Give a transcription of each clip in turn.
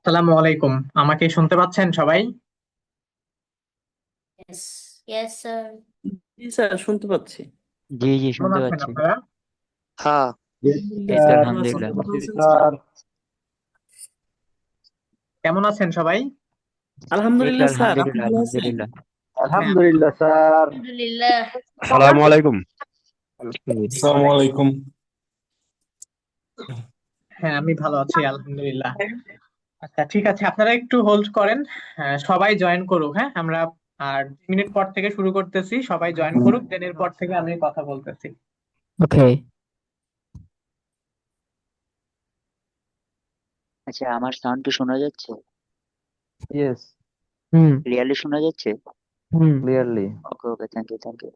আসসালামু আলাইকুম। আমাকে শুনতে পাচ্ছেন সবাই? Yes, yes, sir. জি স্যার, শুনতে পাচ্ছি। জি জি কেমন শুনতে আছেন পাচ্ছি। আপনারা? হ্যাঁ। আলহামদুলিল্লাহ এই তো স্যার, ভালো আছি। আলহামদুলিল্লাহ। ভালো আছেন স্যার? স্যার। কেমন আছেন সবাই? এই তো আলহামদুলিল্লাহ স্যার, আপনি আলহামদুলিল্লাহ ভালো আছেন? আলহামদুলিল্লাহ। হ্যাঁ, আলহামদুলিল্লাহ স্যার। Alhamdulillah. সালামু আলাইকুম। আসসালামু আলাইকুম। হ্যাঁ, আমি ভালো আছি আলহামদুলিল্লাহ। আচ্ছা, ঠিক আছে, আপনারা একটু হোল্ড করেন। সবাই জয়েন করুক। হ্যাঁ, আমরা আর 2 মিনিট পর থেকে শুরু করতেছি। সবাই জয়েন করুক, দেন এর পর থেকে আমি কথা বলতেছি। ওকে। আচ্ছা, আমার সাউন্ড কি শোনা যাচ্ছে? ইয়েস, হুম, ক্লিয়ারলি শোনা যাচ্ছে? Hmm, clearly. Okay okay, thank you thank you.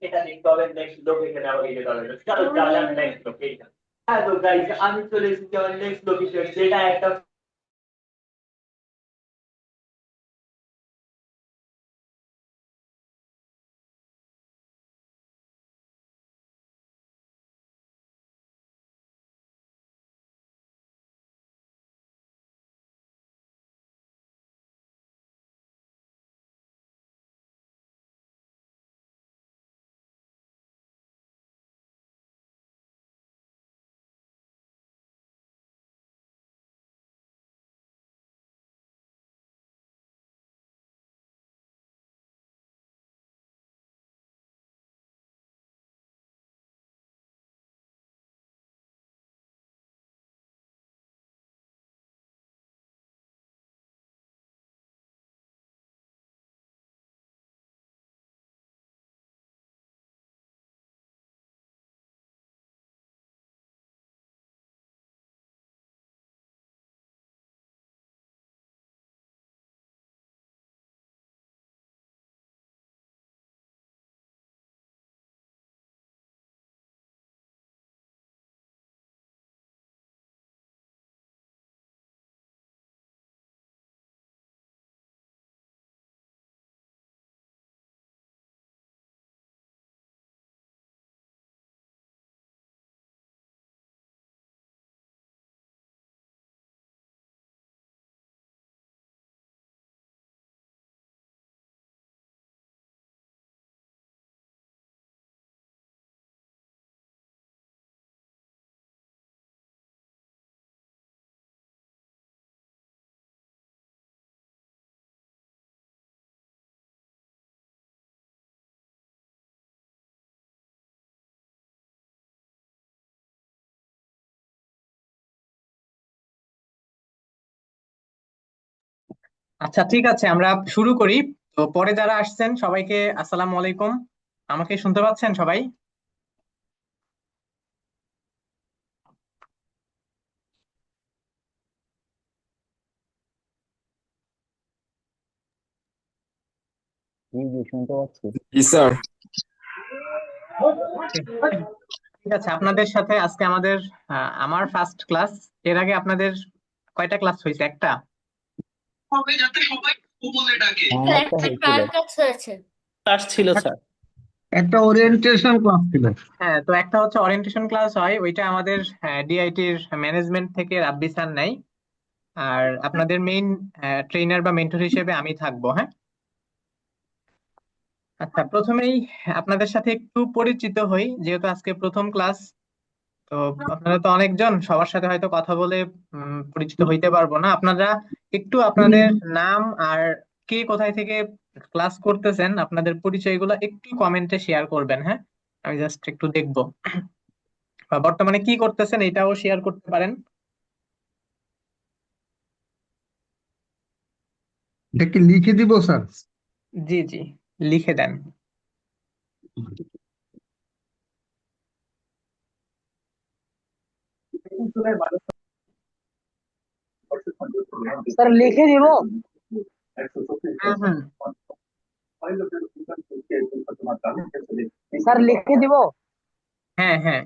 এটা লিখতে হবে, নেক্সট লোকেশনে আবার যেতে হবে। চলো যাওয়া যাক নেক্সট লোকেশন। হ্যাঁ তো গাইস, আমি চলে এসেছি আমার নেক্সট লোকেশন, যেটা একটা আচ্ছা, ঠিক আছে, আমরা শুরু করি। তো পরে যারা আসছেন সবাইকে আসসালামু আলাইকুম। আমাকে শুনতে পাচ্ছেন সবাই? জি জি শুনতে পাচ্ছি। জি স্যার। ঠিক আছে, আপনাদের সাথে আজকে আমাদের আমার ফার্স্ট ক্লাস। এর আগে আপনাদের কয়টা ক্লাস হয়েছে? একটা? হবে যাতে সবাই ও বলে ডাকে। হ্যাঁ, একটা একটা হয়েছিল। ট্রায়াল কাজ হয়েছে। ক্লাস ছিল স্যার। একটা ওরিয়েন্টেশন ক্লাস ছিল। হ্যাঁ, তো একটা হচ্ছে ওরিয়েন্টেশন ক্লাস হয়, ওইটা আমাদের ডিআইটির ম্যানেজমেন্ট থেকে রাব্বি স্যার নেয়। আর আপনাদের মেইন ট্রেনার বা মেন্টর হিসেবে আমি থাকবো। হ্যাঁ, আচ্ছা, প্রথমেই আপনাদের সাথে একটু পরিচিত হই, যেহেতু আজকে প্রথম ক্লাস। তো আপনারা তো অনেকজন, সবার সাথে হয়তো কথা বলে পরিচিত হইতে পারবো না। আপনারা একটু আপনাদের নাম আর কে কোথায় থেকে ক্লাস করতেছেন, আপনাদের পরিচয়গুলো একটু কমেন্টে শেয়ার করবেন। হ্যাঁ, আমি জাস্ট একটু দেখবো। বা বর্তমানে কি করতেছেন এটাও শেয়ার করতে পারেন। এটা কি লিখে দিব স্যার? জি জি, লিখে দেন। স্যার লিখে দিব। হুম হুম। স্যার লিখে দিব। হ্যাঁ হ্যাঁ।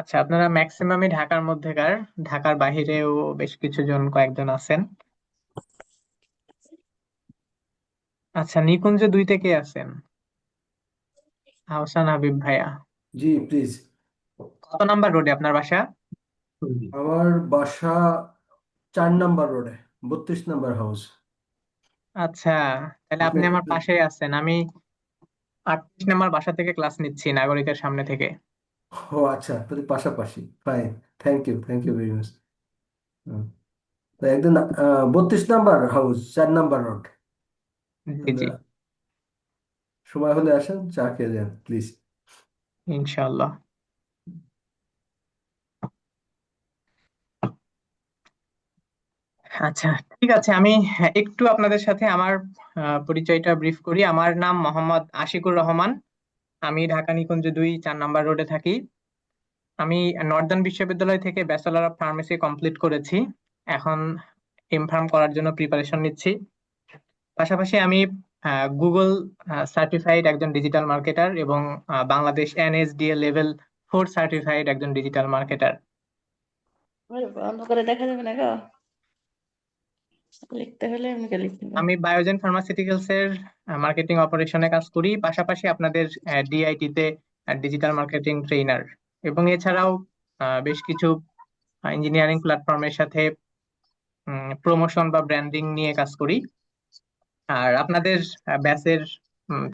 আচ্ছা, আপনারা ম্যাক্সিমামই ঢাকার মধ্যেকার, ঢাকার বাহিরেও বেশ কিছু জন কয়েকজন আছেন। আচ্ছা, নিকুঞ্জ 2 থেকে আছেন? আহসান হাবিব ভাইয়া, জি প্লিজ। কত নাম্বার রোডে আপনার বাসা? আমার বাসা 4 নম্বর রোডে, 32 নম্বর হাউস। আচ্ছা, তাহলে আপনি আপনি আমার পাশেই আছেন। আমি 38 নাম্বার বাসা থেকে ক্লাস নিচ্ছি, নাগরিকের সামনে থেকে। ও আচ্ছা, তাহলে পাশাপাশি। Fine, thank you very much. একদম 32 নম্বর হাউস, 4 নম্বর রোড। জি জি, সময় হলে আসেন, চা খেয়ে যান প্লিজ। ইনশাআল্লাহ। আচ্ছা, ঠিক আছে, আমি একটু আপনাদের সাথে আমার পরিচয়টা ব্রিফ করি। আমার নাম মোহাম্মদ আশিকুর রহমান। আমি ঢাকা নিকুঞ্জ 2, 4 নাম্বার রোডে থাকি। আমি নর্দার্ন বিশ্ববিদ্যালয় থেকে ব্যাচেলর অফ ফার্মেসি কমপ্লিট করেছি। এখন এমফার্ম করার জন্য প্রিপারেশন নিচ্ছি। পাশাপাশি আমি গুগল সার্টিফাইড একজন ডিজিটাল মার্কেটার এবং বাংলাদেশ NSDL লেভেল 4 সার্টিফাইড একজন ডিজিটাল মার্কেটার। বন্ধ করে দেখা যাবে না গো, লিখতে হলে এমনি লিখতে হবে। আমি বায়োজেন ফার্মাসিউটিক্যালস এর মার্কেটিং অপারেশনে কাজ করি, পাশাপাশি আপনাদের DIT তে ডিজিটাল মার্কেটিং ট্রেনার, এবং এছাড়াও বেশ কিছু ইঞ্জিনিয়ারিং প্ল্যাটফর্মের সাথে প্রমোশন বা ব্র্যান্ডিং নিয়ে কাজ করি। আর আপনাদের ব্যাচের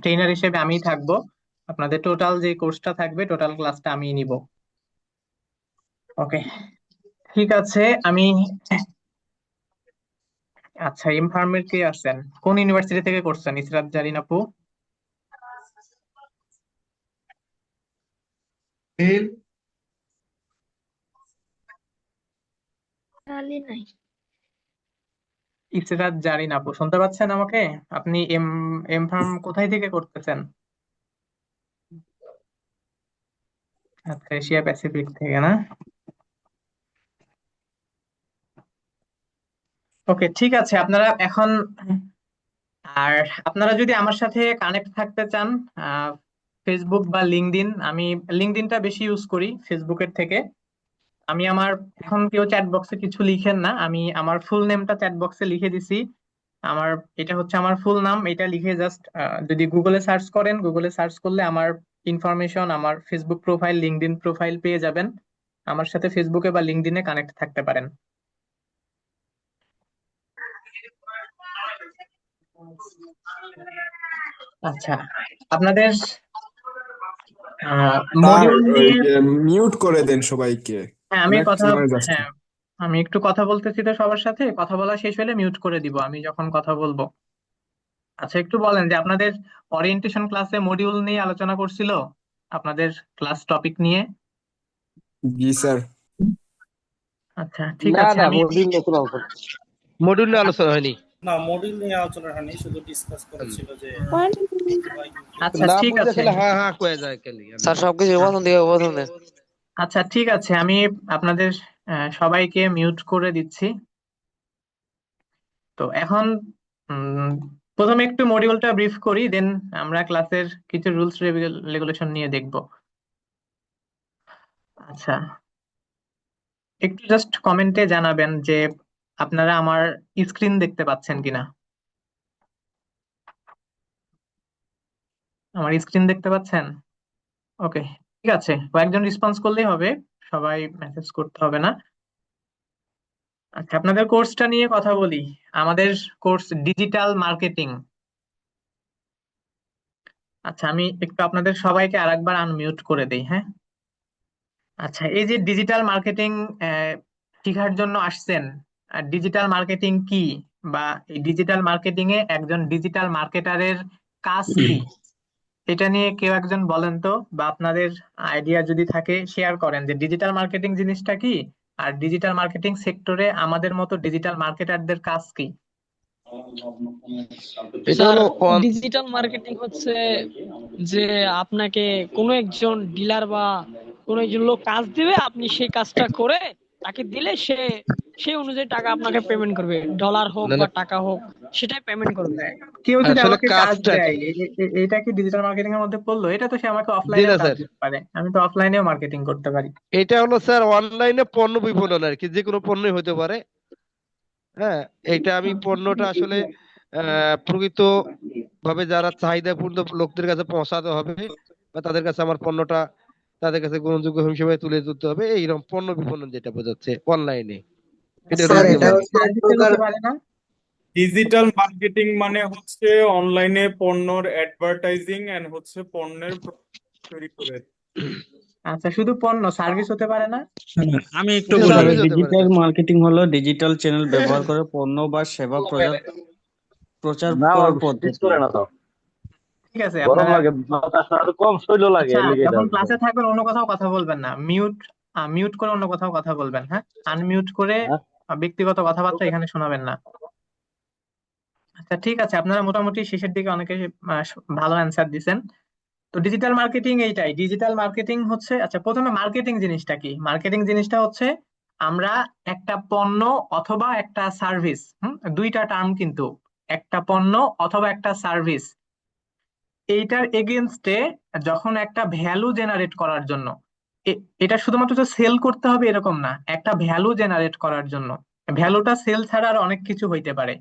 ট্রেনার হিসেবে আমিই থাকবো। আপনাদের টোটাল যে কোর্সটা থাকবে, টোটাল ক্লাসটা আমিই নিব। ওকে, ঠিক আছে। আমি আচ্ছা, এমফার্মের কে আছেন? কোন ইউনিভার্সিটি থেকে করছেন ইসরাত জারিন আপু? এল খালি নাই। ইসরাত জারিন আপু, শুনতে পাচ্ছেন আমাকে? আপনি এমফার্ম কোথায় থেকে করতেছেন? আচ্ছা, এশিয়া প্যাসিফিক থেকে না? ওকে, ঠিক আছে। আপনারা এখন, আর আপনারা যদি আমার সাথে কানেক্ট থাকতে চান, ফেসবুক বা লিঙ্কডইন, আমি লিঙ্কডইনটা বেশি ইউজ করি ফেসবুকের থেকে। আমি আমার, এখন কেউ চ্যাট বক্সে কিছু লিখেন না, আমি আমার ফুল নেমটা চ্যাট বক্সে লিখে দিছি। আমার, এটা হচ্ছে আমার ফুল নাম। এটা লিখে জাস্ট যদি গুগলে সার্চ করেন, গুগলে সার্চ করলে আমার ইনফরমেশন, আমার ফেসবুক প্রোফাইল, লিঙ্কডইন প্রোফাইল পেয়ে যাবেন। আমার সাথে ফেসবুকে বা লিঙ্কডইনে কানেক্ট থাকতে পারেন। আচ্ছা, আপনাদের স্যার মডিউল ওই নিয়ে, যে মিউট করে দেন সবাইকে, হ্যাঁ আমি অনেক কথা, নয়েজ আসছে। হ্যাঁ আমি একটু কথা বলতেছি তো সবার সাথে, কথা বলা শেষ হলে মিউট করে দিব আমি যখন কথা বলবো। আচ্ছা, একটু বলেন যে আপনাদের ওরিয়েন্টেশন ক্লাসে মডিউল নিয়ে আলোচনা করছিল, আপনাদের ক্লাস টপিক নিয়ে। জি স্যার। আচ্ছা, ঠিক না আছে। না আমি, মডিউল নিয়ে আলোচনা হয়নি। না, মডিউল নিয়ে আলোচনা হয়নি, শুধু ডিসকাস করেছিল যে সবাই আচ্ছা না ঠিক বুঝে আছে, খেলে হ্যাঁ হ্যাঁ কয়ে যায় কেলি। স্যার সবকিছু প্রথম দিকে প্রথম দেন। আচ্ছা ঠিক আছে, আমি আপনাদের সবাইকে মিউট করে দিচ্ছি। তো এখন উম, প্রথমে একটু মডিউলটা ব্রিফ করি, দেন আমরা ক্লাসের কিছু রুলস রেগুলেশন নিয়ে দেখব। আচ্ছা, একটু জাস্ট কমেন্টে জানাবেন যে আপনারা আমার স্ক্রিন দেখতে পাচ্ছেন কিনা। আমার স্ক্রিন দেখতে পাচ্ছেন? ওকে, ঠিক আছে, কয়েকজন রেসপন্স করলেই হবে, সবাই মেসেজ করতে হবে না। আচ্ছা, আপনাদের কোর্সটা নিয়ে কথা বলি। আমাদের কোর্স ডিজিটাল মার্কেটিং। আচ্ছা, আমি একটু আপনাদের সবাইকে আরেকবার আনমিউট করে দেই, হ্যাঁ। আচ্ছা, এই যে ডিজিটাল মার্কেটিং শেখার জন্য আসছেন, আর ডিজিটাল মার্কেটিং কি, বা এই ডিজিটাল মার্কেটিং এ একজন ডিজিটাল মার্কেটারের কাজ কি, এটা নিয়ে কেউ একজন বলেন তো, বা আপনাদের আইডিয়া যদি থাকে শেয়ার করেন যে ডিজিটাল মার্কেটিং জিনিসটা কি, আর ডিজিটাল মার্কেটিং সেক্টরে আমাদের মতো ডিজিটাল মার্কেটারদের কাজ কি। এটা হলো ডিজিটাল মার্কেটিং হচ্ছে যে আপনাকে কোনো একজন ডিলার বা কোনো একজন লোক কাজ দিবে, আপনি সেই কাজটা করে তাকে দিলে সে সেই অনুযায়ী টাকা আপনাকে পেমেন্ট করবে, ডলার হোক না বা না, টাকা হোক, সেটাই পেমেন্ট করবে। কেউ যদি আসলে আমাকে কাজ কাজটা কি? দেয়, এটা কি ডিজিটাল মার্কেটিং এর মধ্যে পড়লো? এটা তো সে আমাকে জি অফলাইনেও না কাজ স্যার, দিতে পারে, আমি তো অফলাইনেও মার্কেটিং করতে পারি। এটা হলো স্যার অনলাইনে পণ্য বিপণন আর কি, যে কোনো পণ্যই হতে পারে। হ্যাঁ, এটা আমি পণ্যটা আসলে প্রকৃত ভাবে যারা চাহিদাপূর্ণ লোকদের কাছে পৌঁছাতে হবে, বা তাদের কাছে আমার পণ্যটা তাদের কাছে গ্রহণযোগ্য হিসেবে তুলে ধরতে হবে, এইরকম পণ্য বিপণন যেটা বোঝাচ্ছে অনলাইনে, এটা হলো স্যার এটা এটা ডিজিটাল। হচ্ছে এক সার্ভিসের প্রকার হতে পারে না? ডিজিটাল মার্কেটিং মানে হচ্ছে অনলাইনে পণ্যর অ্যাডভার্টাইজিং এন্ড হচ্ছে পণ্যের তৈরি করে। আচ্ছা, শুধু পণ্য, সার্ভিস হতে পারে না? আমি একটু এটা বলি, সার্ভিস হতে পারে ডিজিটাল স্যার। মার্কেটিং হলো ডিজিটাল চ্যানেল ব্যবহার করে পণ্য বা সেবা প্রচার করার পদ্ধতি। ঠিক আছে, আপনারা আচ্ছা যখন ক্লাসে থাকবেন অন্য কোথাও কথা বলবেন না, মিউট করে অন্য কোথাও কথা বলবেন, হ্যাঁ, আনমিউট করে ব্যক্তিগত কথাবার্তা এখানে শোনাবেন না। আচ্ছা ঠিক আছে, আপনারা মোটামুটি শেষের দিকে অনেকে ভালো অ্যান্সার দিছেন। তো ডিজিটাল মার্কেটিং এইটাই, ডিজিটাল মার্কেটিং হচ্ছে, আচ্ছা প্রথমে মার্কেটিং জিনিসটা কি? মার্কেটিং জিনিসটা হচ্ছে আমরা একটা পণ্য অথবা একটা সার্ভিস, দুইটা টার্ম কিন্তু, একটা পণ্য অথবা একটা সার্ভিস, এইটার এগেনস্টে যখন একটা ভ্যালু জেনারেট করার জন্য, এটা শুধুমাত্র যে সেল করতে হবে এরকম না, একটা ভ্যালু জেনারেট করার জন্য, ভ্যালুটা সেল ছাড়া আর অনেক কিছু হইতে পারে।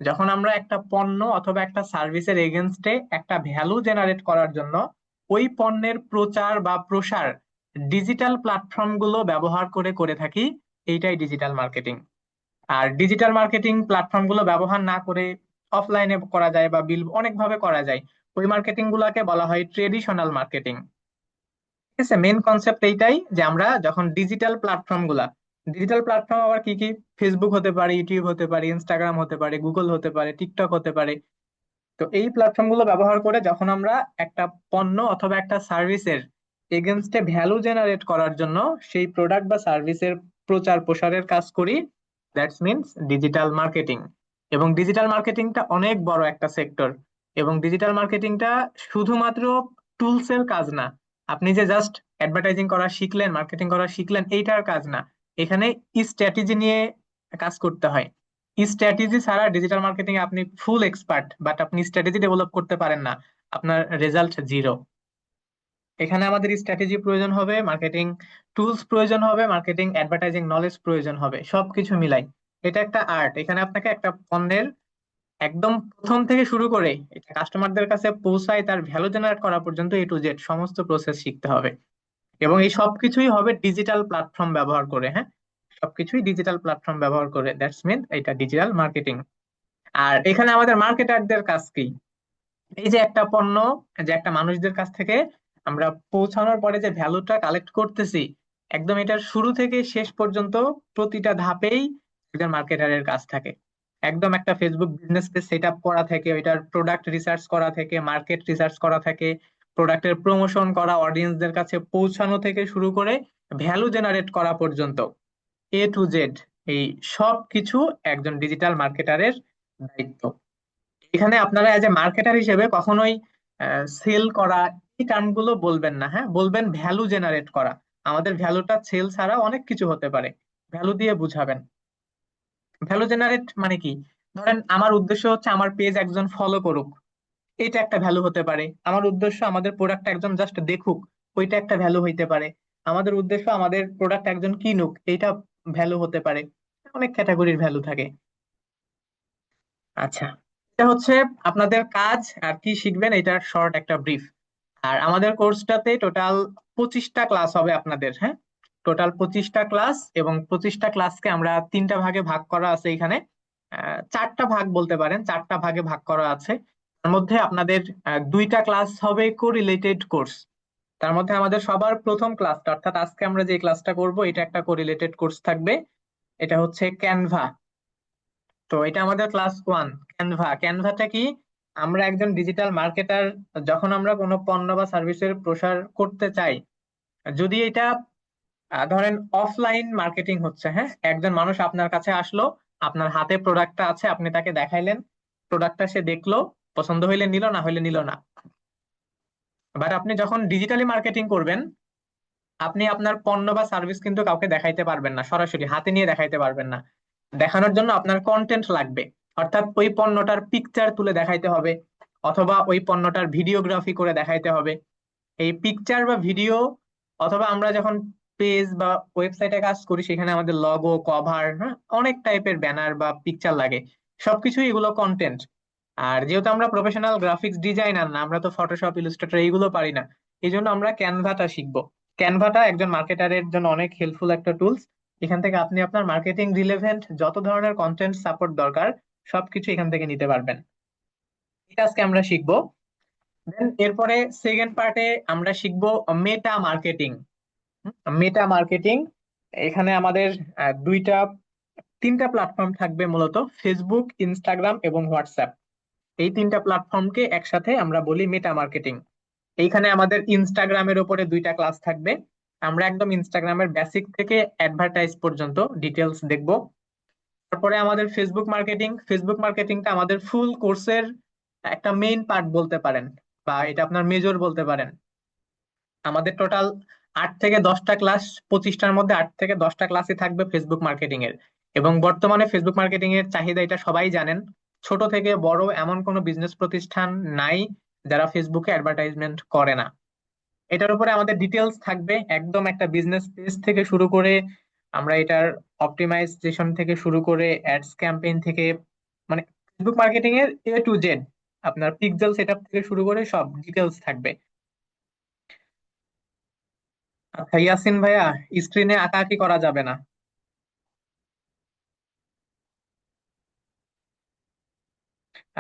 যখন আমরা একটা পণ্য অথবা একটা সার্ভিসের এগেনস্টে একটা ভ্যালু জেনারেট করার জন্য ওই পণ্যের প্রচার বা প্রসার ডিজিটাল প্ল্যাটফর্ম গুলো ব্যবহার করে করে থাকি, এইটাই ডিজিটাল মার্কেটিং। আর ডিজিটাল মার্কেটিং প্ল্যাটফর্ম গুলো ব্যবহার না করে অফলাইনে করা যায় বা বিল অনেক ভাবে করা যায়, ওই মার্কেটিং গুলাকে বলা হয় ট্রেডিশনাল মার্কেটিং। ঠিক আছে, মেন কনসেপ্ট এইটাই যে আমরা যখন ডিজিটাল প্ল্যাটফর্ম আবার কি কি, ফেসবুক হতে পারে, ইউটিউব হতে পারে, ইনস্টাগ্রাম হতে পারে, গুগল হতে পারে, টিকটক হতে পারে। তো এই প্ল্যাটফর্ম গুলো ব্যবহার করে যখন আমরা একটা পণ্য অথবা একটা সার্ভিসের এগেনস্টে ভ্যালু জেনারেট করার জন্য সেই প্রোডাক্ট বা সার্ভিসের প্রচার প্রসারের কাজ করি, দ্যাটস মিনস ডিজিটাল মার্কেটিং। এবং ডিজিটাল মার্কেটিংটা অনেক বড় একটা সেক্টর, এবং ডিজিটাল মার্কেটিংটা শুধুমাত্র টুলস এর কাজ না। আপনি যে জাস্ট অ্যাডভার্টাইজিং করা শিখলেন, মার্কেটিং করা শিখলেন, এইটার কাজ না। এখানে স্ট্র্যাটেজি নিয়ে কাজ করতে হয়। স্ট্র্যাটেজি ছাড়া ডিজিটাল মার্কেটিং আপনি ফুল এক্সপার্ট, বাট আপনি স্ট্র্যাটেজি ডেভেলপ করতে পারেন না, আপনার রেজাল্ট জিরো। এখানে আমাদের স্ট্র্যাটেজি প্রয়োজন হবে, মার্কেটিং টুলস প্রয়োজন হবে, মার্কেটিং অ্যাডভার্টাইজিং নলেজ প্রয়োজন হবে, সবকিছু মিলাই। এটা একটা আর্ট, এখানে আপনাকে একটা পণ্যের একদম প্রথম থেকে শুরু করে এটা কাস্টমারদের কাছে পৌঁছায় তার ভ্যালু জেনারেট করা পর্যন্ত A to Z সমস্ত প্রসেস শিখতে হবে। এবং এই সবকিছুই হবে ডিজিটাল প্ল্যাটফর্ম ব্যবহার করে, হ্যাঁ, সবকিছুই ডিজিটাল প্ল্যাটফর্ম ব্যবহার করে, দ্যাটস মিন এটা ডিজিটাল মার্কেটিং। আর এখানে আমাদের মার্কেটারদের কাজ কি? এই যে একটা পণ্য, যে একটা মানুষদের কাছ থেকে আমরা পৌঁছানোর পরে যে ভ্যালুটা কালেক্ট করতেছি, একদম এটার শুরু থেকে শেষ পর্যন্ত প্রতিটা ধাপেই একজন মার্কেটারের কাজ থাকে। একদম একটা Facebook business page set up করা থেকে, ওইটার প্রোডাক্ট রিসার্চ করা থেকে, মার্কেট রিসার্চ করা থেকে, প্রোডাক্টের প্রমোশন করা, অডিয়েন্সদের কাছে পৌঁছানো থেকে শুরু করে ভ্যালু জেনারেট করা পর্যন্ত, A to Z, এই সব কিছু একজন ডিজিটাল মার্কেটারের দায়িত্ব। এখানে আপনারা এজ এ মার্কেটার হিসেবে কখনোই সেল করা এই টার্মগুলো বলবেন না, হ্যাঁ, বলবেন ভ্যালু জেনারেট করা। আমাদের ভ্যালুটা সেল ছাড়া অনেক কিছু হতে পারে, ভ্যালু দিয়ে বুঝাবেন। ভ্যালু জেনারেট মানে কি? ধরেন আমার উদ্দেশ্য হচ্ছে আমার পেজ একজন ফলো করুক, এটা একটা ভ্যালু হতে পারে। আমার উদ্দেশ্য আমাদের প্রোডাক্ট একজন জাস্ট দেখুক, ওইটা একটা ভ্যালু হইতে পারে। আমাদের উদ্দেশ্য আমাদের প্রোডাক্ট একজন কিনুক, এইটা ভ্যালু হতে পারে। অনেক ক্যাটাগরির ভ্যালু থাকে। আচ্ছা, এটা হচ্ছে আপনাদের কাজ, আর কি শিখবেন এটার শর্ট একটা ব্রিফ। আর আমাদের কোর্সটাতে টোটাল 25টা ক্লাস হবে আপনাদের, হ্যাঁ, টোটাল 25টা ক্লাস, এবং 25টা ক্লাসকে আমরা 3টা ভাগে ভাগ করা আছে এখানে। 4টা ভাগ বলতে পারেন, 4টা ভাগে ভাগ করা আছে। তার মধ্যে আপনাদের 2টা ক্লাস হবে কোরিলেটেড কোর্স। তার মধ্যে আমাদের সবার প্রথম ক্লাসটা, অর্থাৎ আজকে আমরা যে ক্লাসটা করব, এটা একটা কোরিলেটেড কোর্স থাকবে। এটা হচ্ছে ক্যানভা। তো এটা আমাদের ক্লাস 1। ক্যানভাটা কি? আমরা একজন ডিজিটাল মার্কেটার যখন আমরা কোনো পণ্য বা সার্ভিসের প্রসার করতে চাই, যদি এটা ধরেন অফলাইন মার্কেটিং হচ্ছে, হ্যাঁ, একজন মানুষ আপনার কাছে আসলো, আপনার হাতে প্রোডাক্টটা আছে, আপনি তাকে দেখাইলেন, প্রোডাক্টটা সে দেখলো, পছন্দ হইলে নিল, না হইলে নিল না। বাট আপনি যখন ডিজিটালি মার্কেটিং করবেন, আপনি আপনার পণ্য বা সার্ভিস কিন্তু কাউকে দেখাইতে পারবেন না, সরাসরি হাতে নিয়ে দেখাইতে পারবেন না। দেখানোর জন্য আপনার কন্টেন্ট লাগবে, অর্থাৎ ওই পণ্যটার পিকচার তুলে দেখাইতে হবে, অথবা ওই পণ্যটার ভিডিওগ্রাফি করে দেখাইতে হবে। এই পিকচার বা ভিডিও, অথবা আমরা যখন পেজ বা ওয়েবসাইটে কাজ করি সেখানে আমাদের লগো, কভার, হ্যাঁ, অনেক টাইপের ব্যানার বা পিকচার লাগে, সবকিছুই এগুলো কন্টেন্ট। আর যেহেতু আমরা প্রফেশনাল গ্রাফিক্স ডিজাইনার না, আমরা তো ফটোশপ, ইলাস্ট্রেটর এইগুলো পারি না, এই জন্য আমরা ক্যানভাটা শিখবো। ক্যানভাটা একজন মার্কেটারের জন্য অনেক হেল্পফুল একটা টুলস। এখান থেকে আপনি আপনার মার্কেটিং রিলেভেন্ট যত ধরনের কন্টেন্ট সাপোর্ট দরকার সবকিছু এখান থেকে নিতে পারবেন। এটা আজকে আমরা শিখবো। দেন এরপরে সেকেন্ড পার্টে আমরা শিখবো মেটা মার্কেটিং। মেটা মার্কেটিং, এখানে আমাদের তিনটা প্ল্যাটফর্ম থাকবে মূলত, ফেসবুক, ইনস্টাগ্রাম এবং হোয়াটসঅ্যাপ। এই তিনটা প্ল্যাটফর্মকে একসাথে আমরা বলি মেটা মার্কেটিং। এইখানে আমাদের ইনস্টাগ্রামের উপরে 2টা ক্লাস থাকবে। আমরা একদম ইনস্টাগ্রামের বেসিক থেকে অ্যাডভার্টাইজ পর্যন্ত ডিটেলস দেখব। তারপরে আমাদের ফেসবুক মার্কেটিং। ফেসবুক মার্কেটিংটা আমাদের ফুল কোর্সের একটা মেইন পার্ট বলতে পারেন, বা এটা আপনার মেজর বলতে পারেন। আমাদের টোটাল 8 থেকে 10টা ক্লাস, 25টার মধ্যে 8 থেকে 10টা ক্লাসই থাকবে ফেসবুক মার্কেটিং এর। এবং বর্তমানে ফেসবুক মার্কেটিং এর চাহিদা এটা সবাই জানেন, ছোট থেকে বড় এমন কোনো বিজনেস প্রতিষ্ঠান নাই যারা ফেসবুকে অ্যাডভার্টাইজমেন্ট করে না। এটার উপরে আমাদের ডিটেলস থাকবে, একদম একটা বিজনেস পেজ থেকে শুরু করে আমরা এটার অপটিমাইজেশন থেকে শুরু করে অ্যাডস ক্যাম্পেইন থেকে, মানে ফেসবুক মার্কেটিং এর A to Z, আপনার পিক্সেল সেটআপ থেকে শুরু করে সব ডিটেলস থাকবে। আচ্ছা ইয়াসিন ভাইয়া, স্ক্রিনে আঁকাআঁকি করা যাবে না।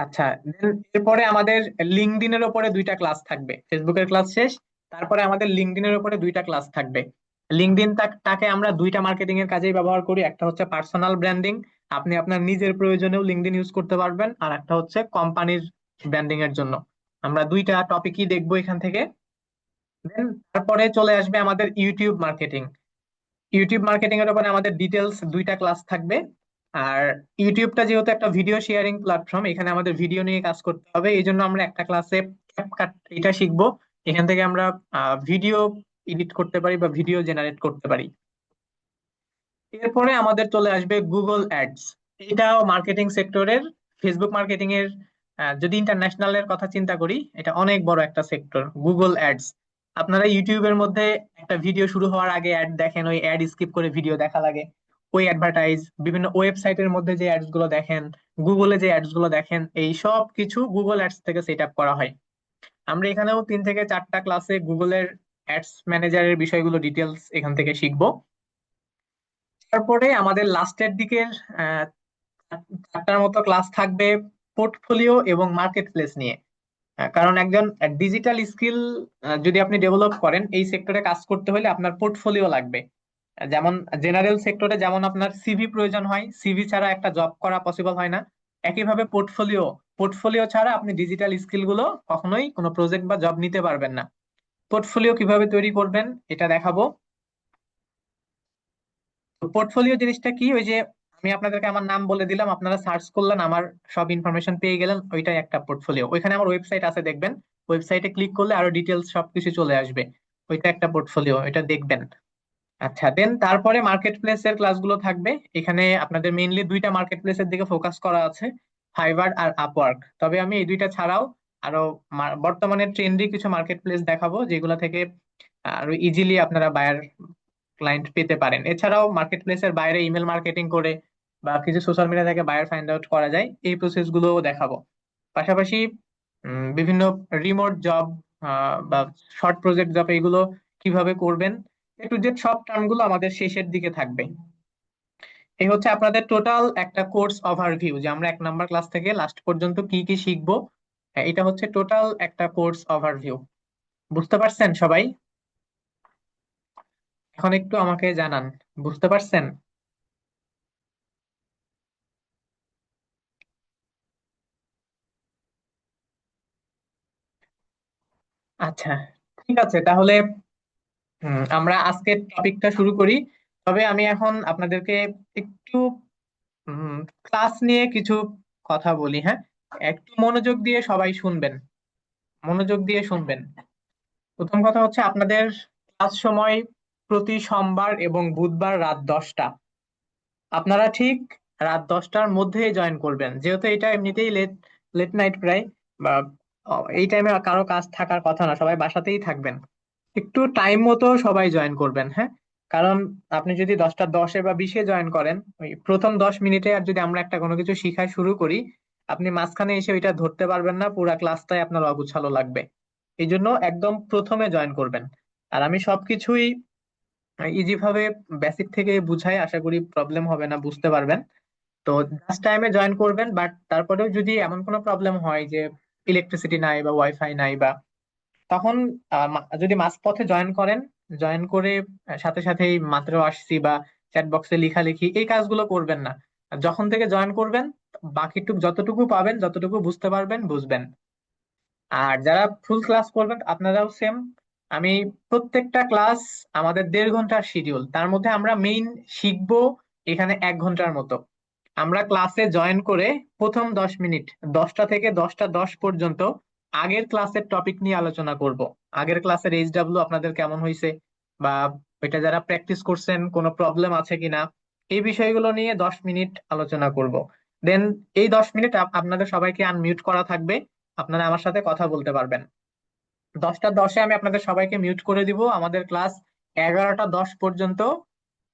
আচ্ছা, then এরপরে আমাদের লিঙ্কডইন এর উপরে 2টা ক্লাস থাকবে। ফেসবুকের ক্লাস শেষ, তারপরে আমাদের লিঙ্কডইন এর উপরে 2টা ক্লাস থাকবে। লিঙ্কডইন টাকে আমরা 2টা মার্কেটিং এর কাজেই ব্যবহার করি। একটা হচ্ছে পার্সোনাল ব্র্যান্ডিং, আপনি আপনার নিজের প্রয়োজনেও লিঙ্কডইন ইউজ করতে পারবেন, আর একটা হচ্ছে কোম্পানির ব্র্যান্ডিং এর জন্য। আমরা 2টা টপিকই দেখবো এখান থেকে। দেন তারপরে চলে আসবে আমাদের ইউটিউব মার্কেটিং। ইউটিউব মার্কেটিং এর উপরে আমাদের ডিটেলস 2টা ক্লাস থাকবে। আর ইউটিউবটা যেহেতু একটা ভিডিও শেয়ারিং প্ল্যাটফর্ম, এখানে আমাদের ভিডিও নিয়ে কাজ করতে হবে, এই জন্য আমরা একটা ক্লাসে ক্যাপকাট এটা শিখবো। এখান থেকে আমরা ভিডিও এডিট করতে পারি বা ভিডিও জেনারেট করতে পারি। এরপরে আমাদের চলে আসবে গুগল অ্যাডস। এটাও মার্কেটিং সেক্টরের, ফেসবুক মার্কেটিং এর যদি ইন্টারন্যাশনাল এর কথা চিন্তা করি, এটা অনেক বড় একটা সেক্টর গুগল অ্যাডস। আপনারা ইউটিউবের মধ্যে একটা ভিডিও শুরু হওয়ার আগে অ্যাড দেখেন, ওই অ্যাড স্কিপ করে ভিডিও দেখা লাগে, ওই অ্যাডভার্টাইজ, বিভিন্ন ওয়েবসাইটের মধ্যে যে অ্যাডস গুলো দেখেন, গুগলে যে অ্যাডস গুলো দেখেন, এই সব কিছু গুগল অ্যাডস থেকে সেট আপ করা হয়। আমরা এখানেও 3 থেকে 4টা ক্লাসে গুগলের অ্যাডস ম্যানেজারের বিষয়গুলো ডিটেলস এখান থেকে শিখবো। তারপরে আমাদের লাস্টের দিকের 4টার মতো ক্লাস থাকবে পোর্টফোলিও এবং মার্কেট প্লেস নিয়ে। কারণ একজন ডিজিটাল স্কিল যদি আপনি ডেভেলপ করেন, এই সেক্টরে কাজ করতে হলে আপনার পোর্টফোলিও লাগবে। যেমন জেনারেল সেক্টরে যেমন আপনার সিভি প্রয়োজন হয়, সিভি ছাড়া একটা জব করা পসিবল হয় না, একইভাবে পোর্টফোলিও, পোর্টফোলিও ছাড়া আপনি ডিজিটাল স্কিল গুলো কখনোই কোনো প্রজেক্ট বা জব নিতে পারবেন না। পোর্টফোলিও কিভাবে তৈরি করবেন এটা দেখাবো। পোর্টফোলিও জিনিসটা কি, ওই যে আমি আপনাদেরকে আমার নাম বলে দিলাম, আপনারা সার্চ করলেন, আমার সব ইনফরমেশন পেয়ে গেলেন, ওইটাই একটা পোর্টফোলিও। ওইখানে আমার ওয়েবসাইট আছে, দেখবেন ওয়েবসাইটে ক্লিক করলে আরো ডিটেলস সবকিছু চলে আসবে, ওইটা একটা পোর্টফোলিও, এটা দেখবেন। আচ্ছা, দেন তারপরে মার্কেট প্লেসের ক্লাসগুলো থাকবে। এখানে আপনাদের মেইনলি 2টা মার্কেট প্লেসের দিকে ফোকাস করা আছে, ফাইবার আর আপওয়ার্ক। তবে আমি এই 2টা ছাড়াও আরো বর্তমানে ট্রেন্ডি কিছু মার্কেট প্লেস দেখাবো, যেগুলো থেকে আরো ইজিলি আপনারা বায়ার ক্লায়েন্ট পেতে পারেন। এছাড়াও মার্কেট প্লেসের বাইরে ইমেল মার্কেটিং করে বা কিছু সোশ্যাল মিডিয়া থেকে বায়ার ফাইন্ড আউট করা যায়, এই প্রসেস গুলোও দেখাবো। পাশাপাশি বিভিন্ন রিমোট জব বা শর্ট প্রজেক্ট জব, এগুলো কিভাবে করবেন, A to Z সব টার্ম গুলো আমাদের শেষের দিকে থাকবে। এই হচ্ছে আপনাদের টোটাল একটা কোর্স ওভারভিউ, যে আমরা 1 নাম্বার ক্লাস থেকে লাস্ট পর্যন্ত কি কি শিখবো। এটা হচ্ছে টোটাল একটা কোর্স ওভারভিউ। বুঝতে পারছেন সবাই? এখন একটু আমাকে জানান, বুঝতে পারছেন? আচ্ছা, ঠিক আছে তাহলে আমরা আজকের টপিকটা শুরু করি। তবে আমি এখন আপনাদেরকে একটু ক্লাস নিয়ে কিছু কথা বলি, হ্যাঁ? একটু মনোযোগ দিয়ে সবাই শুনবেন, মনোযোগ দিয়ে শুনবেন। প্রথম কথা হচ্ছে আপনাদের ক্লাস সময় প্রতি সোমবার এবং বুধবার রাত 10টা। আপনারা ঠিক রাত 10টার মধ্যেই জয়েন করবেন, যেহেতু এটা এমনিতেই লেট লেট নাইট প্রায়, বা এই টাইমে কারো কাজ থাকার কথা না, সবাই বাসাতেই থাকবেন। একটু টাইম মতো সবাই জয়েন করবেন, হ্যাঁ। কারণ আপনি যদি 10টা 10-এ বা 20-এ জয়েন করেন, ওই প্রথম 10 মিনিটে আর যদি আমরা একটা কোনো কিছু শিখা শুরু করি, আপনি মাঝখানে এসে ওইটা ধরতে পারবেন না, পুরা ক্লাসটাই আপনার অগুছালো লাগবে। এই জন্য একদম প্রথমে জয়েন করবেন। আর আমি সবকিছুই ইজি ভাবে বেসিক থেকে বুঝাই, আশা করি প্রবলেম হবে না, বুঝতে পারবেন। তো জাস্ট টাইমে জয়েন করবেন, বাট তারপরেও যদি এমন কোনো প্রবলেম হয় যে ইলেকট্রিসিটি নাই বা ওয়াইফাই নাই, বা তখন যদি মাঝপথে জয়েন করেন, জয়েন করে সাথে সাথেই মাত্র আসছি বা চ্যাট বক্সে লেখালেখি এই কাজগুলো করবেন না। আর যখন থেকে জয়েন করবেন, বাকিটুকু যতটুকু পাবেন, যতটুকু বুঝতে পারবেন বুঝবেন। আর যারা ফুল ক্লাস করবেন আপনারাও সেম। আমি প্রত্যেকটা ক্লাস আমাদের 1.5 ঘন্টার শিডিউল, তার মধ্যে আমরা মেইন শিখবো এখানে 1 ঘন্টার মতো। আমরা ক্লাসে জয়েন করে প্রথম 10 মিনিট, 10টা থেকে 10টা 10 পর্যন্ত আগের ক্লাসের টপিক নিয়ে আলোচনা করব। আগের ক্লাসের এইচডব্লিউ আপনাদের কেমন হয়েছে, বা এটা যারা প্র্যাকটিস করছেন কোনো প্রবলেম আছে কিনা, এই বিষয়গুলো নিয়ে 10 মিনিট আলোচনা করব। দেন এই 10 মিনিট আপনাদের সবাইকে আনমিউট করা থাকবে, আপনারা আমার সাথে কথা বলতে পারবেন। 10টা 10-এ আমি আপনাদের সবাইকে মিউট করে দিব। আমাদের ক্লাস 11টা 10 পর্যন্ত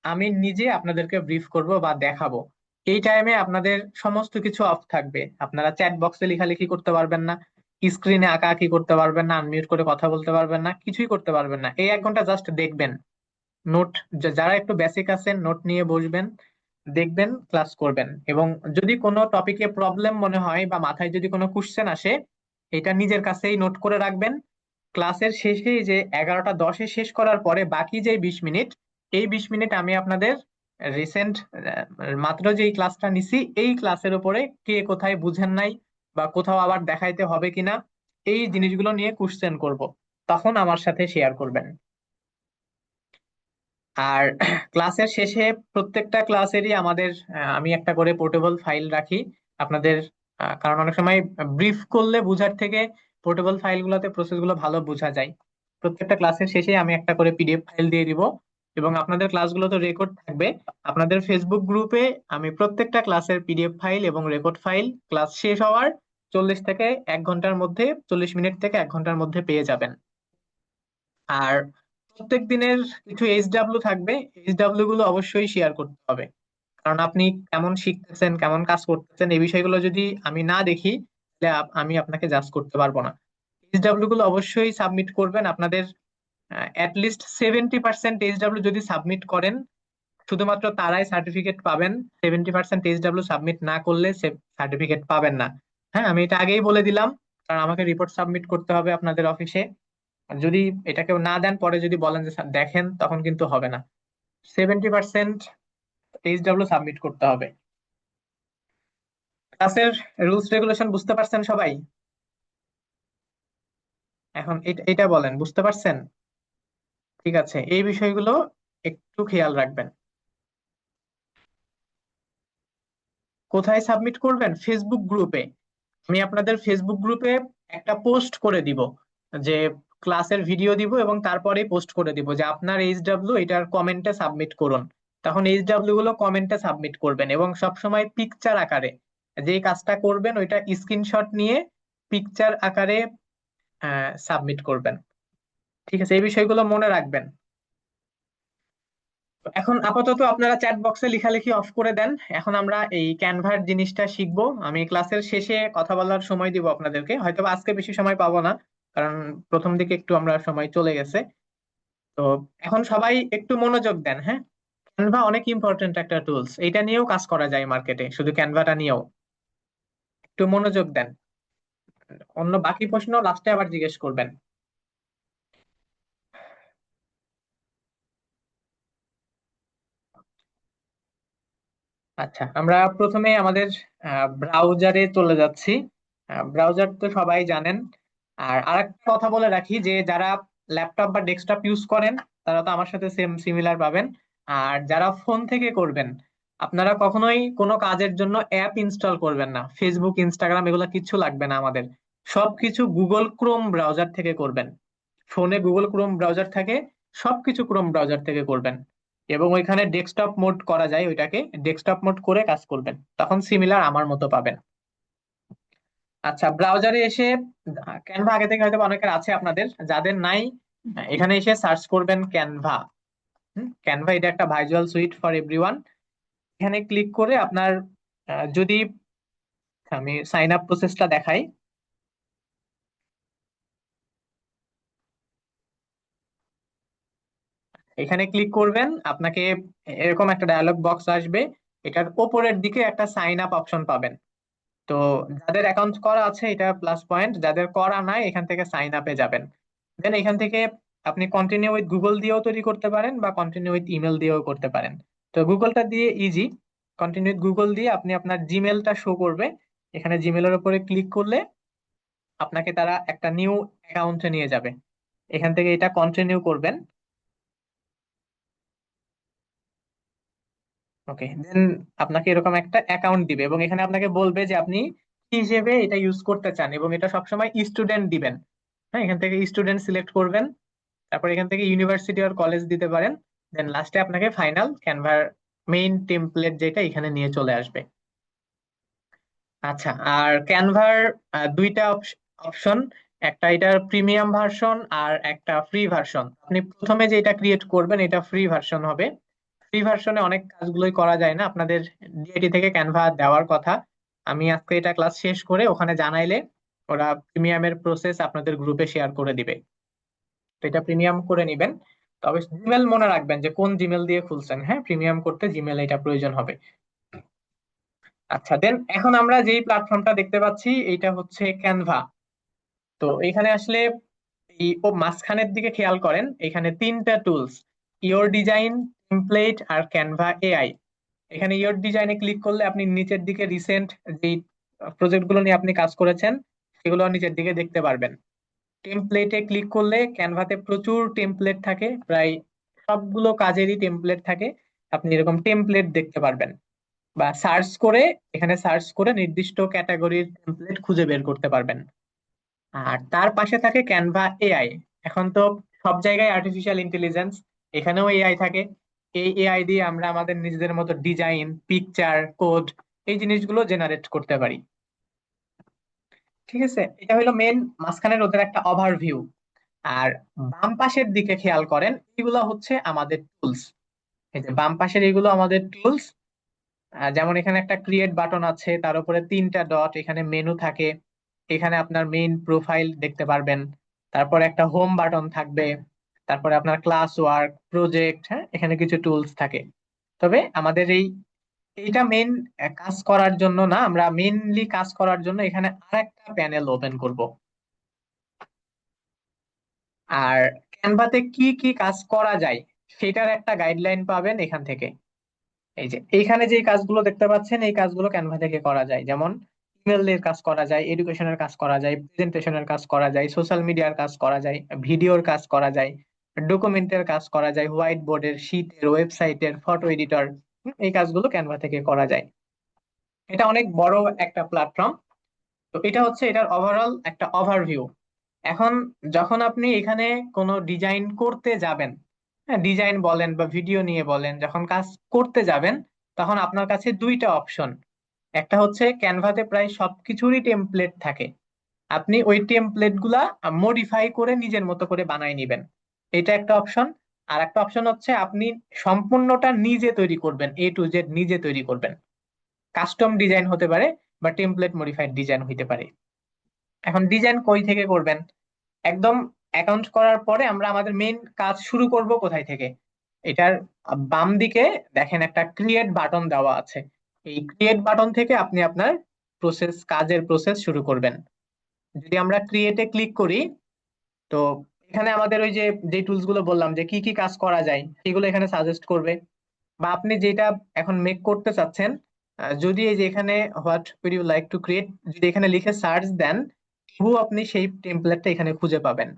আমি নিজে আপনাদেরকে ব্রিফ করব বা দেখাবো। এই টাইমে আপনাদের সমস্ত কিছু অফ থাকবে, আপনারা চ্যাট বক্সে লেখালেখি করতে পারবেন না, স্ক্রিনে আঁকাআঁকি করতে পারবেন না, আনমিউট করে কথা বলতে পারবেন না, কিছুই করতে পারবেন না। এই 1 ঘন্টা জাস্ট দেখবেন, নোট, যারা একটু বেসিক আছেন নোট নিয়ে বসবেন, দেখবেন, ক্লাস করবেন। এবং যদি কোনো টপিকে প্রবলেম মনে হয় বা মাথায় যদি কোনো কোশ্চেন আসে, এটা নিজের কাছেই নোট করে রাখবেন। ক্লাসের শেষে যে 11টা 10-এ শেষ করার পরে বাকি যে 20 মিনিট, এই 20 মিনিট আমি আপনাদের রিসেন্ট মাত্র যে ক্লাসটা নিছি এই ক্লাসের উপরে কে কোথায় বুঝেন নাই বা কোথাও আবার দেখাইতে হবে কিনা, এই জিনিসগুলো নিয়ে কোশ্চেন করব, তখন আমার সাথে শেয়ার করবেন। আর ক্লাসের শেষে প্রত্যেকটা ক্লাসেরই আমাদের আমি একটা করে পোর্টেবল ফাইল রাখি আপনাদের। কারণ অনেক সময় ব্রিফ করলে বোঝার থেকে পোর্টেবল ফাইলগুলোতে প্রসেসগুলো ভালো বোঝা যায়। প্রত্যেকটা ক্লাসের শেষে আমি একটা করে পিডিএফ ফাইল দিয়ে দিব, এবং আপনাদের ক্লাসগুলো তো রেকর্ড থাকবে। আপনাদের ফেসবুক গ্রুপে আমি প্রত্যেকটা ক্লাসের পিডিএফ ফাইল এবং রেকর্ড ফাইল ক্লাস শেষ হওয়ার 40 থেকে 1 ঘন্টার মধ্যে, 40 মিনিট থেকে 1 ঘন্টার মধ্যে পেয়ে যাবেন। আর প্রত্যেক দিনের কিছু এইচডব্লিউ থাকবে, এইচডব্লিউ গুলো অবশ্যই শেয়ার করতে হবে। কারণ আপনি কেমন শিখতেছেন, কেমন কাজ করতেছেন, এই বিষয়গুলো যদি আমি না দেখি, তাহলে আমি আপনাকে জাজ করতে পারবো না। এইচডব্লিউ গুলো অবশ্যই সাবমিট করবেন। আপনাদের লিস্ট 70% এইচডব্লিউ যদি সাবমিট করেন, শুধুমাত্র তারাই সার্টিফিকেট পাবেন। 70% এইচডব্লিউ সাবমিট না করলে সার্টিফিকেট পাবেন না। হ্যাঁ, আমি এটা আগেই বলে দিলাম, কারণ আমাকে রিপোর্ট সাবমিট করতে হবে আপনাদের অফিসে। আর যদি এটা কেউ না দেন, পরে যদি বলেন যে "স্যার, দেখেন", তখন কিন্তু হবে না। 70% এইচডব্লিউ সাবমিট করতে হবে। ক্লাসের রুলস রেগুলেশন বুঝতে পারছেন সবাই? এখন এটা বলেন, বুঝতে পারছেন? ঠিক আছে, এই বিষয়গুলো একটু খেয়াল রাখবেন। কোথায় সাবমিট করবেন? ফেসবুক গ্রুপে। আমি আপনাদের ফেসবুক গ্রুপে একটা পোস্ট করে দিব, যে ক্লাসের ভিডিও দিব, এবং তারপরে পোস্ট করে দিব যে আপনার এইচডব্লিউ এটার কমেন্টে সাবমিট করুন। তখন এইচডব্লিউ গুলো কমেন্টে সাবমিট করবেন, এবং সবসময় পিকচার আকারে, যেই কাজটা করবেন ওইটা স্ক্রিনশট নিয়ে পিকচার আকারে সাবমিট করবেন। ঠিক আছে, এই বিষয়গুলো মনে রাখবেন। এখন আপাতত আপনারা চ্যাট বক্সে লেখালেখি অফ করে দেন। এখন আমরা এই ক্যানভার জিনিসটা শিখবো। আমি ক্লাসের শেষে কথা বলার সময় দিব আপনাদেরকে, হয়তো বা আজকে বেশি সময় পাবো না, কারণ প্রথম দিকে একটু আমরা সময় চলে গেছে। তো এখন সবাই একটু মনোযোগ দেন, হ্যাঁ। ক্যানভা অনেক ইম্পর্টেন্ট একটা টুলস, এটা নিয়েও কাজ করা যায় মার্কেটে, শুধু ক্যানভাটা নিয়েও। একটু মনোযোগ দেন, অন্য বাকি প্রশ্ন লাস্টে আবার জিজ্ঞেস করবেন। আচ্ছা, আমরা প্রথমে আমাদের ব্রাউজারে চলে যাচ্ছি। ব্রাউজার তো সবাই জানেন। আর আরেকটা কথা বলে রাখি, যে যারা ল্যাপটপ বা ডেস্কটপ ইউজ করেন তারা তো আমার সাথে সেম সিমিলার পাবেন। আর যারা ফোন থেকে করবেন, আপনারা কখনোই কোনো কাজের জন্য অ্যাপ ইনস্টল করবেন না, ফেসবুক, ইনস্টাগ্রাম এগুলো কিচ্ছু লাগবে না আমাদের। সবকিছু গুগল ক্রোম ব্রাউজার থেকে করবেন। ফোনে গুগল ক্রোম ব্রাউজার থাকে, সবকিছু ক্রোম ব্রাউজার থেকে করবেন। এবং ওইখানে ডেস্কটপ মোড করা যায়, ওইটাকে ডেস্কটপ মোড করে কাজ করবেন, তখন সিমিলার আমার মতো পাবেন। আচ্ছা, ব্রাউজারে এসে ক্যানভা আগে থেকে হয়তো অনেকের আছে, আপনাদের যাদের নাই এখানে এসে সার্চ করবেন ক্যানভা। ক্যানভা এটা একটা ভার্চুয়াল সুইট ফর এভরিওয়ান। এখানে ক্লিক করে আপনার যদি আমি সাইন আপ প্রসেসটা দেখাই, এখানে ক্লিক করবেন, আপনাকে এরকম একটা ডায়ালগ বক্স আসবে, এটার উপরের দিকে একটা সাইন আপ অপশন পাবেন। তো যাদের অ্যাকাউন্ট করা আছে এটা প্লাস পয়েন্ট, যাদের করা নাই এখান থেকে সাইন আপে যাবেন। দেন এখান থেকে আপনি কন্টিনিউ উইথ গুগল দিয়েও তৈরি করতে পারেন বা কন্টিনিউ উইথ ইমেল দিয়েও করতে পারেন। তো গুগলটা দিয়ে ইজি, কন্টিনিউ উইথ গুগল দিয়ে আপনি আপনার জিমেলটা শো করবে, এখানে জিমেলের উপরে ক্লিক করলে আপনাকে তারা একটা নিউ অ্যাকাউন্টে নিয়ে যাবে, এখান থেকে এটা কন্টিনিউ করবেন। ওকে, দেন আপনাকে এরকম একটা অ্যাকাউন্ট দিবে এবং এখানে আপনাকে বলবে যে আপনি কি হিসেবে এটা ইউজ করতে চান, এবং এটা সবসময় স্টুডেন্ট দিবেন। হ্যাঁ, এখান থেকে স্টুডেন্ট সিলেক্ট করবেন, তারপর এখান থেকে ইউনিভার্সিটি আর কলেজ দিতে পারেন। দেন লাস্টে আপনাকে ফাইনাল ক্যানভার মেইন টেমপ্লেট যেটা এখানে নিয়ে চলে আসবে। আচ্ছা, আর ক্যানভার দুইটা অপশন, একটা এটার প্রিমিয়াম ভার্সন আর একটা ফ্রি ভার্সন। আপনি প্রথমে যেটা ক্রিয়েট করবেন এটা ফ্রি ভার্সন হবে। ফ্রি ভার্সনে অনেক কাজগুলোই করা যায় না, আপনাদের ডিআইটি থেকে ক্যানভা দেওয়ার কথা। আমি আজকে এটা ক্লাস শেষ করে ওখানে জানাইলে ওরা প্রিমিয়ামের প্রসেস আপনাদের গ্রুপে শেয়ার করে দিবে। তো এটা প্রিমিয়াম করে নিবেন। তবে জিমেল মনে রাখবেন যে কোন জিমেল দিয়ে খুলছেন, হ্যাঁ প্রিমিয়াম করতে জিমেল এটা প্রয়োজন হবে। আচ্ছা, দেন এখন আমরা যেই প্ল্যাটফর্মটা দেখতে পাচ্ছি এইটা হচ্ছে ক্যানভা। তো এখানে আসলে এই মাঝখানের দিকে খেয়াল করেন, এখানে তিনটা টুলস, ইওর ডিজাইন, টেমপ্লেট আর ক্যানভা এআই। এখানে ইওর ডিজাইনে ক্লিক করলে আপনি নিচের দিকে রিসেন্ট যেই প্রজেক্ট গুলো নিয়ে আপনি কাজ করেছেন সেগুলো নিচের দিকে দেখতে পারবেন। টেমপ্লেটে ক্লিক করলে ক্যানভাতে প্রচুর টেমপ্লেট থাকে, প্রায় সবগুলো কাজেরই টেমপ্লেট থাকে, আপনি এরকম টেমপ্লেট দেখতে পারবেন। বা সার্চ করে, এখানে সার্চ করে নির্দিষ্ট ক্যাটাগরির টেমপ্লেট খুঁজে বের করতে পারবেন। আর তার পাশে থাকে ক্যানভা এআই। এখন তো সব জায়গায় আর্টিফিশিয়াল ইন্টেলিজেন্স, এখানেও এআই থাকে। এই এআই দিয়ে আমরা আমাদের নিজেদের মতো ডিজাইন, পিকচার, কোড এই জিনিসগুলো জেনারেট করতে পারি। ঠিক আছে, এটা হলো মেন মাঝখানের ওদের একটা ওভারভিউ। আর বাম পাশের দিকে খেয়াল করেন, এগুলো হচ্ছে আমাদের টুলস। এই যে বাম পাশের এগুলো আমাদের টুলস। যেমন এখানে একটা ক্রিয়েট বাটন আছে, তার উপরে তিনটা ডট, এখানে মেনু থাকে, এখানে আপনার মেইন প্রোফাইল দেখতে পারবেন। তারপর একটা হোম বাটন থাকবে, তারপরে আপনার ক্লাস ওয়ার্ক, প্রজেক্ট, হ্যাঁ এখানে কিছু টুলস থাকে। তবে আমাদের এইটা মেইন কাজ করার জন্য না, আমরা মেইনলি কাজ করার জন্য এখানে আরেকটা প্যানেল ওপেন করব। আর ক্যানভাতে কি কি কাজ করা যায় সেটার একটা গাইডলাইন পাবেন এখান থেকে। এই যে এইখানে যে কাজগুলো দেখতে পাচ্ছেন এই কাজগুলো ক্যানভা থেকে করা যায়, যেমন ইমেলের কাজ করা যায়, এডুকেশনের কাজ করা যায়, প্রেজেন্টেশনের কাজ করা যায়, সোশ্যাল মিডিয়ার কাজ করা যায়, ভিডিওর কাজ করা যায়, ডকুমেন্টের কাজ করা যায়, হোয়াইট বোর্ডের, শীটের, ওয়েবসাইটের, ফটো এডিটর, এই কাজগুলো ক্যানভা থেকে করা যায়। এটা অনেক বড় একটা প্ল্যাটফর্ম। তো এটা হচ্ছে এটার ওভারঅল একটা ওভারভিউ। এখন যখন আপনি এখানে কোনো ডিজাইন করতে যাবেন, হ্যাঁ ডিজাইন বলেন বা ভিডিও নিয়ে বলেন, যখন কাজ করতে যাবেন তখন আপনার কাছে দুইটা অপশন। একটা হচ্ছে ক্যানভাতে প্রায় সবকিছুরই টেমপ্লেট থাকে, আপনি ওই টেমপ্লেট গুলা মডিফাই করে নিজের মতো করে বানাই নিবেন, এটা একটা অপশন। আর একটা অপশন হচ্ছে আপনি সম্পূর্ণটা নিজে তৈরি করবেন, এ টু জেড নিজে তৈরি করবেন। কাস্টম ডিজাইন হতে পারে বা টেমপ্লেট মডিফাইড ডিজাইন হইতে পারে। এখন ডিজাইন কই থেকে করবেন? একদম অ্যাকাউন্ট করার পরে আমরা আমাদের মেইন কাজ শুরু করব কোথায় থেকে? এটার বাম দিকে দেখেন একটা ক্রিয়েট বাটন দেওয়া আছে, এই ক্রিয়েট বাটন থেকে আপনি আপনার কাজের প্রসেস শুরু করবেন। যদি আমরা ক্রিয়েটে ক্লিক করি, তো এখানে আমাদের ওই যে যে টুলস গুলো বললাম যে কি কি কাজ করা যায় সেগুলো এখানে সাজেস্ট করবে। বা আপনি যেটা এখন মেক করতে চাচ্ছেন, যদি এই যে এখানে what would you like to create যদি এখানে লিখে সার্চ দেন, আপনি সেই টেমপ্লেটটা এখানে খুঁজে পাবেন।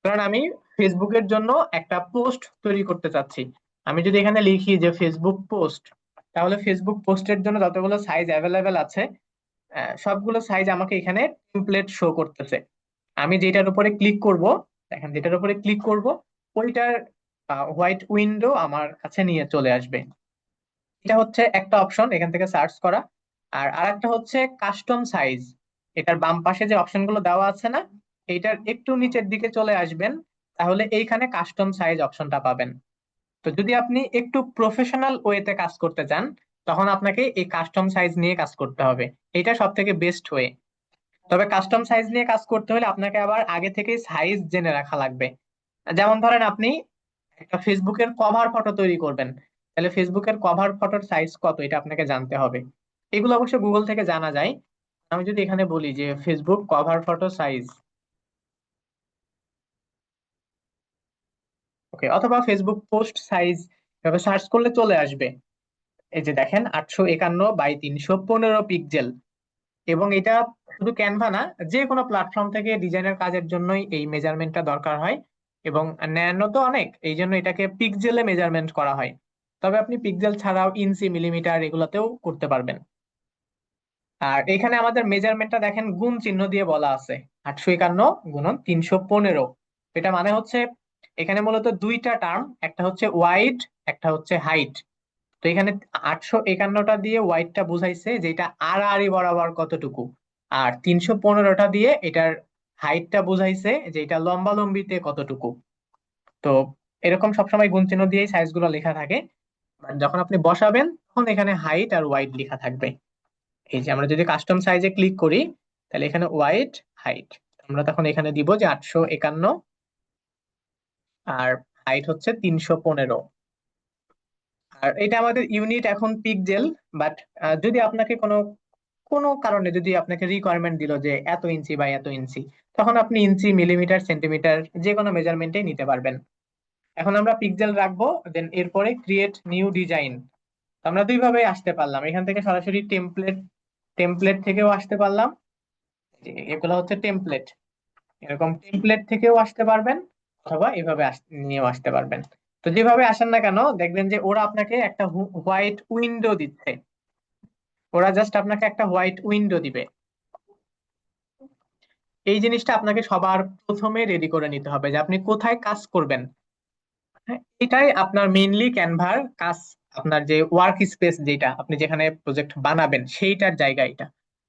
কারণ আমি ফেসবুকের জন্য একটা পোস্ট তৈরি করতে চাচ্ছি, আমি যদি এখানে লিখি যে ফেসবুক পোস্ট, তাহলে ফেসবুক পোস্টের জন্য যতগুলো সাইজ অ্যাভেলেবেল আছে সবগুলো সাইজ আমাকে এখানে টেমপ্লেট শো করতেছে। আমি যেটার উপরে ক্লিক করব, দেখেন যেটার উপরে ক্লিক করব ওইটার হোয়াইট উইন্ডো আমার কাছে নিয়ে চলে আসবে। এটা হচ্ছে একটা অপশন এখান থেকে সার্চ করা। আর আরেকটা হচ্ছে কাস্টম সাইজ। এটার বাম পাশে যে অপশন গুলো দেওয়া আছে না, এইটার একটু নিচের দিকে চলে আসবেন, তাহলে এইখানে কাস্টম সাইজ অপশনটা পাবেন। তো যদি আপনি একটু প্রফেশনাল ওয়েতে কাজ করতে চান, তখন আপনাকে এই কাস্টম সাইজ নিয়ে কাজ করতে হবে। এটা সব থেকে বেস্ট ওয়ে। তবে কাস্টম সাইজ নিয়ে কাজ করতে হলে আপনাকে আবার আগে থেকে সাইজ জেনে রাখা লাগবে। যেমন ধরেন আপনি একটা ফেসবুকের কভার ফটো তৈরি করবেন, তাহলে ফেসবুকের কভার ফটোর সাইজ কত এটা আপনাকে জানতে হবে। এগুলো অবশ্য গুগল থেকে জানা যায়। আমি যদি এখানে বলি যে ফেসবুক কভার ফটো সাইজ, ওকে, অথবা ফেসবুক পোস্ট সাইজ, এভাবে সার্চ করলে চলে আসবে। এই যে দেখেন 851 বাই 315 পিক্সেল। এবং এটা শুধু ক্যানভা না, যে কোনো প্ল্যাটফর্ম থেকে ডিজাইনের কাজের জন্যই এই মেজারমেন্টটা দরকার হয়। এবং ন্যানো তো অনেক, এই জন্য এটাকে পিক্সেলে মেজারমেন্ট করা হয়। তবে আপনি পিক্সেল ছাড়াও ইঞ্চি, মিলিমিটার এগুলোতেও করতে পারবেন। আর এখানে আমাদের মেজারমেন্টটা দেখেন গুণ চিহ্ন দিয়ে বলা আছে, 851 গুণন 315। এটা মানে হচ্ছে এখানে মূলত দুইটা টার্ম, একটা হচ্ছে ওয়াইড, একটা হচ্ছে হাইট। তো এখানে 851টা দিয়ে ওয়াইডটা বুঝাইছে যে এটা আড়াআড়ি বরাবর কতটুকু, আর 315টা দিয়ে এটার হাইটটা বুঝাইছে যে এটা লম্বা লম্বিতে কতটুকু। তো এরকম সবসময় গুণ চিহ্ন দিয়েই সাইজ গুলো লেখা থাকে। আর যখন আপনি বসাবেন তখন এখানে হাইট আর ওয়াইড লেখা থাকবে। এই যে আমরা যদি কাস্টম সাইজে ক্লিক করি, তাহলে এখানে ওয়াইড, হাইট, আমরা তখন এখানে দিব যে 851, আর হাইট হচ্ছে 315। আর এটা আমাদের ইউনিট এখন পিক্সেল। বাট যদি আপনাকে কোনো কোনো কারণে যদি আপনাকে রিকোয়ারমেন্ট দিল যে এত ইঞ্চি বা এত ইঞ্চি, তখন আপনি ইঞ্চি, মিলিমিটার, সেন্টিমিটার যে কোনো মেজারমেন্টে নিতে পারবেন। এখন আমরা পিক্সেল রাখবো, দেন এরপরে ক্রিয়েট নিউ ডিজাইন। আমরা দুই ভাবে আসতে পারলাম, এখান থেকে সরাসরি টেমপ্লেট, টেমপ্লেট থেকেও আসতে পারলাম। এগুলো হচ্ছে টেমপ্লেট, এরকম টেমপ্লেট থেকেও আসতে পারবেন, অথবা এভাবে নিয়েও আসতে পারবেন। তো যেভাবে আসেন না কেন, দেখবেন যে ওরা আপনাকে একটা হোয়াইট উইন্ডো দিচ্ছে। ওরা জাস্ট আপনাকে একটা হোয়াইট উইন্ডো দিবে। এই জিনিসটা আপনাকে সবার প্রথমে রেডি করে নিতে হবে যে আপনি কোথায় কাজ করবেন। হ্যাঁ, এটাই আপনার মেইনলি ক্যানভার কাজ। আপনার যে ওয়ার্ক স্পেস, যেটা আপনি যেখানে প্রজেক্ট বানাবেন সেইটার জায়গা এটা।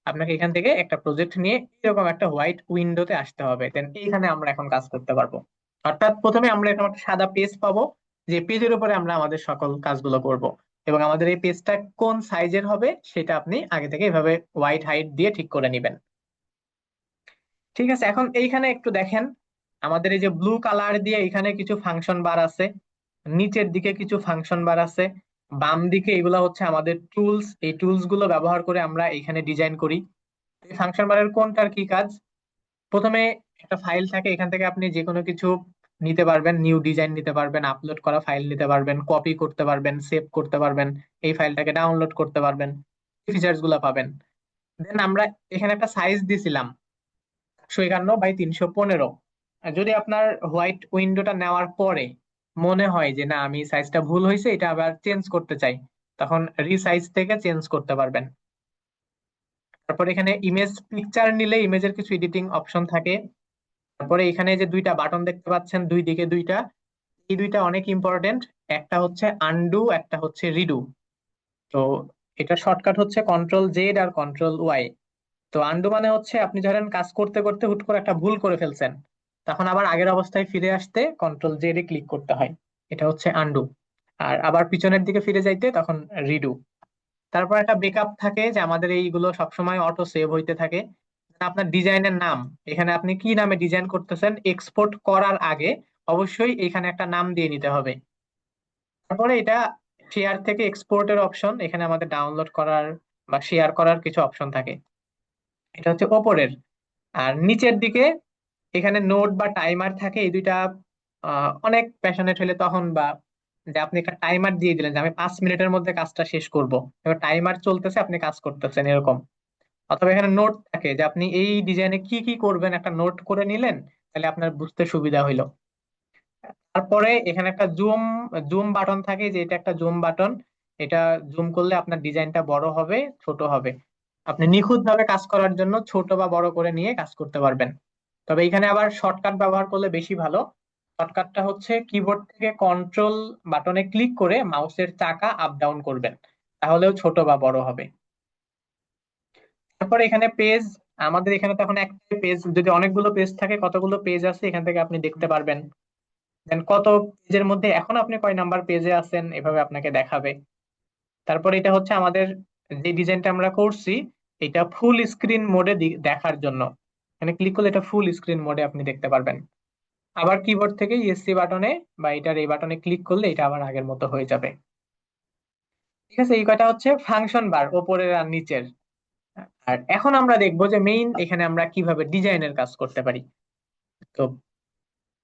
আপনাকে এখান থেকে একটা প্রজেক্ট নিয়ে এরকম একটা হোয়াইট উইন্ডোতে আসতে হবে, দেন এইখানে আমরা এখন কাজ করতে পারবো। অর্থাৎ প্রথমে আমরা এরকম একটা সাদা পেজ পাবো, যে পেজের উপরে আমরা আমাদের সকল কাজগুলো করব। এবং আমাদের এই পেজটা কোন সাইজের হবে সেটা আপনি আগে থেকে এভাবে হোয়াইট হাইট দিয়ে ঠিক করে নিবেন। ঠিক আছে, এখন এইখানে একটু দেখেন, আমাদের এই যে ব্লু কালার দিয়ে এখানে কিছু ফাংশন বার আছে, নিচের দিকে কিছু ফাংশন বার আছে, বাম দিকে এগুলো হচ্ছে আমাদের টুলস। এই টুলস গুলো ব্যবহার করে আমরা এখানে ডিজাইন করি। এই ফাংশন বারের কোনটার কি কাজ? প্রথমে একটা ফাইল থাকে, এখান থেকে আপনি যে কোনো কিছু নিতে পারবেন, নিউ ডিজাইন নিতে পারবেন, আপলোড করা ফাইল নিতে পারবেন, কপি করতে পারবেন, সেভ করতে পারবেন, এই ফাইলটাকে ডাউনলোড করতে পারবেন, ফিচার্স গুলো পাবেন। দেন আমরা এখানে একটা সাইজ দিছিলাম 851 বাই 315। আর যদি আপনার হোয়াইট উইন্ডোটা নেওয়ার পরে মনে হয় যে না, আমি সাইজটা ভুল হয়েছে, এটা আবার চেঞ্জ করতে চাই, তখন রিসাইজ থেকে চেঞ্জ করতে পারবেন। তারপর এখানে ইমেজ পিকচার নিলে ইমেজের কিছু এডিটিং অপশন থাকে। তারপরে এখানে যে দুইটা বাটন দেখতে পাচ্ছেন দুই দিকে দুইটা, এই দুইটা অনেক ইম্পর্টেন্ট। একটা হচ্ছে আনডু, একটা হচ্ছে রিডু। তো এটা শর্টকাট হচ্ছে কন্ট্রোল Z আর কন্ট্রোল Y। তো আন্ডু মানে হচ্ছে আপনি ধরেন কাজ করতে করতে হুট করে একটা ভুল করে ফেলছেন, তখন আবার আগের অবস্থায় ফিরে আসতে কন্ট্রোল Z এ ক্লিক করতে হয়, এটা হচ্ছে আন্ডু। আর আবার পিছনের দিকে ফিরে যাইতে তখন রিডু। তারপর একটা ব্যাকআপ থাকে, যে আমাদের এইগুলো সবসময় অটো সেভ হইতে থাকে। আপনার ডিজাইনের নাম, এখানে আপনি কি নামে ডিজাইন করতেছেন, এক্সপোর্ট করার আগে অবশ্যই এখানে একটা নাম দিয়ে নিতে হবে। তারপরে এটা শেয়ার থেকে এক্সপোর্টের অপশন, এখানে আমাদের ডাউনলোড করার বা শেয়ার করার কিছু অপশন থাকে, এটা হচ্ছে ওপরের। আর নিচের দিকে এখানে নোট বা টাইমার থাকে, এই দুইটা অনেক প্যাশনেট হলে তখন, বা যে আপনি একটা টাইমার দিয়ে দিলেন যে আমি 5 মিনিটের মধ্যে কাজটা শেষ করব, এবার টাইমার চলতেছে, আপনি কাজ করতেছেন এরকম। অথবা এখানে নোট থাকে যে আপনি এই ডিজাইনে কি কি করবেন, একটা নোট করে নিলেন, তাহলে আপনার বুঝতে সুবিধা হইলো। তারপরে এখানে একটা জুম জুম বাটন থাকে, যে এটা একটা জুম বাটন। এটা জুম করলে আপনার ডিজাইনটা বড় হবে, ছোট হবে। আপনি নিখুঁত ভাবে কাজ করার জন্য ছোট বা বড় করে নিয়ে কাজ করতে পারবেন। তবে এখানে আবার শর্টকাট ব্যবহার করলে বেশি ভালো। শর্টকাটটা হচ্ছে কিবোর্ড থেকে কন্ট্রোল বাটনে ক্লিক করে মাউসের চাকা আপ ডাউন করবেন, তাহলেও ছোট বা বড় হবে। তারপর এখানে পেজ, আমাদের এখানে তখন একটা পেজ, যদি অনেকগুলো পেজ থাকে কতগুলো পেজ আছে এখান থেকে আপনি দেখতে পারবেন। দেন কত পেজের মধ্যে এখন আপনি কয় নাম্বার পেজে আছেন এভাবে আপনাকে দেখাবে। তারপর এটা হচ্ছে আমাদের যে ডিজাইনটা আমরা করছি, এটা ফুল স্ক্রিন মোডে দেখার জন্য এখানে ক্লিক করলে এটা ফুল স্ক্রিন মোডে আপনি দেখতে পারবেন। আবার কিবোর্ড থেকে ইএসসি বাটনে বা এটার এই বাটনে ক্লিক করলে এটা আবার আগের মতো হয়ে যাবে। ঠিক আছে, এই কয়টা হচ্ছে ফাংশন বার ওপরের আর নিচের। আর এখন আমরা দেখবো যে মেইন এখানে আমরা কিভাবে ডিজাইনের কাজ করতে পারি। তো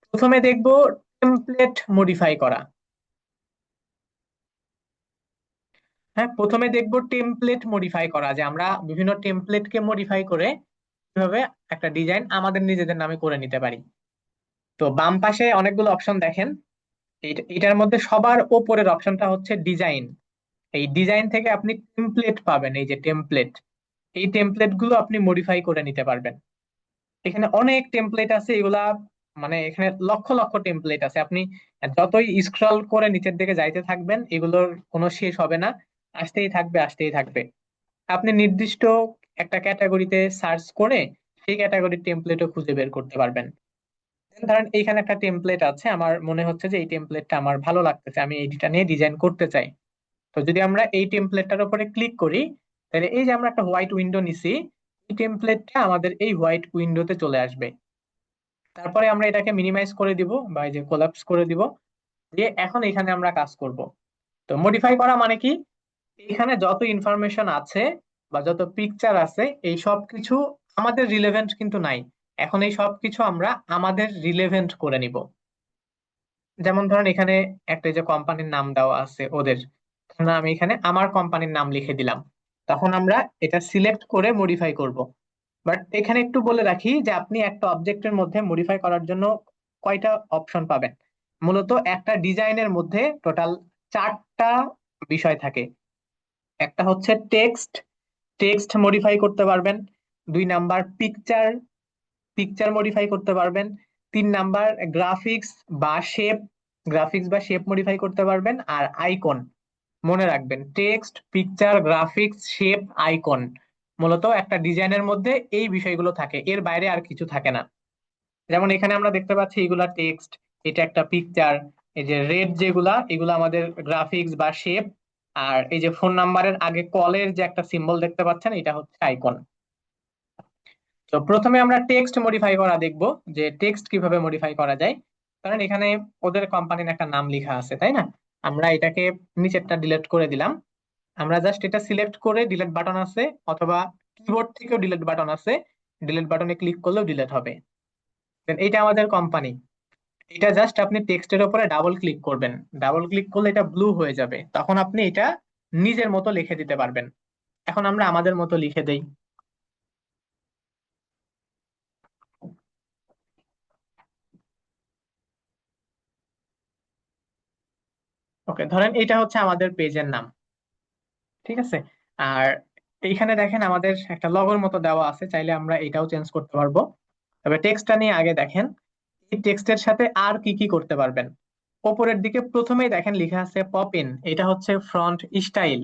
প্রথমে দেখবো টেমপ্লেট মডিফাই করা। হ্যাঁ, প্রথমে দেখবো টেমপ্লেট মডিফাই করা, যে আমরা বিভিন্ন টেমপ্লেটকে মডিফাই করে কিভাবে একটা ডিজাইন আমাদের নিজেদের নামে করে নিতে পারি। তো বাম পাশে অনেকগুলো অপশন দেখেন, এটার মধ্যে সবার ওপরের অপশনটা হচ্ছে ডিজাইন। এই ডিজাইন থেকে আপনি টেমপ্লেট পাবেন, এই যে টেমপ্লেট, এই টেমপ্লেট গুলো আপনি মডিফাই করে নিতে পারবেন। এখানে অনেক টেমপ্লেট আছে, এগুলা মানে এখানে লক্ষ লক্ষ টেমপ্লেট আছে। আপনি যতই স্ক্রল করে নিচের দিকে যাইতে থাকবেন এগুলোর কোনো শেষ হবে না, আসতেই থাকবে আসতেই থাকবে। আপনি নির্দিষ্ট একটা ক্যাটাগরিতে সার্চ করে সেই ক্যাটাগরির টেমপ্লেটও খুঁজে বের করতে পারবেন। ধরেন এইখানে একটা টেমপ্লেট আছে, আমার মনে হচ্ছে যে এই টেমপ্লেটটা আমার ভালো লাগতেছে, আমি এইটা নিয়ে ডিজাইন করতে চাই। তো যদি আমরা এই টেমপ্লেটটার উপরে ক্লিক করি, তাহলে এই যে আমরা একটা হোয়াইট উইন্ডো নিছি, এই টেমপ্লেটটা আমাদের এই হোয়াইট উইন্ডোতে চলে আসবে। তারপরে আমরা এটাকে মিনিমাইজ করে দিব বা এই যে কোলাপস করে দিব, দিয়ে এখন এখানে আমরা কাজ করব। তো মডিফাই করা মানে কি, এখানে যত ইনফরমেশন আছে বা যত পিকচার আছে এই সব কিছু আমাদের রিলেভেন্ট কিন্তু নাই, এখন এই সব কিছু আমরা আমাদের রিলেভেন্ট করে নিব। যেমন ধরেন এখানে একটা এই যে কোম্পানির নাম দেওয়া আছে ওদের, ধরেন আমি এখানে আমার কোম্পানির নাম লিখে দিলাম। তখন আমরা এটা সিলেক্ট করে মডিফাই করব। বাট এখানে একটু বলে রাখি যে আপনি একটা অবজেক্টের মধ্যে মডিফাই করার জন্য কয়টা অপশন পাবেন। মূলত একটা ডিজাইনের মধ্যে টোটাল 4টা বিষয় থাকে। একটা হচ্ছে টেক্সট, টেক্সট মডিফাই করতে পারবেন। 2 নাম্বার পিকচার, পিকচার মডিফাই করতে পারবেন। 3 নাম্বার গ্রাফিক্স বা শেপ, গ্রাফিক্স বা শেপ মডিফাই করতে পারবেন। আর আইকন, মনে রাখবেন text, picture, graphics, shape, icon, মূলত একটা ডিজাইনের মধ্যে এই বিষয়গুলো থাকে, এর বাইরে আর কিছু থাকে না। যেমন এখানে আমরা দেখতে পাচ্ছি এগুলা টেক্সট, এটা একটা পিকচার, এই যে রেড যেগুলা এগুলো আমাদের গ্রাফিক্স বা শেপ, আর এই যে ফোন নাম্বারের আগে কলের যে একটা সিম্বল দেখতে পাচ্ছেন এটা হচ্ছে আইকন। তো প্রথমে আমরা টেক্সট মডিফাই করা দেখব, যে টেক্সট কিভাবে মডিফাই করা যায়। কারণ এখানে ওদের কোম্পানির একটা নাম লেখা আছে, তাই না? আমরা এটাকে নিচেরটা ডিলিট করে দিলাম। আমরা জাস্ট এটা সিলেক্ট করে ডিলিট বাটন আছে, অথবা কিবোর্ড থেকেও ডিলিট বাটন আছে, ডিলিট বাটনে ক্লিক করলেও ডিলিট হবে। Then এইটা আমাদের কোম্পানি, এটা জাস্ট আপনি টেক্সটের উপরে ডাবল ক্লিক করবেন, ডাবল ক্লিক করলে এটা ব্লু হয়ে যাবে, তখন আপনি এটা নিজের মতো লিখে দিতে পারবেন। এখন আমরা আমাদের মতো লিখে দেই। ওকে, ধরেন এটা হচ্ছে আমাদের পেজের নাম, ঠিক আছে। আর এইখানে দেখেন আমাদের একটা লগোর মতো দেওয়া আছে, চাইলে আমরা এটাও চেঞ্জ করতে পারবো। তবে টেক্সটটা নিয়ে আগে দেখেন, এই টেক্সটের সাথে আর কি কি করতে পারবেন। উপরের দিকে প্রথমেই দেখেন লেখা আছে পপ ইন, এটা হচ্ছে ফ্রন্ট স্টাইল,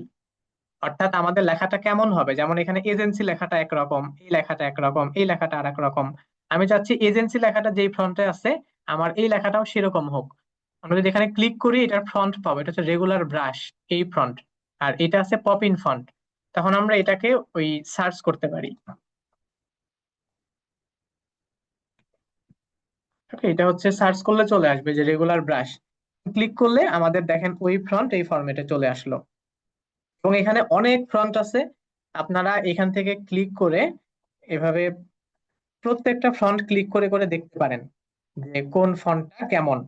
অর্থাৎ আমাদের লেখাটা কেমন হবে। যেমন এখানে এজেন্সি লেখাটা একরকম, এই লেখাটা একরকম, এই লেখাটা আর একরকম। আমি চাচ্ছি এজেন্সি লেখাটা যেই ফ্রন্টে আছে আমার এই লেখাটাও সেরকম হোক। আমরা যদি এখানে ক্লিক করি এটার ফ্রন্ট পাবো, এটা হচ্ছে রেগুলার ব্রাশ, এই ফ্রন্ট। আর এটা আছে পপ ইন ফন্ট, তখন আমরা এটাকে ওই সার্চ করতে পারি। ওকে, এটা হচ্ছে সার্চ করলে চলে আসবে যে রেগুলার ব্রাশ, ক্লিক করলে আমাদের দেখেন ওই ফ্রন্ট এই ফরম্যাটে চলে আসলো। এবং এখানে অনেক ফ্রন্ট আছে, আপনারা এখান থেকে ক্লিক করে এভাবে প্রত্যেকটা ফন্ট ক্লিক করে করে দেখতে পারেন যে কোন ফন্টটা কেমন।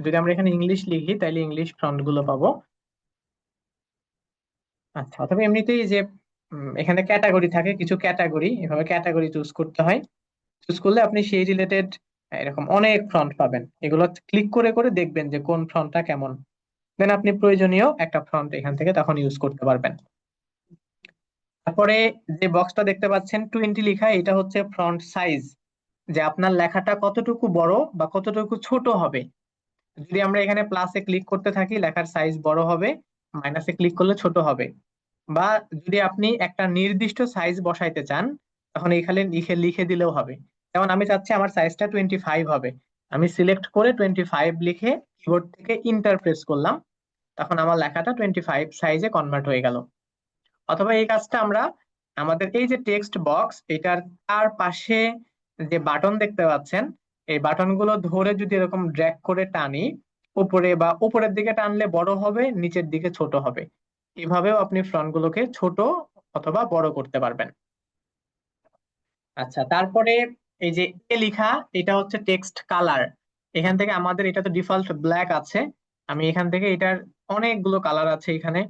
যদি আমরা এখানে ইংলিশ লিখি তাহলে ইংলিশ ফন্ট গুলো পাবো। আচ্ছা, অথবা এমনিতেই যে এখানে ক্যাটাগরি থাকে, কিছু ক্যাটাগরি, এভাবে ক্যাটাগরি চুজ করতে হয়। চুজ করলে আপনি সেই রিলেটেড এরকম অনেক ফন্ট পাবেন, এগুলো ক্লিক করে করে দেখবেন যে কোন ফন্টটা কেমন। দেন আপনি প্রয়োজনীয় একটা ফন্ট এখান থেকে তখন ইউজ করতে পারবেন। তারপরে যে বক্সটা দেখতে পাচ্ছেন 20 লেখা, এটা হচ্ছে ফ্রন্ট সাইজ। যে আপনার লেখাটা কতটুকু বড় বা কতটুকু ছোট হবে। যদি আমরা এখানে প্লাসে ক্লিক করতে থাকি লেখার সাইজ বড় হবে, মাইনাসে ক্লিক করলে ছোট হবে। বা যদি আপনি একটা নির্দিষ্ট সাইজ বসাইতে চান তখন এখানে লিখে লিখে দিলেও হবে। যেমন আমি চাচ্ছি আমার সাইজটা 25 হবে, আমি সিলেক্ট করে 25 লিখে কিবোর্ড থেকে ইন্টার প্রেস করলাম, তখন আমার লেখাটা 25 সাইজে কনভার্ট হয়ে গেল। অথবা এই কাজটা আমরা আমাদের এই যে টেক্সট বক্স এটার তার পাশে যে বাটন দেখতে পাচ্ছেন, এই বাটনগুলো ধরে যদি এরকম ড্র্যাগ করে টানি উপরে বা উপরের দিকে টানলে বড় হবে, নিচের দিকে ছোট হবে। এভাবেও আপনি ফন্ট গুলোকে ছোট অথবা বড় করতে পারবেন। আচ্ছা, তারপরে এই যে এ লেখা, এটা হচ্ছে টেক্সট কালার। এখান থেকে আমাদের এটা তো ডিফল্ট ব্ল্যাক আছে, আমি এখান থেকে এটার অনেকগুলো কালার আছে এখানে,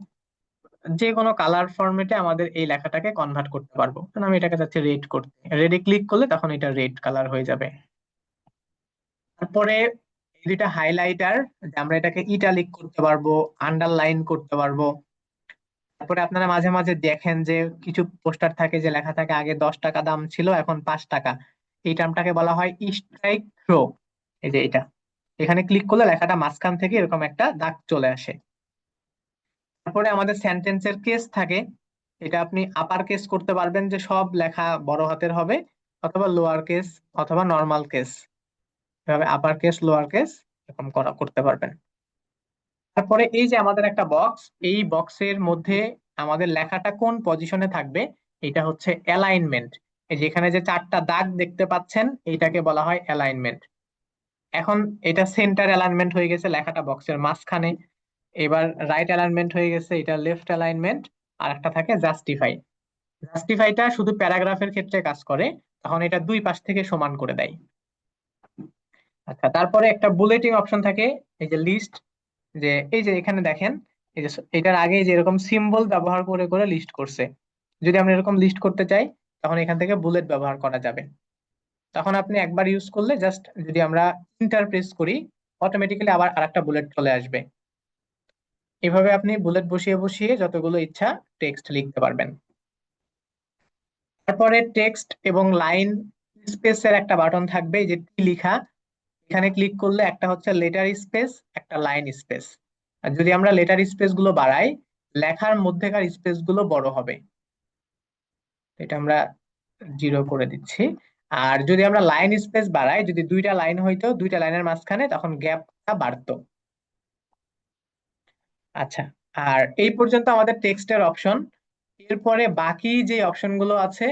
যে কোনো কালার ফরম্যাটে আমাদের এই লেখাটাকে কনভার্ট করতে পারবো। কারণ আমি এটাকে চাচ্ছি রেড করতে, রেডে ক্লিক করলে তখন এটা রেড কালার হয়ে যাবে। তারপরে এই দুইটা হাইলাইটার, যে আমরা এটাকে ইটালিক করতে পারবো, আন্ডারলাইন করতে পারবো। তারপরে আপনারা মাঝে মাঝে দেখেন যে কিছু পোস্টার থাকে যে লেখা থাকে আগে 10 টাকা দাম ছিল এখন 5 টাকা, এই টার্মটাকে বলা হয় স্ট্রাইক থ্রো। এই যে এটা, এখানে ক্লিক করলে লেখাটা মাঝখান থেকে এরকম একটা দাগ চলে আসে। তারপরে আমাদের সেন্টেন্সের কেস থাকে, এটা আপনি আপার কেস করতে পারবেন যে সব লেখা বড় হাতের হবে, অথবা লোয়ার কেস অথবা নর্মাল কেস, এভাবে আপার কেস লোয়ার কেস এরকম করতে পারবেন। তারপরে এই যে আমাদের একটা বক্স, এই বক্সের মধ্যে আমাদের লেখাটা কোন পজিশনে থাকবে এটা হচ্ছে অ্যালাইনমেন্ট। এই যে এখানে যে 4টা দাগ দেখতে পাচ্ছেন এইটাকে বলা হয় অ্যালাইনমেন্ট। এখন এটা সেন্টার অ্যালাইনমেন্ট হয়ে গেছে লেখাটা বক্সের মাঝখানে। এবার রাইট অ্যালাইনমেন্ট হয়ে গেছে, এটা লেফট অ্যালাইনমেন্ট। আর একটা থাকে জাস্টিফাই। জাস্টিফাইটা শুধু প্যারাগ্রাফের ক্ষেত্রে কাজ করে, তখন এটা দুই পাশ থেকে সমান করে দেয়। আচ্ছা, তারপরে একটা বুলেটিং অপশন থাকে, এই যে লিস্ট, যে এই যে এখানে দেখেন এই যে এটার আগে যে এরকম সিম্বল ব্যবহার করে করে লিস্ট করছে। যদি আমরা এরকম লিস্ট করতে চাই তখন এখান থেকে বুলেট ব্যবহার করা যাবে। তখন আপনি একবার ইউজ করলে জাস্ট যদি আমরা ইন্টার প্রেস করি অটোমেটিক্যালি আবার আরেকটা বুলেট চলে আসবে। এভাবে আপনি বুলেট বসিয়ে বসিয়ে যতগুলো ইচ্ছা টেক্সট লিখতে পারবেন। তারপরে টেক্সট এবং লাইন স্পেসের একটা বাটন থাকবে, এই যে টি লেখা, এখানে ক্লিক করলে একটা হচ্ছে লেটার স্পেস, একটা লাইন স্পেস। আর যদি আমরা লেটার স্পেস গুলো বাড়াই লেখার মধ্যেকার স্পেস গুলো বড় হবে, এটা আমরা 0 করে দিচ্ছি। আর যদি আমরা লাইন স্পেস বাড়াই, যদি দুইটা লাইন হইতো দুইটা লাইনের মাঝখানে তখন গ্যাপটা বাড়তো। আচ্ছা, আর এই পর্যন্ত আমাদের টেক্সটের অপশন। এরপরে বাকি যে অপশন গুলো আছে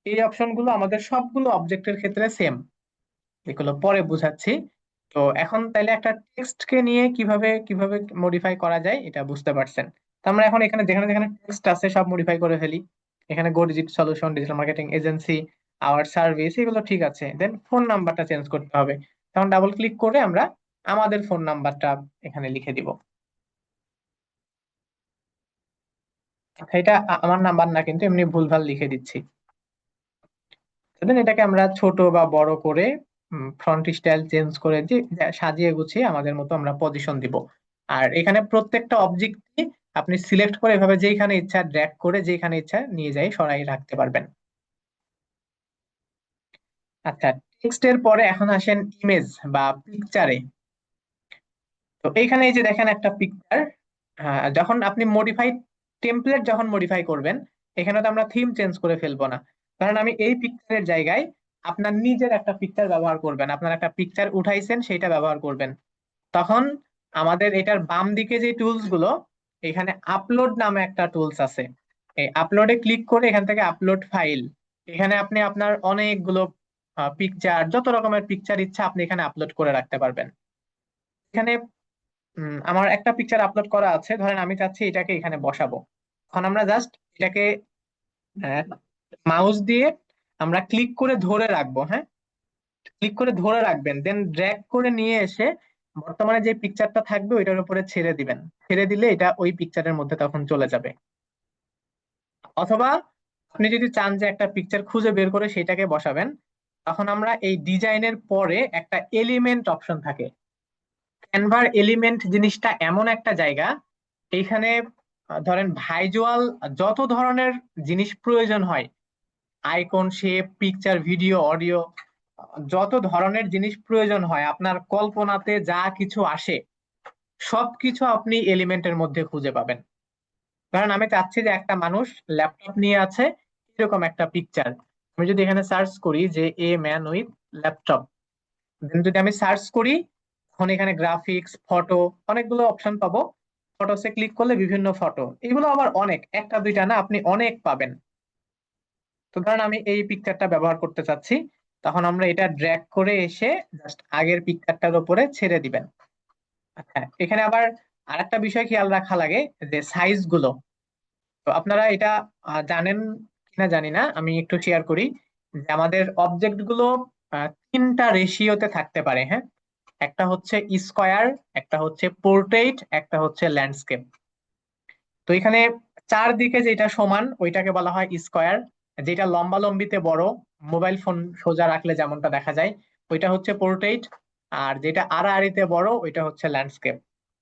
এই অপশন গুলো আমাদের সবগুলো অবজেক্টের ক্ষেত্রে সেম, এগুলো পরে বুঝাচ্ছি। তো এখন তাইলে একটা টেক্সট কে নিয়ে কিভাবে কিভাবে মডিফাই করা যায় এটা বুঝতে পারছেন। তো আমরা এখন এখানে যেখানে যেখানে টেক্সট আছে সব মডিফাই করে ফেলি। এখানে go digit solution, digital marketing agency, our service, এগুলো ঠিক আছে। দেন ফোন নাম্বারটা চেঞ্জ করতে হবে, তখন ডাবল ক্লিক করে আমরা আমাদের ফোন নাম্বারটা এখানে লিখে দিব। আচ্ছা, এটা আমার নাম্বার না, কিন্তু এমনি ভুলভাল লিখে দিচ্ছি। দেন এটাকে আমরা ছোট বা বড় করে ফ্রন্ট স্টাইল চেঞ্জ করে দিয়ে সাজিয়ে গুছিয়ে আমাদের মতো আমরা পজিশন দিব। আর এখানে প্রত্যেকটা অবজেক্টই আপনি সিলেক্ট করে এভাবে যেখানে ইচ্ছা ড্র্যাগ করে যেখানে ইচ্ছা নিয়ে যাই সরাই রাখতে পারবেন। আচ্ছা, টেক্সটের পরে এখন আসেন ইমেজ বা পিকচারে। তো এইখানে এই যে দেখেন একটা পিকচার, যখন আপনি মডিফাই টেমপ্লেট যখন মডিফাই করবেন এখানে তো আমরা থিম চেঞ্জ করে ফেলবো না, কারণ আমি এই পিকচারের জায়গায় আপনার নিজের একটা পিকচার ব্যবহার করবেন, আপনার একটা পিকচার উঠাইছেন সেটা ব্যবহার করবেন। তখন আমাদের এটার বাম দিকে যে টুলস গুলো, এখানে আপলোড নামে একটা টুলস আছে, এই আপলোডে ক্লিক করে এখান থেকে আপলোড ফাইল, এখানে আপনি আপনার অনেকগুলো পিকচার, যত রকমের পিকচার ইচ্ছা আপনি এখানে আপলোড করে রাখতে পারবেন। এখানে আমার একটা পিকচার আপলোড করা আছে, ধরেন আমি চাচ্ছি এটাকে এখানে বসাবো। এখন আমরা জাস্ট এটাকে মাউস দিয়ে আমরা ক্লিক করে ধরে রাখবো, হ্যাঁ, ক্লিক করে ধরে রাখবেন, দেন ড্র্যাগ করে নিয়ে এসে বর্তমানে যে পিকচারটা থাকবে ওইটার উপরে ছেড়ে দিবেন, ছেড়ে দিলে এটা ওই পিকচারের মধ্যে তখন চলে যাবে। অথবা আপনি যদি চান যে একটা পিকচার খুঁজে বের করে সেটাকে বসাবেন, তখন আমরা এই ডিজাইনের পরে একটা এলিমেন্ট অপশন থাকে। ক্যানভার এলিমেন্ট জিনিসটা এমন একটা জায়গা, এইখানে ধরেন ভাইজুয়াল যত ধরনের জিনিস প্রয়োজন হয়, icon, shape, picture, video, audio, যত ধরনের জিনিস প্রয়োজন হয়, আপনার কল্পনাতে যা কিছু আসে সবকিছু আপনি এলিমেন্টের মধ্যে খুঁজে পাবেন। কারণ আমি চাচ্ছি যে একটা মানুষ ল্যাপটপ নিয়ে আছে, এরকম একটা পিকচার। আমি যদি এখানে সার্চ করি যে এ ম্যান উইথ ল্যাপটপ, দেন যদি আমি সার্চ করি, তখন এখানে গ্রাফিক্স, ফটো, অনেকগুলো অপশন পাবো। ফটোসে ক্লিক করলে বিভিন্ন ফটো, এগুলো আবার অনেক, একটা দুইটা না, আপনি অনেক পাবেন। তো ধরেন আমি এই পিকচারটা ব্যবহার করতে চাচ্ছি, তখন আমরা এটা ড্র্যাগ করে এসে জাস্ট আগের পিকচারটার উপরে ছেড়ে দিবেন। আচ্ছা, এখানে আবার আরেকটা বিষয় খেয়াল রাখা লাগে, যে সাইজ গুলো। তো আপনারা এটা জানেন কিনা জানি না, আমি একটু শেয়ার করি যে আমাদের অবজেক্ট গুলো তিনটা রেশিওতে থাকতে পারে, হ্যাঁ। একটা হচ্ছে স্কয়ার, একটা হচ্ছে পোর্ট্রেইট, একটা হচ্ছে ল্যান্ডস্কেপ। তো এখানে চারদিকে যেটা সমান ওইটাকে বলা হয় স্কয়ার, যেটা লম্বা লম্বিতে বড়, মোবাইল ফোন সোজা রাখলে যেমনটা দেখা যায়, ওইটা হচ্ছে পোর্ট্রেইট। আর যেটা আড়াআড়িতে বড় ওইটা হচ্ছে ল্যান্ডস্কেপ।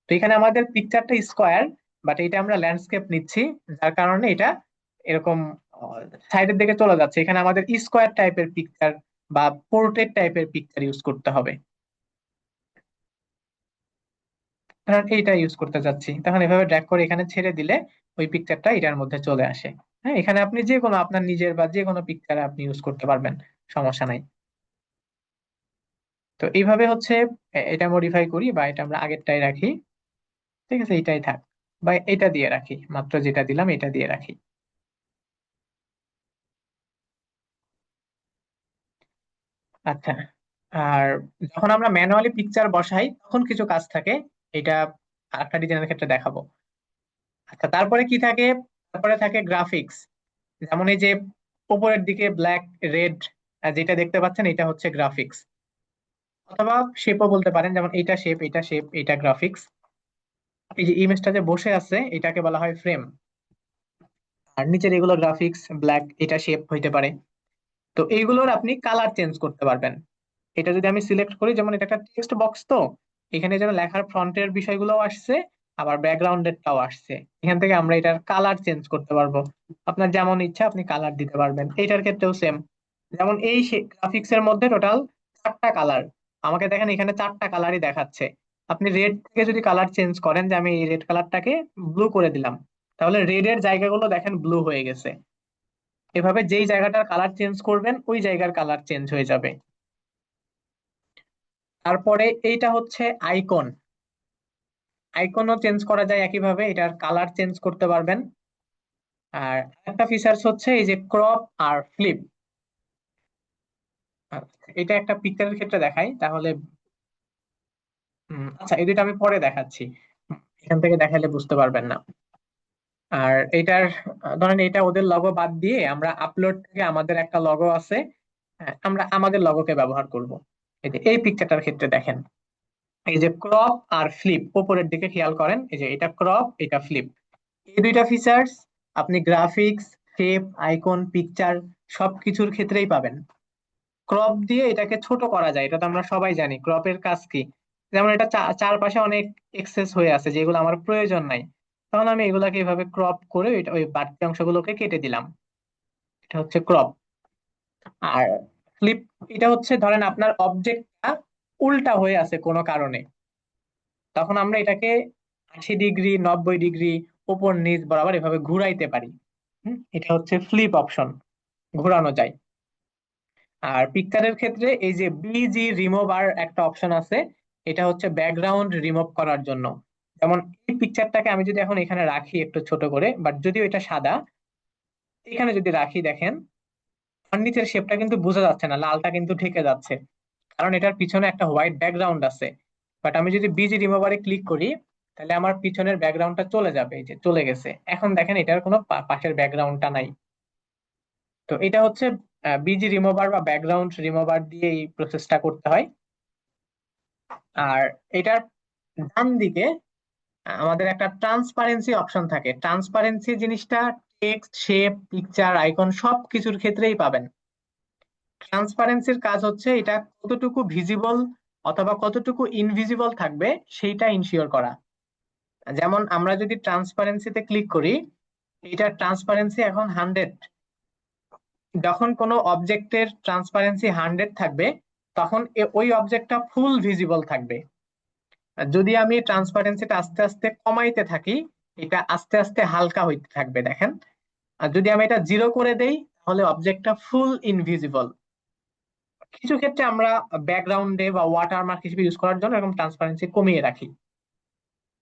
তো এখানে আমাদের পিকচারটা স্কয়ার, বাট এটা আমরা ল্যান্ডস্কেপ নিচ্ছি, যার কারণে এটা এরকম সাইডের দিকে চলে যাচ্ছে। এখানে আমাদের স্কয়ার টাইপের পিকচার বা পোর্ট্রেট টাইপের পিকচার ইউজ করতে হবে। ধরেন এইটা ইউজ করতে চাচ্ছি, তখন এভাবে ড্র্যাগ করে এখানে ছেড়ে দিলে ওই পিকচারটা এটার মধ্যে চলে আসে। হ্যাঁ, এখানে আপনি যে কোনো আপনার নিজের বা যে কোনো পিকচারে আপনি ইউজ করতে পারবেন, সমস্যা নাই। তো এইভাবে হচ্ছে এটা মডিফাই করি, বা এটা আমরা আগেরটাই রাখি, ঠিক আছে, এটাই থাক, বা এটা দিয়ে রাখি, মাত্র যেটা দিলাম এটা দিয়ে রাখি। আচ্ছা, আর যখন আমরা ম্যানুয়ালি পিকচার বসাই তখন কিছু কাজ থাকে, এটা আরেকটা ডিজাইনের ক্ষেত্রে দেখাবো। আচ্ছা, তারপরে কি থাকে? তারপরে থাকে গ্রাফিক্স। যেমন এই যে উপরের দিকে ব্ল্যাক রেড যেটা দেখতে পাচ্ছেন, এটা হচ্ছে গ্রাফিক্স, অথবা শেপও বলতে পারেন, যেমন এইটা শেপ, এটা শেপ, এটা গ্রাফিক্স। এই যে ইমেজটা যে বসে আছে এটাকে বলা হয় ফ্রেম। আর নিচের এগুলো গ্রাফিক্স, ব্ল্যাক, এটা শেপ হইতে পারে। তো এইগুলোর আপনি কালার চেঞ্জ করতে পারবেন। এটা যদি আমি সিলেক্ট করি, যেমন এটা একটা টেক্সট বক্স, তো এখানে যেন লেখার ফ্রন্টের বিষয়গুলোও আসছে, আবার ব্যাকগ্রাউন্ডেরটাও আসছে। এখান থেকে আমরা এটার কালার চেঞ্জ করতে পারবো, আপনার যেমন ইচ্ছা আপনি কালার দিতে পারবেন। এইটার ক্ষেত্রেও সেম, যেমন এই গ্রাফিক্স এর মধ্যে টোটাল 4টা কালার, আমাকে দেখেন এখানে 4টা কালারই দেখাচ্ছে। আপনি রেড থেকে যদি কালার চেঞ্জ করেন, যে আমি এই রেড কালারটাকে ব্লু করে দিলাম, তাহলে রেড এর জায়গাগুলো দেখেন ব্লু হয়ে গেছে। এভাবে যেই জায়গাটার কালার চেঞ্জ করবেন ওই জায়গার কালার চেঞ্জ হয়ে যাবে। তারপরে এইটা হচ্ছে আইকন। আইকনও চেঞ্জ করা যায় একইভাবে, এটার কালার চেঞ্জ করতে পারবেন। আর একটা ফিচার্স হচ্ছে এই যে ক্রপ আর ফ্লিপ। এটা একটা পিকচারের ক্ষেত্রে দেখাই তাহলে। আচ্ছা, এই দুটো আমি পরে দেখাচ্ছি, এখান থেকে দেখালে বুঝতে পারবেন না। আর এটার ধরেন এটা ওদের লগো বাদ দিয়ে আমরা আপলোড থেকে আমাদের একটা লগো আছে, হ্যাঁ, আমরা আমাদের লগোকে ব্যবহার করব। এই যে এই পিকচারটার ক্ষেত্রে দেখেন, এই যে ক্রপ আর ফ্লিপ, উপরের দিকে খেয়াল করেন, এই যে এটা ক্রপ, এটা ফ্লিপ। এই দুইটা ফিচার্স আপনি গ্রাফিক্স, শেপ, আইকন, পিকচার সবকিছুর ক্ষেত্রেই পাবেন। ক্রপ দিয়ে এটাকে ছোট করা যায়, এটা তো আমরা সবাই জানি ক্রপের কাজ কি। যেমন এটা চারপাশে অনেক এক্সেস হয়ে আছে যেগুলো আমার প্রয়োজন নাই, তখন আমি এগুলাকে এভাবে ক্রপ করে ওই বাড়তি অংশগুলোকে কেটে দিলাম, এটা হচ্ছে ক্রপ। আর ফ্লিপ, এটা হচ্ছে ধরেন আপনার অবজেক্টটা উল্টা হয়ে আছে কোনো কারণে, তখন আমরা এটাকে 80 ডিগ্রি, 90 ডিগ্রি, উপর নিচ বরাবর এভাবে ঘুরাইতে পারি। এটা হচ্ছে ফ্লিপ অপশন, ঘোরানো যায়। আর পিকচারের ক্ষেত্রে এই যে বিজি রিমুভার একটা অপশন আছে, এটা হচ্ছে ব্যাকগ্রাউন্ড রিমুভ করার জন্য। যেমন এই পিকচারটাকে আমি যদি এখন এখানে রাখি একটু ছোট করে, বাট যদিও এটা সাদা, এখানে যদি রাখি দেখেন আর নিচের শেপটা কিন্তু বোঝা যাচ্ছে না, লালটা কিন্তু ঢেকে যাচ্ছে, কারণ এটার পিছনে একটা হোয়াইট ব্যাকগ্রাউন্ড আছে। বাট আমি যদি বিজি রিমুভারে ক্লিক করি, তাহলে আমার পিছনের ব্যাকগ্রাউন্ডটা চলে যাবে, এই যে চলে গেছে। এখন দেখেন এটার কোনো পাশের ব্যাকগ্রাউন্ডটা নাই। তো এটা হচ্ছে বিজি রিমুভার বা ব্যাকগ্রাউন্ড রিমুভার দিয়ে এই প্রসেসটা করতে হয়। আর এটার ডান দিকে আমাদের একটা ট্রান্সপারেন্সি অপশন থাকে। ট্রান্সপারেন্সি জিনিসটা টেক্সট, শেপ, পিকচার, আইকন সব কিছুর ক্ষেত্রেই পাবেন। ট্রান্সপারেন্সির কাজ হচ্ছে এটা কতটুকু ভিজিবল অথবা কতটুকু ইনভিজিবল থাকবে সেইটা ইনশিওর করা। যেমন আমরা যদি ট্রান্সপারেন্সিতে ক্লিক করি, এটার ট্রান্সপারেন্সি এখন 100। যখন কোনো অবজেক্টের ট্রান্সপারেন্সি 100 থাকবে, তখন ওই অবজেক্টটা ফুল ভিজিবল থাকবে। আর যদি আমি ট্রান্সপারেন্সিটা আস্তে আস্তে কমাইতে থাকি, এটা আস্তে আস্তে হালকা হইতে থাকবে, দেখেন। আর যদি আমি এটা 0 করে দেই, তাহলে অবজেক্টটা ফুল ইনভিজিবল। কিছু ক্ষেত্রে আমরা ব্যাকগ্রাউন্ডে বা ওয়াটারমার্ক হিসেবে ইউজ করার জন্য এরকম ট্রান্সপারেন্সি কমিয়ে রাখি।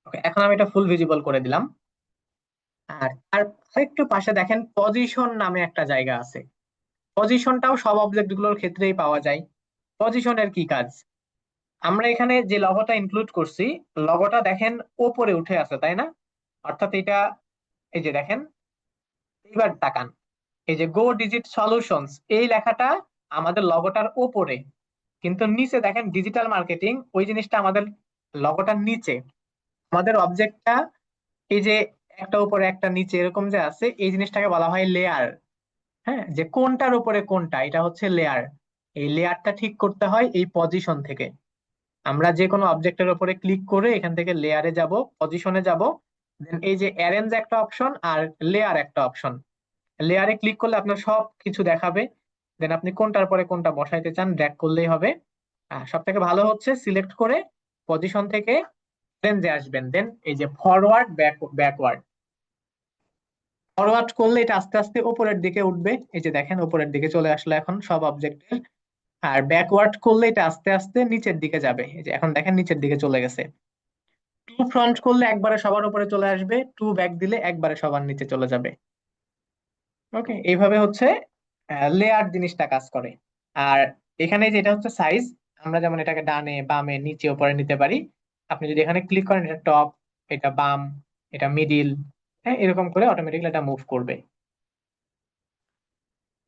Okay, এখন আমি এটা ফুল ভিজিবল করে দিলাম। আর তার আরেকটু পাশে দেখেন পজিশন নামে একটা জায়গা আছে। পজিশনটাও সব অবজেক্ট গুলোর ক্ষেত্রেই পাওয়া যায়। পজিশনের কি কাজ? আমরা এখানে যে লগোটা ইনক্লুড করছি, লগোটা দেখেন ওপরে উঠে আছে, তাই না? অর্থাৎ এটা, এই যে দেখেন, এবার তাকান, এই যে গো ডিজিট সলিউশনস, এই লেখাটা আমাদের লগোটার ওপরে, কিন্তু নিচে দেখেন ডিজিটাল মার্কেটিং, ওই জিনিসটা আমাদের লগোটার নিচে। আমাদের অবজেক্টটা এই যে একটা উপরে একটা নিচে এরকম যে আছে, এই জিনিসটাকে বলা হয় লেয়ার। হ্যাঁ, যে কোনটার উপরে কোনটা, এটা হচ্ছে লেয়ার। এই লেয়ারটা ঠিক করতে হয় এই পজিশন থেকে। আমরা যে কোনো অবজেক্টের উপরে ক্লিক করে এখান থেকে লেয়ারে যাব, পজিশনে যাব, দেন এই যে অ্যারেঞ্জ একটা অপশন আর লেয়ার একটা অপশন। লেয়ারে ক্লিক করলে আপনার সব কিছু দেখাবে, দেন আপনি কোনটার পরে কোনটা বসাইতে চান ড্র্যাগ করলেই হবে। সব থেকে ভালো হচ্ছে সিলেক্ট করে পজিশন থেকে রেঞ্জে আসবেন, দেন এই যে ফরওয়ার্ড ব্যাকওয়ার্ড। ফরওয়ার্ড করলে এটা আস্তে আস্তে উপরের দিকে উঠবে, এই যে দেখেন উপরের দিকে চলে আসলো এখন সব অবজেক্টের। আর ব্যাকওয়ার্ড করলে এটা আস্তে আস্তে নিচের দিকে যাবে, এই যে এখন দেখেন নিচের দিকে চলে গেছে। টু ফ্রন্ট করলে একবারে সবার উপরে চলে আসবে, টু ব্যাক দিলে একবারে সবার নিচে চলে যাবে। ওকে, এইভাবে হচ্ছে লেয়ার জিনিসটা কাজ করে। আর এখানে যেটা হচ্ছে সাইজ, আমরা যেমন এটাকে ডানে বামে নিচে উপরে নিতে পারি। আপনি যদি এখানে ক্লিক করেন, এটা টপ, এটা বাম, এটা মিডিল, হ্যাঁ, এরকম করে অটোমেটিক্যালি এটা মুভ করবে।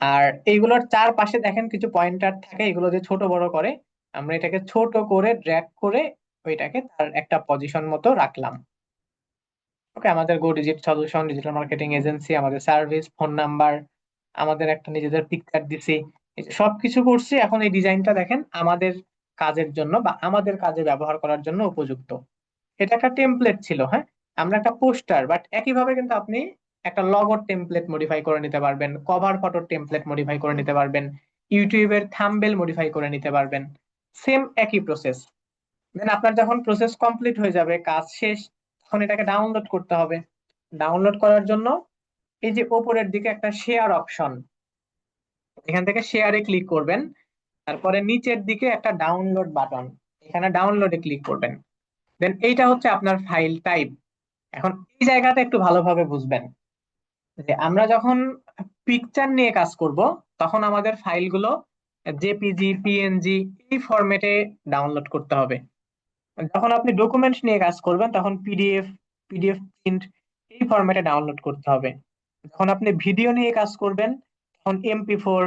আর এইগুলোর চারপাশে দেখেন কিছু পয়েন্টার থাকে, এগুলো যে ছোট বড় করে, আমরা এটাকে ছোট করে ড্র্যাগ করে ওইটাকে তার একটা পজিশন মতো রাখলাম। ওকে, আমাদের go digit solution, digital marketing agency, আমাদের সার্ভিস, ফোন নাম্বার, আমাদের একটা নিজেদের পিকচার দিছি, এই যে সবকিছু করছি। এখন এই ডিজাইনটা দেখেন আমাদের কাজের জন্য বা আমাদের কাজে ব্যবহার করার জন্য উপযুক্ত। এটা একটা টেমপ্লেট ছিল, হ্যাঁ, আমরা একটা পোস্টার, বাট একইভাবে কিন্তু আপনি একটা লগোর টেমপ্লেট মডিফাই করে নিতে পারবেন, কভার ফটোর টেমপ্লেট মডিফাই করে নিতে পারবেন, ইউটিউবের থাম্বনেল মডিফাই করে নিতে পারবেন। সেম একই প্রসেস। দেন আপনার যখন প্রসেস কমপ্লিট হয়ে যাবে, কাজ শেষ, তখন এটাকে ডাউনলোড করতে হবে। ডাউনলোড করার জন্য এই যে উপরের দিকে একটা শেয়ার অপশন, এখান থেকে শেয়ারে ক্লিক করবেন। তারপরে নিচের দিকে একটা ডাউনলোড বাটন, এখানে ডাউনলোডে ক্লিক করবেন। দেন এইটা হচ্ছে আপনার ফাইল টাইপ। এখন এই জায়গাটা একটু ভালোভাবে বুঝবেন যে আমরা যখন পিকচার নিয়ে কাজ করব, তখন আমাদের ফাইলগুলো জেপিজি, পিএনজি, এই ফরম্যাটে ডাউনলোড করতে হবে। যখন আপনি ডকুমেন্টস নিয়ে কাজ করবেন, তখন পিডিএফ, পিডিএফ প্রিন্ট, এই ফরম্যাটে ডাউনলোড করতে হবে। যখন আপনি ভিডিও নিয়ে কাজ করবেন, তখন এমপি4,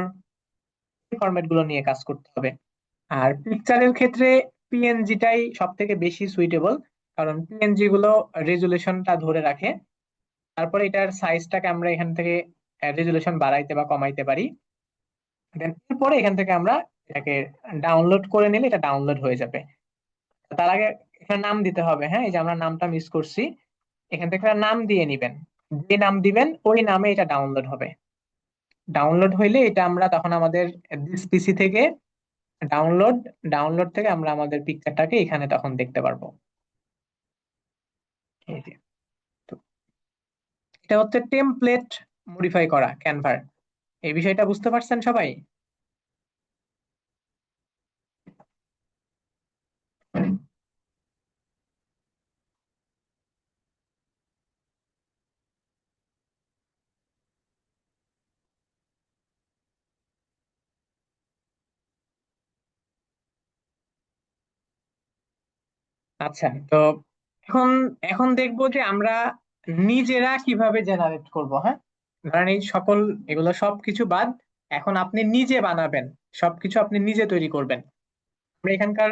এই ফরম্যাট গুলো নিয়ে কাজ করতে হবে। আর পিকচারের ক্ষেত্রে পিএনজিটাই সব থেকে বেশি সুইটেবল, কারণ পিএনজি গুলো রেজুলেশনটা ধরে রাখে। তারপরে এটার সাইজটাকে আমরা এখান থেকে রেজুলেশন বাড়াইতে বা কমাইতে পারি। দেন এরপরে এখান থেকে আমরা এটাকে ডাউনলোড করে নিলে এটা ডাউনলোড হয়ে যাবে। তার আগে এখানে নাম দিতে হবে, হ্যাঁ, এই যে আমরা নামটা মিস করছি, এখান থেকে একটা নাম দিয়ে নিবেন। যে নাম দিবেন ওই নামে এটা ডাউনলোড হবে। ডাউনলোড হইলে এটা আমরা তখন আমাদের দিস পিসি থেকে ডাউনলোড, ডাউনলোড থেকে আমরা আমাদের পিকচারটাকে এখানে তখন দেখতে পারবো। এই যে, তো এটা হচ্ছে টেমপ্লেট মডিফাই করা ক্যানভার। এই বিষয়টা বুঝতে পারছেন সবাই? আচ্ছা, তো এখন এখন দেখবো যে আমরা নিজেরা কিভাবে জেনারেট করব। হ্যাঁ, ধরেন এই সকল, এগুলো সবকিছু বাদ, এখন আপনি নিজে বানাবেন, সবকিছু আপনি নিজে তৈরি করবেন। আমরা এখানকার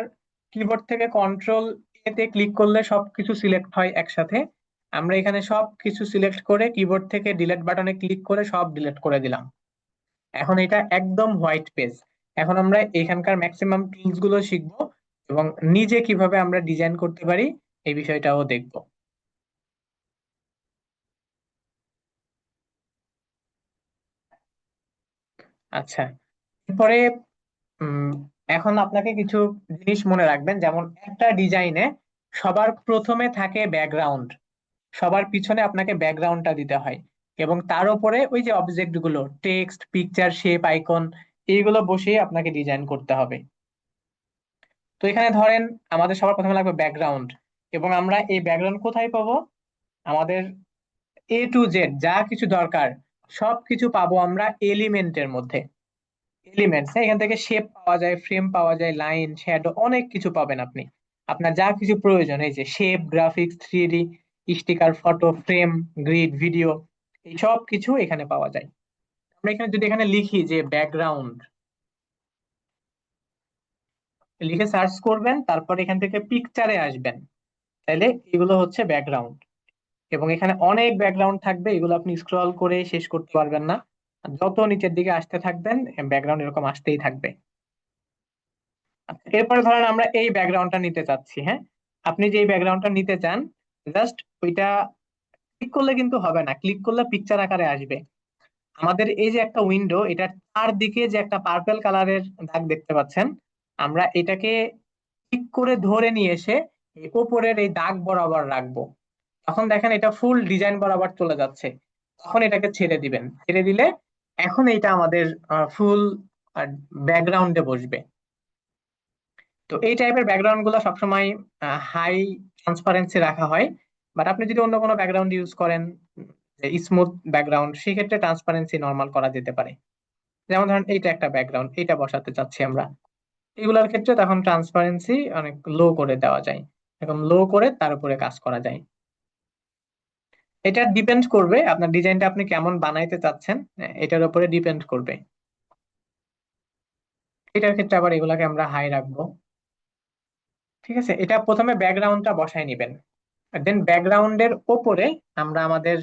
কিবোর্ড থেকে কন্ট্রোল এতে ক্লিক করলে সবকিছু সিলেক্ট হয় একসাথে। আমরা এখানে সবকিছু সিলেক্ট করে কিবোর্ড থেকে ডিলিট বাটনে ক্লিক করে সব ডিলিট করে দিলাম। এখন এটা একদম হোয়াইট পেজ। এখন আমরা এখানকার ম্যাক্সিমাম টুলস গুলো শিখবো এবং নিজে কিভাবে আমরা ডিজাইন করতে পারি এই বিষয়টাও দেখবো। আচ্ছা, এরপরে এখন আপনাকে কিছু জিনিস মনে রাখবেন, যেমন একটা ডিজাইনে সবার প্রথমে থাকে ব্যাকগ্রাউন্ড, সবার পিছনে আপনাকে ব্যাকগ্রাউন্ডটা দিতে হয়, এবং তার উপরে ওই যে অবজেক্ট গুলো টেক্সট, পিকচার, শেপ, আইকন, এইগুলো বসিয়ে আপনাকে ডিজাইন করতে হবে। তো এখানে ধরেন আমাদের সবার প্রথমে লাগবে ব্যাকগ্রাউন্ড, এবং আমরা এই ব্যাকগ্রাউন্ড কোথায় পাবো? আমাদের A to Z যা কিছু দরকার সব কিছু পাবো আমরা এলিমেন্টের মধ্যে। এলিমেন্টস, এখান থেকে শেপ পাওয়া যায়, ফ্রেম পাওয়া যায়, লাইন, শ্যাডো, অনেক কিছু পাবেন আপনি। আপনার যা কিছু প্রয়োজন, এই যে shape, graphics, 3D, sticker, photo, frame, grid, video, এই সব কিছু এখানে পাওয়া যায়। আমরা এখানে যদি এখানে লিখি যে ব্যাকগ্রাউন্ড, লিখে সার্চ করবেন, তারপর এখান থেকে পিকচারে আসবেন, তাহলে এগুলো হচ্ছে ব্যাকগ্রাউন্ড। এবং এখানে অনেক ব্যাকগ্রাউন্ড থাকবে, এগুলো আপনি স্ক্রল করে শেষ করতে পারবেন না। আর যত নিচের দিকে আসতে থাকবেন ব্যাকগ্রাউন্ড এরকম আসতেই থাকবে। আচ্ছা, এরপরে ধরেন আমরা এই ব্যাকগ্রাউন্ডটা নিতে চাচ্ছি। হ্যাঁ, আপনি যে এই ব্যাকগ্রাউন্ডটা নিতে চান, জাস্ট ওইটা ক্লিক করলে কিন্তু হবে না, ক্লিক করলে পিকচার আকারে আসবে। আমাদের এই যে একটা উইন্ডো, এটার চারদিকে যে একটা পার্পল কালারের দাগ দেখতে পাচ্ছেন, আমরা এটাকে ক্লিক করে ধরে নিয়ে এসে এই উপরের এই দাগ বরাবর রাখবো। তখন দেখেন এটা ফুল ডিজাইন বরাবর চলে যাচ্ছে। তখন এটাকে ছেড়ে দিবেন, ছেড়ে দিলে এখন এইটা আমাদের ফুল ব্যাকগ্রাউন্ডে বসবে। তো এই টাইপের ব্যাকগ্রাউন্ড গুলো সবসময় হাই ট্রান্সপারেন্সি রাখা হয়। বাট আপনি যদি অন্য কোনো ব্যাকগ্রাউন্ড ইউজ করেন, স্মুথ ব্যাকগ্রাউন্ড, সেক্ষেত্রে ট্রান্সপারেন্সি নর্মাল করা যেতে পারে। যেমন ধরেন এইটা একটা ব্যাকগ্রাউন্ড, এটা বসাতে চাচ্ছি আমরা, এগুলোর ক্ষেত্রে তখন ট্রান্সপারেন্সি অনেক লো করে দেওয়া যায়, এরকম লো করে তার উপরে কাজ করা যায়। এটা ডিপেন্ড করবে আপনার ডিজাইনটা আপনি কেমন বানাইতে চাচ্ছেন, এটার উপরে ডিপেন্ড করবে। এটার ক্ষেত্রে আবার এগুলাকে আমরা হাই রাখবো। ঠিক আছে, এটা প্রথমে ব্যাকগ্রাউন্ডটা বসাই নিবেন, দেন ব্যাকগ্রাউন্ডের ওপরে আমরা আমাদের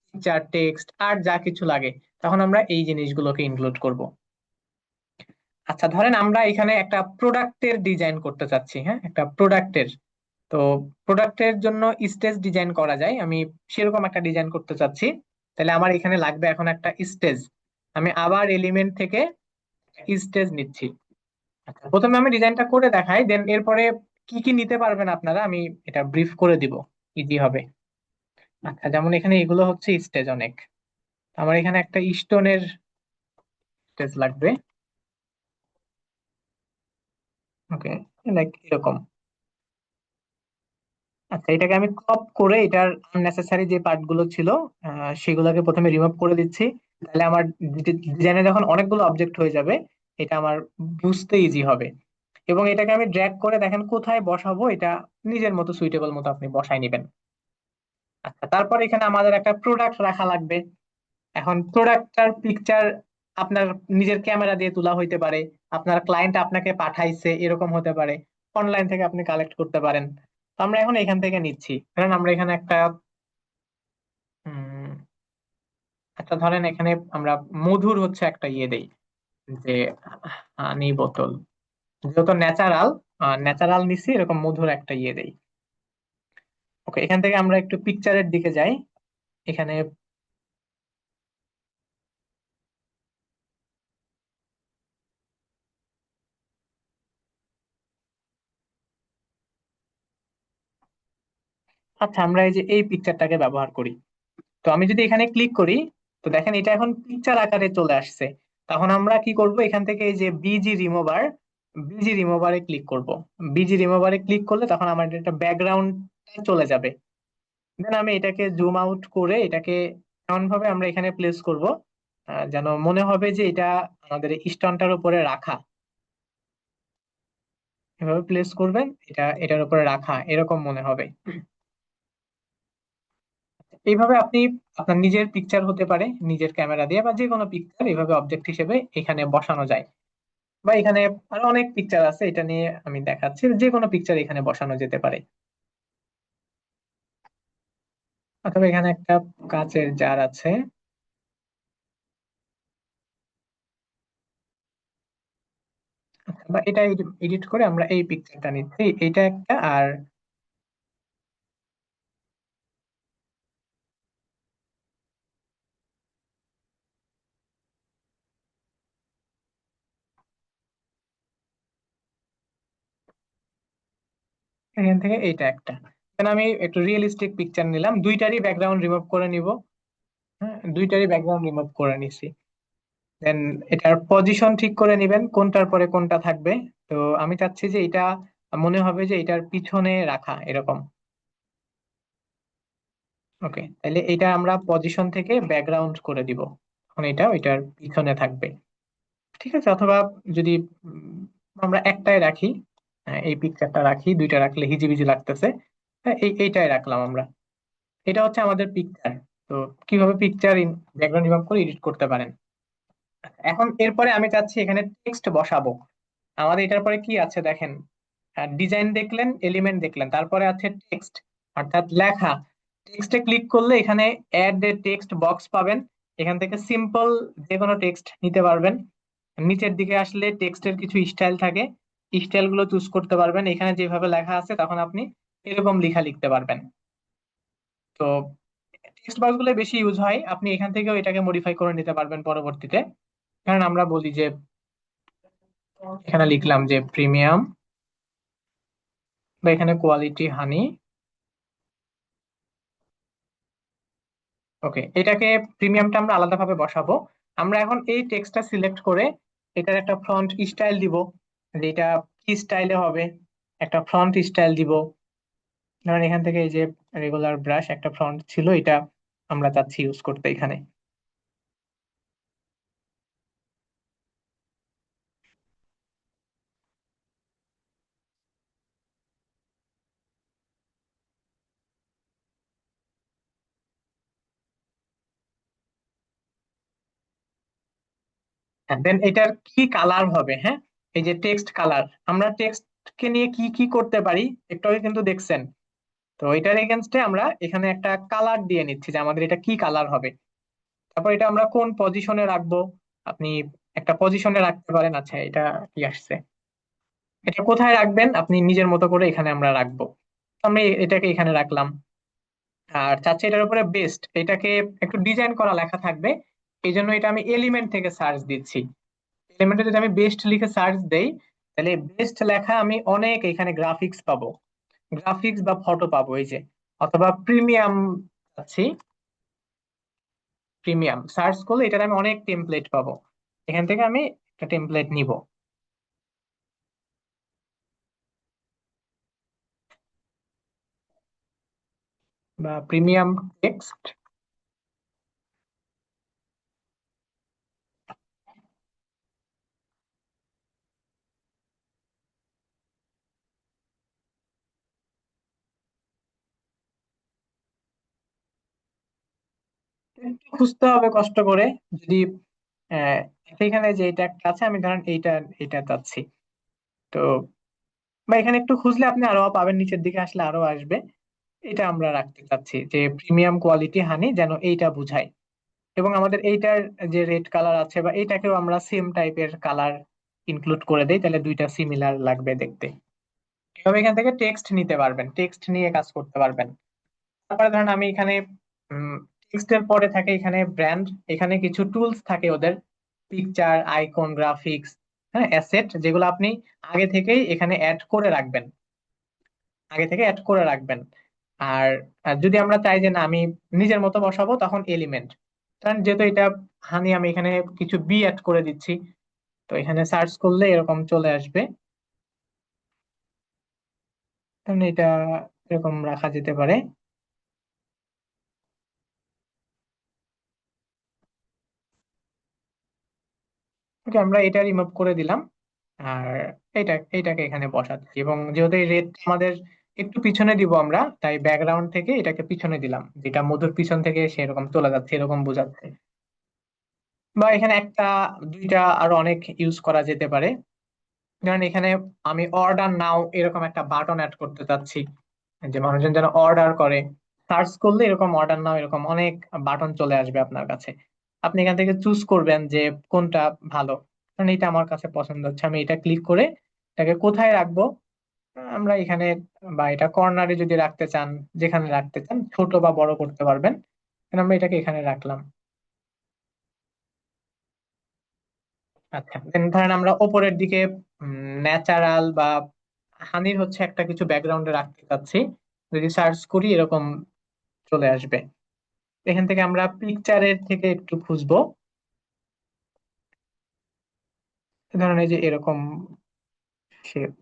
পিকচার, টেক্সট আর যা কিছু লাগে তখন আমরা এই জিনিসগুলোকে ইনক্লুড করব। আচ্ছা, ধরেন আমরা এখানে একটা প্রোডাক্টের ডিজাইন করতে চাচ্ছি। হ্যাঁ, একটা প্রোডাক্টের, তো প্রোডাক্টের জন্য স্টেজ ডিজাইন করা যায়, আমি সেরকম একটা ডিজাইন করতে চাচ্ছি। তাহলে আমার এখানে লাগবে এখন একটা স্টেজ। আমি আবার এলিমেন্ট থেকে স্টেজ নিচ্ছি। আচ্ছা, প্রথমে আমি ডিজাইনটা করে দেখাই, দেন এরপরে কি কি নিতে পারবেন আপনারা আমি এটা ব্রিফ করে দিব, ইজি হবে। আচ্ছা, যেমন এখানে এগুলো হচ্ছে স্টেজ অনেক, আমার এখানে একটা স্টোনের স্টেজ লাগবে। ওকে, লাইক এরকম। আচ্ছা, এটাকে আমি ক্রপ করে এটার আননেসেসারি যে পার্ট গুলো ছিল সেগুলোকে প্রথমে রিমুভ করে দিচ্ছি। তাহলে আমার ডিজাইনে যখন অনেকগুলো অবজেক্ট হয়ে যাবে, এটা আমার বুঝতে ইজি হবে। এবং এটাকে আমি ড্র্যাগ করে দেখেন কোথায় বসাবো, এটা নিজের মতো সুইটেবল মতো আপনি বসাই নেবেন। আচ্ছা, তারপর এখানে আমাদের একটা প্রোডাক্ট রাখা লাগবে। এখন প্রোডাক্টটার পিকচার আপনার নিজের ক্যামেরা দিয়ে তোলা হইতে পারে, আপনার ক্লায়েন্ট আপনাকে পাঠাইছে এরকম হতে পারে, অনলাইন থেকে আপনি কালেক্ট করতে পারেন। তো আমরা এখন এখান থেকে নিচ্ছি, কারণ আমরা এখানে একটা উম, একটা ধরেন এখানে আমরা মধুর হচ্ছে একটা ইয়ে দেই, যে হানি বোতল, যেহেতু ন্যাচারাল, ন্যাচারাল নিচ্ছি, এরকম মধুর একটা ইয়ে দেই। ওকে, এখান থেকে আমরা একটু পিকচারের দিকে যাই। এখানে আচ্ছা, আমরা এই যে এই পিকচারটাকে ব্যবহার করি। তো আমি যদি এখানে ক্লিক করি, তো দেখেন এটা এখন পিকচার আকারে চলে আসছে। তখন আমরা কি করব, এখান থেকে এই যে বিজি রিমুভারে ক্লিক করব। বিজি রিমুভারে ক্লিক করলে তখন আমার একটা ব্যাকগ্রাউন্ড চলে যাবে। দেন আমি এটাকে জুম আউট করে এটাকে এমন ভাবে আমরা এখানে প্লেস করব যেন মনে হবে যে এটা আমাদের স্টোনটার উপরে রাখা। এভাবে প্লেস করবেন, এটা এটার উপরে রাখা এরকম মনে হবে। এইভাবে আপনি আপনার নিজের পিকচার হতে পারে, নিজের ক্যামেরা দিয়ে বা যে কোনো পিকচার এইভাবে অবজেক্ট হিসেবে এখানে বসানো যায়। বা এখানে আরো অনেক পিকচার আছে, এটা নিয়ে আমি দেখাচ্ছি, যে কোনো পিকচার এখানে বসানো যেতে পারে। অথবা এখানে একটা কাচের জার আছে। বা এটা এডিট করে আমরা এই পিকচারটা নিচ্ছি, এইটা একটা। আর এখান থেকে এইটা একটা। এখানে আমি একটু রিয়েলিস্টিক পিকচার নিলাম, দুইটারই ব্যাকগ্রাউন্ড রিমুভ করে নিব। হ্যাঁ, দুইটারই ব্যাকগ্রাউন্ড রিমুভ করে নিছি। দেন এটার পজিশন ঠিক করে নিবেন, কোনটার পরে কোনটা থাকবে। তো আমি চাচ্ছি যে এটা মনে হবে যে এটার পিছনে রাখা এরকম। ওকে, তাহলে এটা আমরা পজিশন থেকে ব্যাকগ্রাউন্ড করে দিব। এখন এটা ওইটার পিছনে থাকবে, ঠিক আছে। অথবা যদি আমরা একটাই রাখি, এই পিকচারটা রাখি, দুইটা রাখলে হিজিবিজি লাগতেছে। হ্যাঁ, এইটাই রাখলাম আমরা। এটা হচ্ছে আমাদের পিকচার। তো কিভাবে পিকচার ব্যাকগ্রাউন্ড রিমুভ করে এডিট করতে পারেন। এখন এরপরে আমি চাচ্ছি এখানে টেক্সট বসাবো। আমাদের এটার পরে কি আছে দেখেন, ডিজাইন দেখলেন, এলিমেন্ট দেখলেন, তারপরে আছে টেক্সট, অর্থাৎ লেখা। টেক্সটে ক্লিক করলে এখানে অ্যাড এ টেক্সট বক্স পাবেন। এখান থেকে সিম্পল যে কোনো টেক্সট নিতে পারবেন। নিচের দিকে আসলে টেক্সটের কিছু স্টাইল থাকে, স্টাইল গুলো চুজ করতে পারবেন। এখানে যেভাবে লেখা আছে তখন আপনি এরকম লেখা লিখতে পারবেন। তো টেক্সট বক্স গুলো বেশি ইউজ হয়, আপনি এখান থেকেও এটাকে মডিফাই করে নিতে পারবেন পরবর্তীতে। কারণ আমরা বলি যে এখানে লিখলাম যে প্রিমিয়াম, বা এখানে কোয়ালিটি হানি। ওকে, এটাকে প্রিমিয়ামটা আমরা আলাদাভাবে বসাবো। আমরা এখন এই টেক্সটটা সিলেক্ট করে এটার একটা ফ্রন্ট স্টাইল দিব, যে এটা কি স্টাইলে হবে। একটা ফ্রন্ট স্টাইল দিব, ধরেন এখান থেকে এই যে রেগুলার ব্রাশ একটা ফ্রন্ট ছিল, এটা আমরা চাচ্ছি ইউজ করতে এখানে। দেন এটার কি কালার হবে, হ্যাঁ, এই যে টেক্সট কালার, আমরা টেক্সট কে নিয়ে কি কি করতে পারি একটু আগে কিন্তু দেখছেন। তো এটার এগেনস্টে আমরা এখানে একটা কালার দিয়ে নিচ্ছি যে আমাদের এটা কি কালার হবে। তারপর এটা আমরা কোন পজিশনে রাখবো, আপনি একটা পজিশনে রাখতে পারেন। আচ্ছা, এটা কি আসছে, এটা কোথায় রাখবেন আপনি নিজের মতো করে এখানে আমরা রাখবো। তো আমরা এটাকে এখানে রাখলাম। আর চাচ্ছি এটার উপরে বেস্ট, এটাকে একটু ডিজাইন করা লেখা থাকবে, এই জন্য এটা আমি এলিমেন্ট থেকে সার্চ দিচ্ছি। এলিমেন্টে যদি আমি বেস্ট লিখে সার্চ দেই, তাহলে বেস্ট লেখা আমি অনেক এখানে গ্রাফিক্স পাবো, গ্রাফিক্স বা ফটো পাবো এই যে। অথবা প্রিমিয়াম চাচ্ছি, প্রিমিয়াম সার্চ করলে এটার আমি অনেক টেমপ্লেট পাবো। এখান থেকে আমি একটা টেমপ্লেট নিব, বা প্রিমিয়াম টেক্সট। খুঁজতে হবে কষ্ট করে। যদি আহ এখানে যে এটা একটা আছে, আমি ধরেন এইটা এটা চাচ্ছি। তো বা এখানে একটু খুঁজলে আপনি আরো পাবেন, নিচের দিকে আসলে আরো আসবে। এটা আমরা রাখতে চাচ্ছি যে প্রিমিয়াম কোয়ালিটি হানি, যেন এইটা বুঝায়। এবং আমাদের এইটার যে রেড কালার আছে, বা এইটাকেও আমরা সেম টাইপের কালার ইনক্লুড করে দেই, তাহলে দুইটা সিমিলার লাগবে দেখতে। এভাবে এখান থেকে টেক্সট নিতে পারবেন, টেক্সট নিয়ে কাজ করতে পারবেন। তারপরে ধরেন আমি এখানে টেক্সটের পরে থাকে এখানে ব্র্যান্ড, এখানে কিছু টুলস থাকে ওদের, পিকচার, আইকন, গ্রাফিক্স, হ্যাঁ, অ্যাসেট, যেগুলো আপনি আগে থেকেই এখানে অ্যাড করে রাখবেন, আগে থেকে অ্যাড করে রাখবেন। আর যদি আমরা চাই যে না আমি নিজের মতো বসাবো, তখন এলিমেন্ট, কারণ যেহেতু এটা হানি, আমি এখানে কিছু বি অ্যাড করে দিচ্ছি। তো এখানে সার্চ করলে এরকম চলে আসবে, কারণ এটা এরকম রাখা যেতে পারে। ওকে, আমরা এটা রিমুভ করে দিলাম। আর এইটাকে এখানে বসাচ্ছি, এবং যেহেতু এই রেড আমাদের একটু পিছনে দিব আমরা, তাই ব্যাকগ্রাউন্ড থেকে এটাকে পিছনে দিলাম, যেটা মধুর পিছন থেকে সেরকম চলে যাচ্ছে এরকম বোঝাচ্ছে। বা এখানে একটা দুইটা আরো অনেক ইউজ করা যেতে পারে। ধরেন এখানে আমি অর্ডার নাও এরকম একটা বাটন অ্যাড করতে চাচ্ছি, যে মানুষজন যেন অর্ডার করে। সার্চ করলে এরকম অর্ডার নাও এরকম অনেক বাটন চলে আসবে আপনার কাছে। আপনি এখান থেকে চুজ করবেন যে কোনটা ভালো। কারণ এটা আমার কাছে পছন্দ হচ্ছে, আমি এটা ক্লিক করে এটাকে কোথায় রাখবো, আমরা এখানে, বা এটা কর্নারে যদি রাখতে চান, যেখানে রাখতে চান, ছোট বা বড় করতে পারবেন। এখন আমরা এটাকে এখানে রাখলাম। আচ্ছা, then ধরেন আমরা ওপরের দিকে ন্যাচারাল বা হানির হচ্ছে একটা কিছু ব্যাকগ্রাউন্ডে রাখতে চাচ্ছি, যদি সার্চ করি এরকম চলে আসবে। এখান থেকে আমরা পিকচারের থেকে একটু খুঁজবো, ধরেন এই যে এরকম shape।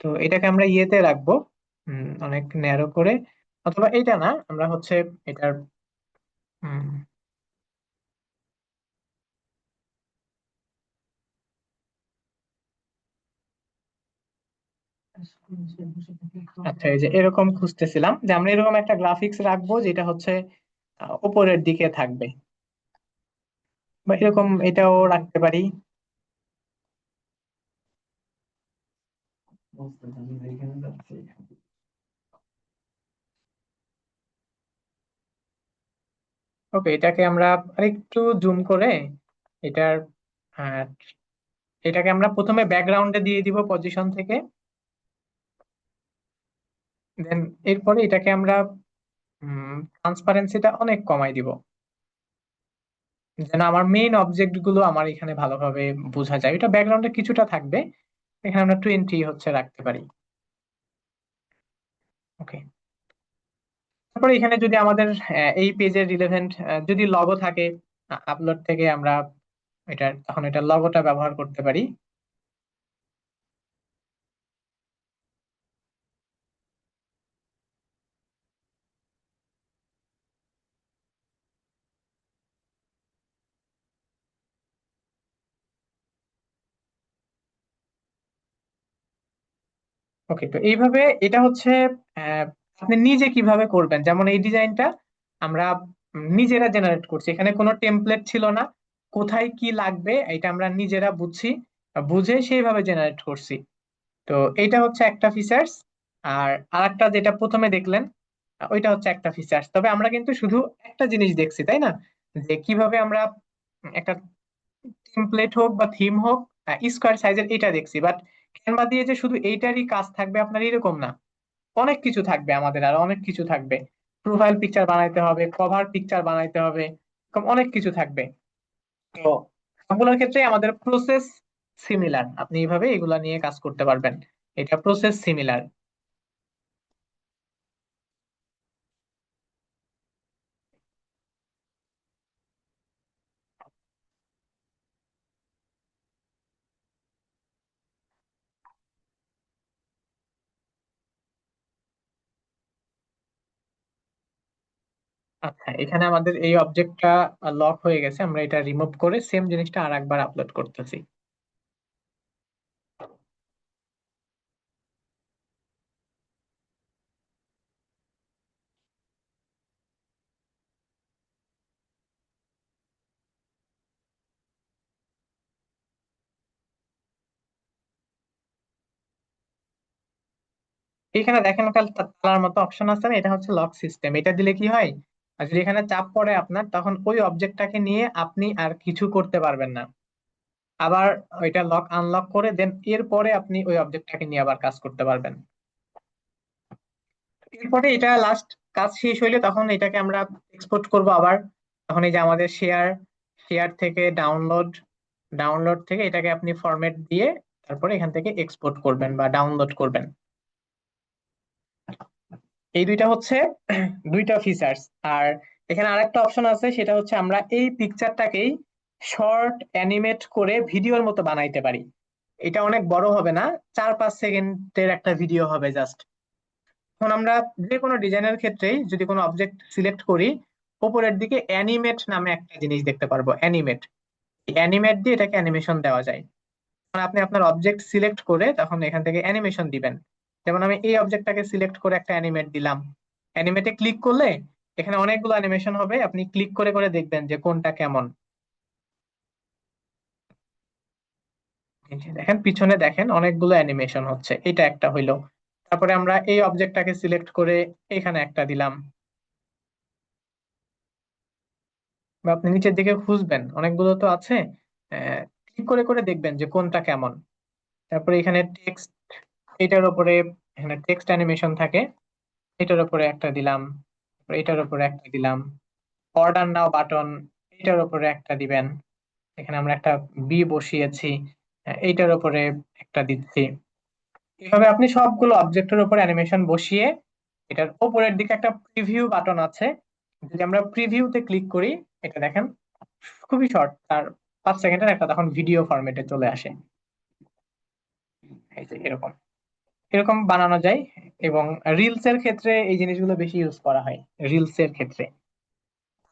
তো এটাকে আমরা ইয়েতে রাখবো, অনেক ন্যারো করে, অথবা এটা না, আমরা হচ্ছে এটার উম, আচ্ছা এই যে এরকম খুঁজতেছিলাম যে আমরা এরকম একটা গ্রাফিক্স রাখবো যেটা হচ্ছে উপরের দিকে থাকবে, বা এরকম এটাও রাখতে পারি। ওকে, এটাকে আমরা আরেকটু জুম করে এটার আহ, এটাকে আমরা প্রথমে ব্যাকগ্রাউন্ডে দিয়ে দিব পজিশন থেকে, দেন এরপরে এটাকে আমরা ট্রান্সপারেন্সিটা অনেক কমাই দিব, যেন আমার মেইন অবজেক্ট গুলো আমার এখানে ভালোভাবে বোঝা যায়। এটা ব্যাকগ্রাউন্ডে কিছুটা থাকবে, এখানে আমরা 20 হচ্ছে রাখতে পারি। ওকে, তারপরে এখানে যদি আমাদের এই পেজের রিলেভেন্ট যদি লগো থাকে আপলোড থেকে, আমরা তখন এটা লগোটা ব্যবহার করতে পারি। ওকে, তো এইভাবে এটা হচ্ছে আহ, আপনি নিজে কিভাবে করবেন, যেমন এই ডিজাইনটা আমরা নিজেরা জেনারেট করছি, এখানে কোনো টেমপ্লেট ছিল না, কোথায় কি লাগবে এটা আমরা নিজেরা বুঝছি, বুঝে সেইভাবে জেনারেট করছি। তো এইটা হচ্ছে একটা ফিচার্স। আর আরেকটা যেটা প্রথমে দেখলেন ওইটা হচ্ছে একটা ফিচার্স, তবে আমরা কিন্তু শুধু একটা জিনিস দেখছি, তাই না, যে কিভাবে আমরা একটা টেমপ্লেট হোক বা থিম হোক স্কোয়ার সাইজের এটা দেখছি, বাট ক্যানভা দিয়ে যে শুধু এইটারই কাজ থাকবে আপনার এরকম না, অনেক কিছু থাকবে, আমাদের আরো অনেক কিছু থাকবে। প্রোফাইল পিকচার বানাইতে হবে, কভার পিকচার বানাইতে হবে, এরকম অনেক কিছু থাকবে। তো সবগুলোর ক্ষেত্রে আমাদের প্রসেস সিমিলার, আপনি এইভাবে এগুলা নিয়ে কাজ করতে পারবেন, এটা প্রসেস সিমিলার। আচ্ছা, এখানে আমাদের এই অবজেক্টটা লক হয়ে গেছে, আমরা এটা রিমুভ করে সেম জিনিসটা আর একবার আপলোড করতেছি। এখানে দেখেন একটা তালার মতো অপশন আছে না, এটা হচ্ছে লক সিস্টেম। এটা দিলে কি হয়, আর যদি এখানে চাপ পড়ে আপনার, তখন ওই অবজেক্টটাকে নিয়ে আপনি আর কিছু করতে পারবেন না। আবার ওইটা লক আনলক করে দেন এরপরে আপনি ওই অবজেক্টটাকে নিয়ে আবার কাজ করতে পারবেন। এরপরে এটা লাস্ট কাজ শেষ হইলে তখন এটাকে আমরা এক্সপোর্ট করব আবার। তখন এই যে আমাদের শেয়ার, শেয়ার থেকে ডাউনলোড, ডাউনলোড থেকে এটাকে আপনি ফরম্যাট দিয়ে তারপরে এখান থেকে এক্সপোর্ট করবেন বা ডাউনলোড করবেন। এই দুইটা হচ্ছে দুইটা ফিচার্স। আর এখানে আরেকটা অপশন আছে, সেটা হচ্ছে আমরা এই পিকচারটাকেই শর্ট অ্যানিমেট করে ভিডিওর মতো বানাইতে পারি। এটা অনেক বড় হবে না, 4-5 সেকেন্ডের একটা ভিডিও হবে জাস্ট। এখন আমরা যে কোনো ডিজাইনের ক্ষেত্রেই যদি কোনো অবজেক্ট সিলেক্ট করি, উপরের দিকে অ্যানিমেট নামে একটা জিনিস দেখতে পারবো, অ্যানিমেট। অ্যানিমেট দিয়ে এটাকে অ্যানিমেশন দেওয়া যায়। তখন আপনি আপনার অবজেক্ট সিলেক্ট করে তখন এখান থেকে অ্যানিমেশন দিবেন। যেমন আমি এই অবজেক্টটাকে সিলেক্ট করে একটা অ্যানিমেট দিলাম, অ্যানিমেটে ক্লিক করলে এখানে অনেকগুলো অ্যানিমেশন হবে, আপনি ক্লিক করে করে দেখবেন যে কোনটা কেমন। এই যে দেখেন পিছনে দেখেন অনেকগুলো অ্যানিমেশন হচ্ছে, এটা একটা হইলো। তারপরে আমরা এই অবজেক্টটাকে সিলেক্ট করে এখানে একটা দিলাম, বা আপনি নিচের দিকে খুঁজবেন অনেকগুলো তো আছে, ক্লিক করে করে দেখবেন যে কোনটা কেমন। তারপরে এখানে টেক্সট, এটার উপরে এখানে টেক্সট অ্যানিমেশন থাকে, এটার উপরে একটা দিলাম, তারপরে এটার উপরে একটা দিলাম, অর্ডার নাও বাটন, এটার উপরে একটা দিবেন। এখানে আমরা একটা বি বসিয়েছি, এইটার উপরে একটা দিচ্ছি। এভাবে আপনি সবগুলো অবজেক্টের উপর অ্যানিমেশন বসিয়ে এটার উপরের দিকে একটা প্রিভিউ বাটন আছে, যদি আমরা প্রিভিউতে ক্লিক করি, এটা দেখেন খুবই শর্ট, তার 5 সেকেন্ডের একটা তখন ভিডিও ফরম্যাটে চলে আসে। এই যে এরকম এরকম বানানো যায়। এবং রিলস এর ক্ষেত্রে এই জিনিসগুলো বেশি ইউজ করা হয়, রিলস এর ক্ষেত্রে।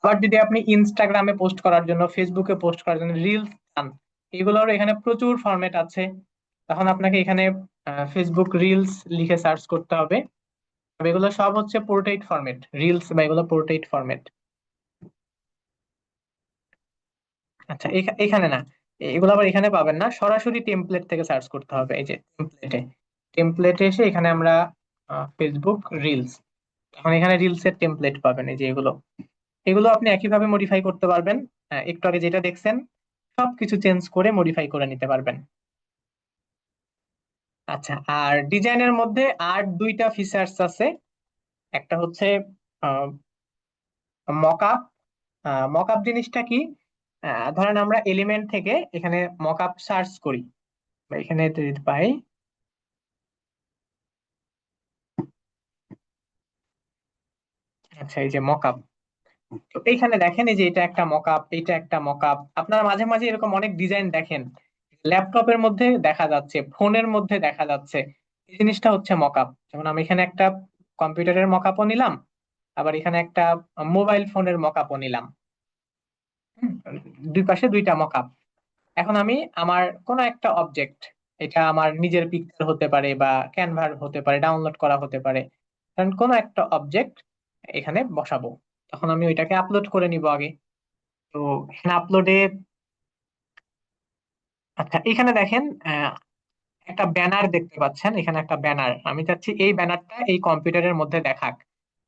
আবার যদি আপনি ইনস্টাগ্রামে পোস্ট করার জন্য, ফেসবুকে পোস্ট করার জন্য রিলস চান, এগুলোর এখানে প্রচুর ফরম্যাট আছে। তখন আপনাকে এখানে ফেসবুক রিলস লিখে সার্চ করতে হবে। তবে এগুলো সব হচ্ছে পোর্ট্রেট ফরম্যাট, রিলস বা এগুলো পোর্ট্রেট ফরম্যাট। আচ্ছা, এখানে না, এগুলো আবার এখানে পাবেন না, সরাসরি টেমপ্লেট থেকে সার্চ করতে হবে। এই যে টেমপ্লেটে এসে এখানে আমরা ফেসবুক রিলস, এখন এখানে রিলস এর টেমপ্লেট পাবেন। এই যে এগুলো এগুলো আপনি একইভাবে মডিফাই করতে পারবেন। একটু আগে যেটা দেখছেন সবকিছু চেঞ্জ করে মডিফাই করে নিতে পারবেন। আচ্ছা, আর ডিজাইনের মধ্যে আর দুইটা ফিচার্স আছে। একটা হচ্ছে মকআপ। মকআপ জিনিসটা কি? ধরেন আমরা এলিমেন্ট থেকে এখানে মকআপ সার্চ করি, বা এখানে যদি পাই, আচ্ছা এই যে মকআপ, তো এইখানে দেখেন এই যে এটা একটা মকআপ, এটা একটা মকআপ। আপনারা মাঝে মাঝে এরকম অনেক ডিজাইন দেখেন, ল্যাপটপের মধ্যে দেখা যাচ্ছে, ফোনের মধ্যে দেখা যাচ্ছে। এই জিনিসটা হচ্ছে মকআপ। যেমন আমি এখানে একটা কম্পিউটারের মকআপও নিলাম, আবার এখানে একটা মোবাইল ফোনের মকআপও নিলাম। হুম, দুই পাশে দুইটা মকআপ। এখন আমি আমার কোনো একটা অবজেক্ট, এটা আমার নিজের পিকচার হতে পারে বা ক্যানভার হতে পারে, ডাউনলোড করা হতে পারে, কারণ কোনো একটা অবজেক্ট এখানে বসাবো, তখন আমি ওইটাকে আপলোড করে নিব আগে। তো এখানে আপলোডে, আচ্ছা এখানে দেখেন একটা ব্যানার দেখতে পাচ্ছেন, এখানে একটা ব্যানার, আমি চাচ্ছি এই ব্যানারটা এই কম্পিউটারের মধ্যে দেখাক।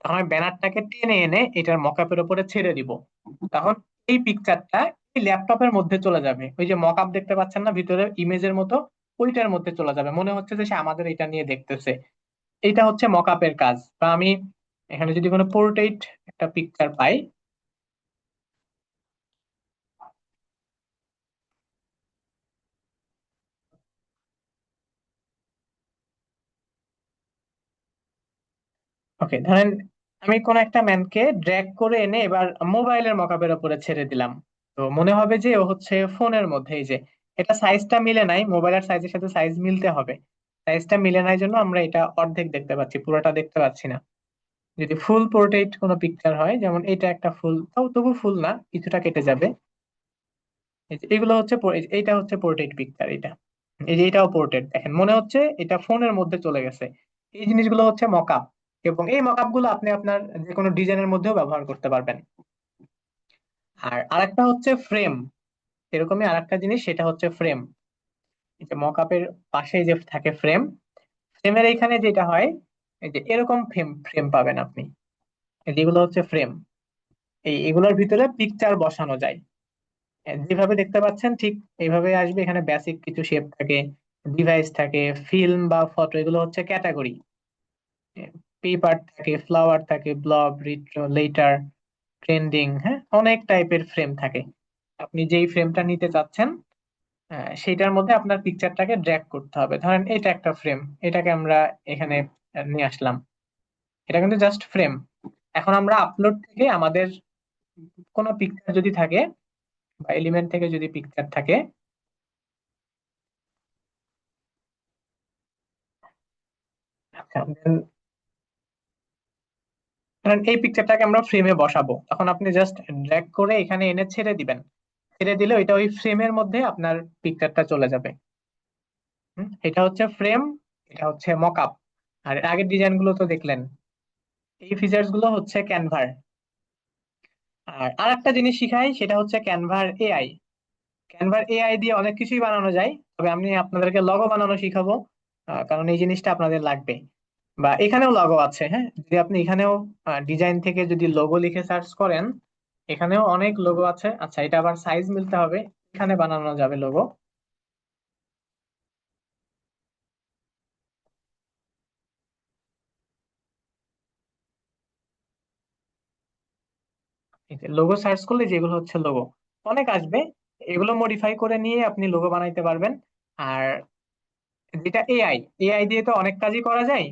তখন আমি ব্যানারটাকে টেনে এনে এটার মকআপের উপরে ছেড়ে দিব, তখন এই পিকচারটা এই ল্যাপটপের মধ্যে চলে যাবে। ওই যে মকআপ দেখতে পাচ্ছেন না ভিতরে ইমেজের মতো, ওইটার মধ্যে চলে যাবে, মনে হচ্ছে যে সে আমাদের এটা নিয়ে দেখতেছে। এইটা হচ্ছে মকআপের কাজ। বা আমি এখানে যদি কোনো পোর্ট্রেট একটা পিকচার পাই, ওকে ধরেন আমি কোন একটা ম্যানকে ড্র্যাগ করে এনে এবার মোবাইলের মকআপের উপরে ছেড়ে দিলাম, তো মনে হবে যে ও হচ্ছে ফোনের মধ্যে। এই যে এটা সাইজটা মিলে নাই, মোবাইলের সাইজের সাথে সাইজ মিলতে হবে, সাইজটা মিলে নাই জন্য আমরা এটা অর্ধেক দেখতে পাচ্ছি, পুরোটা দেখতে পাচ্ছি না। যদি ফুল পোর্ট্রেট কোনো পিকচার হয়, যেমন এটা একটা ফুল, তাও তবু ফুল না, কিছুটা কেটে যাবে। এই যে এগুলো হচ্ছে এইটা হচ্ছে পোর্ট্রেট পিকচার, এটা এই যে এটাও পোর্ট্রেট, দেখেন মনে হচ্ছে এটা ফোনের মধ্যে চলে গেছে। এই জিনিসগুলো হচ্ছে মকআপ, এবং এই মকআপ গুলো আপনি আপনার যে কোনো ডিজাইনের মধ্যেও ব্যবহার করতে পারবেন। আর আরেকটা হচ্ছে ফ্রেম, এরকমই আরেকটা জিনিস, সেটা হচ্ছে ফ্রেম। এই যে মকআপের পাশে যে থাকে ফ্রেম, ফ্রেমের এইখানে যেটা হয়, এই যে এরকম ফ্রেম ফ্রেম পাবেন আপনি, এই যেগুলো হচ্ছে ফ্রেম। এগুলোর ভিতরে পিকচার বসানো যায়। যেভাবে দেখতে পাচ্ছেন ঠিক এইভাবে আসবে। এখানে বেসিক কিছু শেপ থাকে, ডিভাইস থাকে, ফিল্ম বা ফটো, এগুলো হচ্ছে ক্যাটাগরি। পেপার থাকে, ফ্লাওয়ার থাকে, ব্লব, রিট্রো, লেটার, ট্রেন্ডিং, হ্যাঁ অনেক টাইপের ফ্রেম থাকে। আপনি যেই ফ্রেমটা নিতে চাচ্ছেন সেইটার মধ্যে আপনার পিকচারটাকে ড্র্যাগ করতে হবে। ধরেন এটা একটা ফ্রেম, এটাকে আমরা এখানে নিয়ে আসলাম, এটা কিন্তু জাস্ট ফ্রেম। এখন আমরা আপলোড থেকে আমাদের কোনো পিকচার যদি থাকে, বা এলিমেন্ট থেকে যদি পিকচার থাকে, আচ্ছা then ধরেন এই পিকচারটাকে আমরা ফ্রেমে বসাবো, তখন আপনি জাস্ট ড্র্যাগ করে এখানে এনে ছেড়ে দিবেন, ছেড়ে দিলে ওইটা ওই ফ্রেমের মধ্যে আপনার পিকচারটা চলে যাবে। এটা হচ্ছে ফ্রেম, এটা হচ্ছে মকআপ। আর এর আগের ডিজাইন গুলো তো দেখলেন। এই ফিচার্স গুলো হচ্ছে ক্যানভার। আর আরেকটা জিনিস শিখাই, সেটা হচ্ছে ক্যানভার এআই। ক্যানভার এআই দিয়ে অনেক কিছুই বানানো যায়, তবে আমি আপনাদেরকে লগো বানানো শিখাবো, কারণ এই জিনিসটা আপনাদের লাগবে। বা এখানেও লগো আছে, হ্যাঁ যদি আপনি এখানেও ডিজাইন থেকে যদি লোগো লিখে সার্চ করেন, এখানেও অনেক লোগো আছে। আচ্ছা এটা আবার সাইজ মিলতে হবে, এখানে বানানো যাবে লোগো। লোগো সার্চ করলে যেগুলো হচ্ছে লোগো অনেক আসবে, এগুলো মডিফাই করে নিয়ে আপনি লোগো বানাইতে পারবেন। আর যেটা এআই, এআই দিয়ে তো অনেক কাজই করা যায়।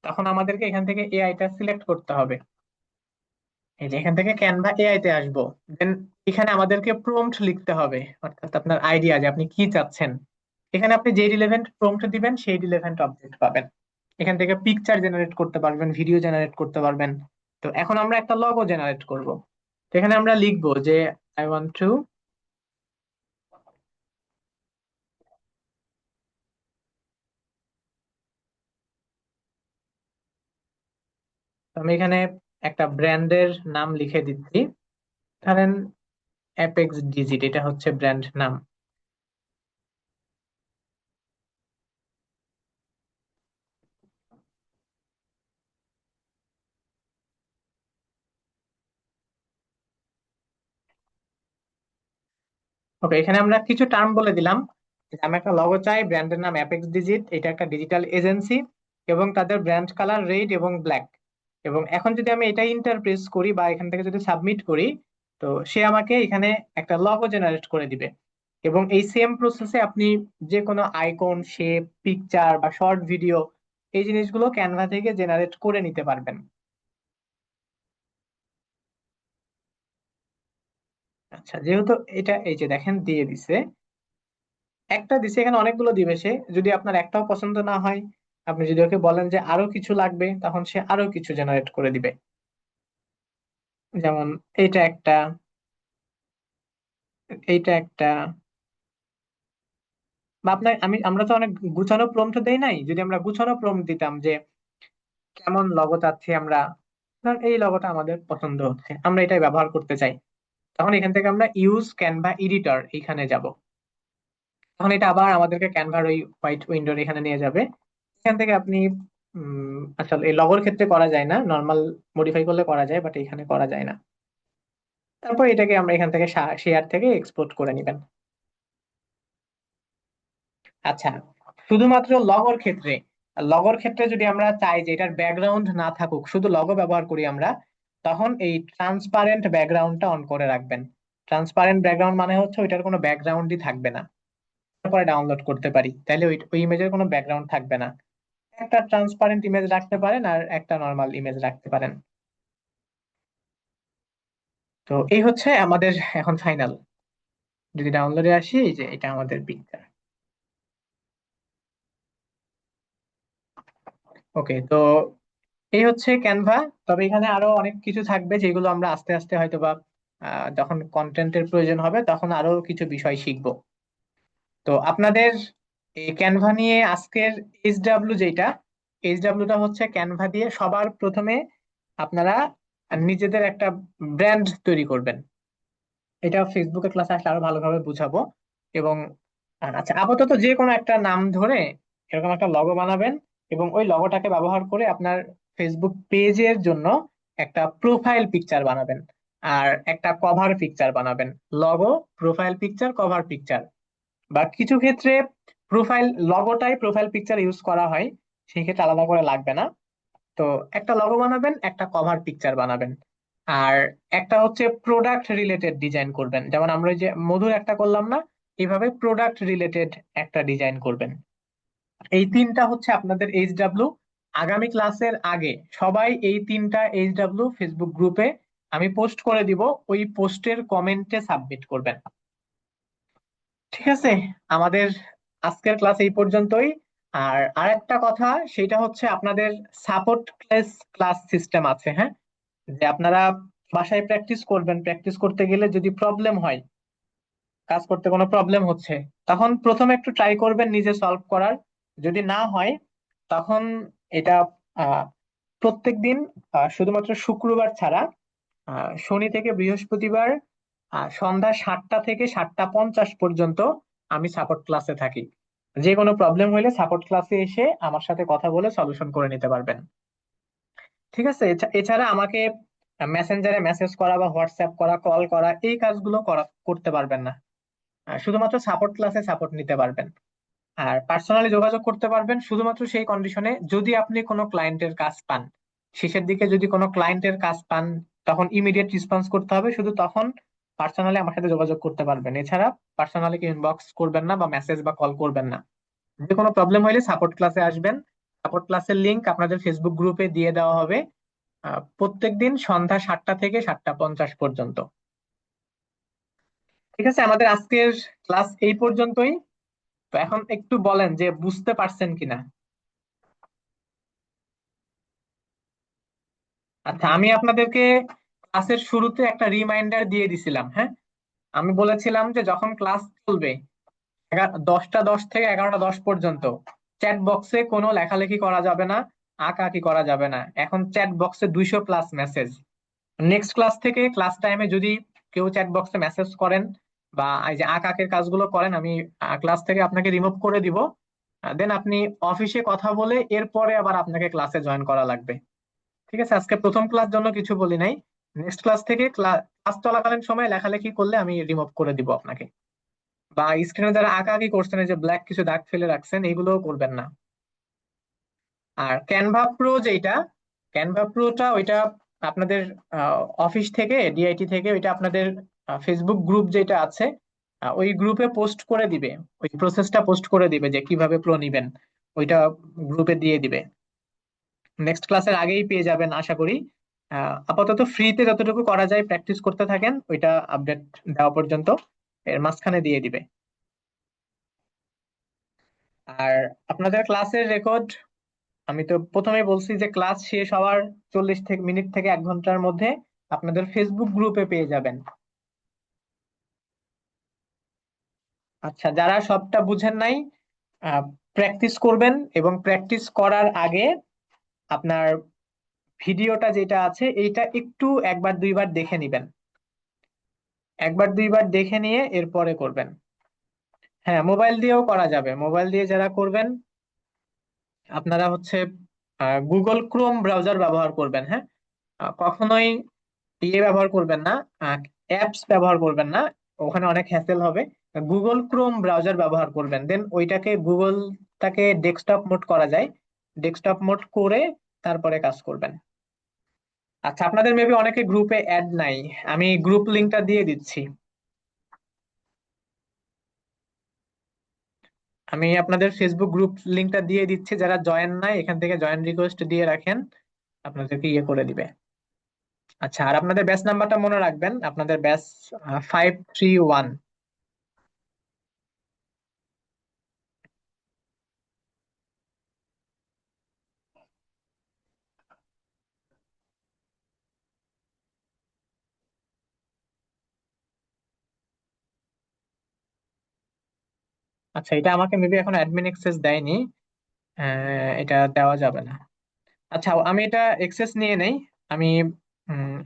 তখন আমাদেরকে এখান থেকে এআইটা সিলেক্ট করতে হবে। এই যে এখান থেকে ক্যানভা এআই তে আসবো, দেন এখানে আমাদেরকে প্রম্পট লিখতে হবে, অর্থাৎ আপনার আইডিয়া যে আপনি কি চাচ্ছেন। এখানে আপনি যে রিলেভেন্ট প্রম্পট দিবেন সেই রিলেভেন্ট অবজেক্ট পাবেন। এখান থেকে পিকচার জেনারেট করতে পারবেন, ভিডিও জেনারেট করতে পারবেন। তো এখন আমরা একটা লগো জেনারেট করব। তো এখানে আমরা লিখবো যে আই ওয়ান্ট টু, আমি এখানে একটা ব্র্যান্ডের নাম লিখে দিচ্ছি, ধরেন অ্যাপেক্স ডিজিট, এটা হচ্ছে ব্র্যান্ড নাম। ওকে, এখানে আমরা কিছু টার্ম বলে দিলাম যে আমি একটা লগো চাই, ব্র্যান্ডের নাম অ্যাপেক্স ডিজিট, এটা একটা ডিজিটাল এজেন্সি, এবং তাদের ব্র্যান্ড কালার রেড এবং ব্ল্যাক। এবং এখন যদি আমি এটা ইন্টারপ্রেস করি বা এখান থেকে যদি সাবমিট করি, তো সে আমাকে এখানে একটা লগো জেনারেট করে দিবে। এবং এই সেম প্রসেসে আপনি যে কোনো আইকন, শেপ, পিকচার বা শর্ট ভিডিও, এই জিনিসগুলো ক্যানভা থেকে জেনারেট করে নিতে পারবেন। আচ্ছা, যেহেতু এটা এই যে দেখেন দিয়ে দিছে, একটা দিছে, এখানে অনেকগুলো দিবে সে। যদি আপনার একটাও পছন্দ না হয়, আপনি যদি ওকে বলেন যে আরো কিছু লাগবে, তখন সে আরো কিছু জেনারেট করে দিবে। যেমন এইটা একটা, এইটা একটা, বা আপনার আমরা তো অনেক গুছানো প্রম্পট দেই নাই, যদি আমরা গুছানো প্রম্পট দিতাম যে কেমন লগো চাচ্ছি আমরা, ধর এই লগোটা আমাদের পছন্দ হচ্ছে, আমরা এটাই ব্যবহার করতে চাই, তখন এখান থেকে আমরা ইউজ ক্যানভা এডিটর এখানে যাব। তখন এটা আবার আমাদেরকে ক্যানভার ওই হোয়াইট উইন্ডোর এখানে নিয়ে যাবে। এখান থেকে আপনি আসলে এই লগোর ক্ষেত্রে করা যায় না, নর্মাল মডিফাই করলে করা যায়, বাট এখানে করা যায় না। তারপর এটাকে আমরা এখান থেকে শেয়ার থেকে এক্সপোর্ট করে নিবেন। আচ্ছা, শুধুমাত্র লগোর ক্ষেত্রে যদি আমরা চাই যে এটার ব্যাকগ্রাউন্ড না থাকুক, শুধু লগো ব্যবহার করি আমরা, তখন এই ট্রান্সপারেন্ট ব্যাকগ্রাউন্ডটা অন করে রাখবেন। ট্রান্সপারেন্ট ব্যাকগ্রাউন্ড মানে হচ্ছে ওইটার কোনো ব্যাকগ্রাউন্ডই থাকবে না। তারপরে ডাউনলোড করতে পারি, তাহলে ওই ওই ইমেজের কোনো ব্যাকগ্রাউন্ড থাকবে না। একটা ট্রান্সপারেন্ট ইমেজ রাখতে পারেন আর একটা নর্মাল ইমেজ রাখতে পারেন। তো এই হচ্ছে আমাদের এখন ফাইনাল। যদি ডাউনলোডে আসি, এই যে এটা আমাদের পিকচার। ওকে, তো এই হচ্ছে ক্যানভা। তবে এখানে আরো অনেক কিছু থাকবে যেগুলো আমরা আস্তে আস্তে হয়তো বা যখন কন্টেন্টের প্রয়োজন হবে তখন আরো কিছু বিষয় শিখবো। তো আপনাদের এই ক্যানভা নিয়ে আজকের যেটা এইচডাব্লিউটা হচ্ছে ক্যানভা দিয়ে সবার প্রথমে আপনারা নিজেদের একটা ব্র্যান্ড তৈরি করবেন। এটা ফেসবুকে ক্লাসে আসলে আরো ভালোভাবে বুঝাবো। এবং আচ্ছা, আপাতত যে কোনো একটা নাম ধরে এরকম একটা লগো বানাবেন, এবং ওই লগোটাকে ব্যবহার করে আপনার ফেসবুক পেজের জন্য একটা প্রোফাইল পিকচার বানাবেন আর একটা কভার পিকচার বানাবেন। Logo, profile picture, cover picture, বা কিছু ক্ষেত্রে লগোটাই প্রোফাইল পিকচার ইউজ করা হয়, সেই ক্ষেত্রে আলাদা করে লাগবে না। তো একটা লগো বানাবেন, একটা কভার পিকচার বানাবেন, আর একটা হচ্ছে প্রোডাক্ট রিলেটেড ডিজাইন করবেন। যেমন আমরা ওই যে মধুর একটা করলাম না, এইভাবে প্রোডাক্ট রিলেটেড একটা ডিজাইন করবেন। এই তিনটা হচ্ছে আপনাদের এইচডাব্লিউ। আগামী ক্লাসের আগে সবাই এই তিনটা এইচডাব্লিউ ফেসবুক গ্রুপে আমি পোস্ট করে দিব, ওই পোস্টের কমেন্টে সাবমিট করবেন। ঠিক আছে, আমাদের আজকের ক্লাস এই পর্যন্তই। আর আরেকটা কথা, সেটা হচ্ছে আপনাদের সাপোর্ট ক্লাস সিস্টেম আছে, হ্যাঁ, যে আপনারা বাসায় প্র্যাকটিস করবেন। প্র্যাকটিস করতে গেলে যদি প্রবলেম হয়, কাজ করতে কোনো প্রবলেম হচ্ছে, তখন প্রথমে একটু ট্রাই করবেন নিজে সলভ করার। যদি না হয়, তখন এটা প্রত্যেক দিন, শুধুমাত্র শুক্রবার ছাড়া শনি থেকে বৃহস্পতিবার সন্ধ্যা 7টা থেকে 7টা 50 পর্যন্ত আমি সাপোর্ট ক্লাসে থাকি। যে কোনো প্রবলেম হলে সাপোর্ট ক্লাসে এসে আমার সাথে কথা বলে সলিউশন করে নিতে পারবেন। ঠিক আছে, এছাড়া আমাকে মেসেঞ্জারে মেসেজ করা বা হোয়াটসঅ্যাপ করা, কল করা, এই কাজগুলো করতে পারবেন না। শুধুমাত্র সাপোর্ট ক্লাসে সাপোর্ট নিতে পারবেন। আর পার্সোনালি যোগাযোগ করতে পারবেন শুধুমাত্র সেই কন্ডিশনে যদি আপনি কোনো ক্লায়েন্টের কাজ পান। শেষের দিকে যদি কোনো ক্লায়েন্টের কাজ পান, তখন ইমিডিয়েট রেসপন্স করতে হবে, শুধু তখন পার্সোনালি আমার সাথে যোগাযোগ করতে পারবেন। এছাড়া পার্সোনালি ইনবক্স করবেন না বা মেসেজ বা কল করবেন না। যে কোনো প্রবলেম হলে সাপোর্ট ক্লাসে আসবেন। সাপোর্ট ক্লাসের লিংক আপনাদের ফেসবুক গ্রুপে দিয়ে দেওয়া হবে প্রত্যেকদিন সন্ধ্যা 7টা থেকে 7টা 50 পর্যন্ত। ঠিক আছে, আমাদের আজকের ক্লাস এই পর্যন্তই। তো এখন একটু বলেন যে বুঝতে পারছেন কিনা। আচ্ছা, আমি আপনাদেরকে ক্লাসের শুরুতে একটা রিমাইন্ডার দিয়ে দিছিলাম, হ্যাঁ। আমি বলেছিলাম যে যখন ক্লাস চলবে 10টা 10 থেকে 11টা 10 পর্যন্ত চ্যাট বক্সে কোনো লেখালেখি করা যাবে না, আঁকাআঁকি করা যাবে না। এখন চ্যাট বক্সে 200+ মেসেজ। নেক্সট ক্লাস থেকে ক্লাস টাইমে যদি কেউ চ্যাট বক্সে মেসেজ করেন বা এই যে আঁকাআঁকির কাজগুলো করেন, আমি ক্লাস থেকে আপনাকে রিমুভ করে দিব। দেন আপনি অফিসে কথা বলে এরপরে আবার আপনাকে ক্লাসে জয়েন করা লাগবে। ঠিক আছে, আজকে প্রথম ক্লাস জন্য কিছু বলি নাই। নেক্সট ক্লাস থেকে ক্লাস চলাকালীন সময় লেখালেখি করলে আমি রিমুভ করে দিব আপনাকে। বা স্ক্রিনে যারা আঁকাআঁকি করছেন, এই যে ব্ল্যাক কিছু দাগ ফেলে রাখছেন, এইগুলোও করবেন না। আর ক্যানভা প্রো যেটা, ক্যানভা প্রোটা ওইটা আপনাদের অফিস থেকে, ডিআইটি থেকে ওইটা আপনাদের ফেসবুক গ্রুপ যেটা আছে ওই গ্রুপে পোস্ট করে দিবে। ওই প্রসেসটা পোস্ট করে দিবে যে কিভাবে প্রো নিবেন, ওইটা গ্রুপে দিয়ে দিবে। নেক্সট ক্লাসের আগেই পেয়ে যাবেন আশা করি। আপাতত ফ্রিতে যতটুকু করা যায় প্র্যাকটিস করতে থাকেন, ওইটা আপডেট দেওয়া পর্যন্ত এর মাঝখানে দিয়ে দিবে। আর আপনাদের ক্লাসের রেকর্ড আমি তো প্রথমেই বলছি যে ক্লাস শেষ হওয়ার 40 মিনিট থেকে 1 ঘন্টার মধ্যে আপনাদের ফেসবুক গ্রুপে পেয়ে যাবেন। আচ্ছা, যারা সবটা বুঝেন নাই প্র্যাকটিস করবেন, এবং প্র্যাকটিস করার আগে আপনার ভিডিওটা যেটা আছে এইটা একটু 1 বার 2 বার দেখে নিবেন। 1 বার 2 বার দেখে নিয়ে এরপরে করবেন। হ্যাঁ, মোবাইল দিয়েও করা যাবে। মোবাইল দিয়ে যারা করবেন আপনারা হচ্ছে গুগল ক্রোম ব্রাউজার ব্যবহার করবেন, হ্যাঁ। কখনোই ব্যবহার করবেন না, অ্যাপস ব্যবহার করবেন না, ওখানে অনেক হ্যাসেল হবে। গুগল ক্রোম ব্রাউজার ব্যবহার করবেন, দেন ওইটাকে গুগলটাকে ডেস্কটপ মোড করা যায়, ডেস্কটপ মোড করে তারপরে কাজ করবেন। আচ্ছা, আপনাদের মেবি অনেকে গ্রুপে অ্যাড নাই, আমি গ্রুপ লিংকটা দিয়ে দিচ্ছি। আমি আপনাদের ফেসবুক গ্রুপ লিংকটা দিয়ে দিচ্ছি, যারা জয়েন নাই এখান থেকে জয়েন রিকোয়েস্ট দিয়ে রাখেন, আপনাদেরকে ইয়ে করে দিবে। আচ্ছা, আর আপনাদের ব্যাচ নাম্বারটা মনে রাখবেন, আপনাদের ব্যাচ 531। আচ্ছা, এটা আমাকে মেবি এখন অ্যাডমিন অ্যাক্সেস দেয়নি, এটা দেওয়া যাবে না। আচ্ছা, আমি এটা অ্যাক্সেস নিয়ে নেই। আমি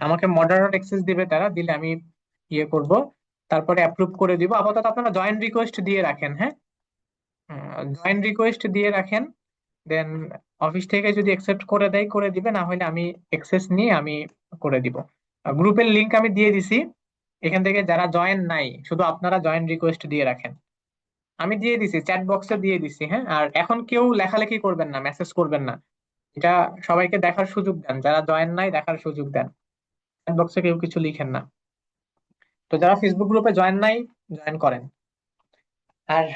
আমাকে মডারেটর অ্যাক্সেস দিবে, তারা দিলে আমি ইয়ে করব, তারপরে অ্যাপ্রুভ করে দিব। আপাতত আপনারা জয়েন রিকোয়েস্ট দিয়ে রাখেন, হ্যাঁ। জয়েন রিকোয়েস্ট দিয়ে রাখেন, দেন অফিস থেকে যদি অ্যাকসেপ্ট করে দেয় করে দিবে, না হলে আমি অ্যাক্সেস নিয়ে আমি করে দিব। গ্রুপের লিংক আমি দিয়ে দিছি, এখান থেকে যারা জয়েন নাই শুধু আপনারা জয়েন রিকোয়েস্ট দিয়ে রাখেন। আমি দিয়ে দিছি, চ্যাট বক্সে দিয়ে দিছি, হ্যাঁ। আর এখন কেউ লেখালেখি করবেন না, মেসেজ করবেন না, এটা সবাইকে দেখার সুযোগ দেন, যারা জয়েন নাই দেখার সুযোগ দেন। চ্যাট বক্সে কেউ কিছু লিখেন না। তো যারা ফেসবুক গ্রুপে জয়েন নাই জয়েন করেন। আর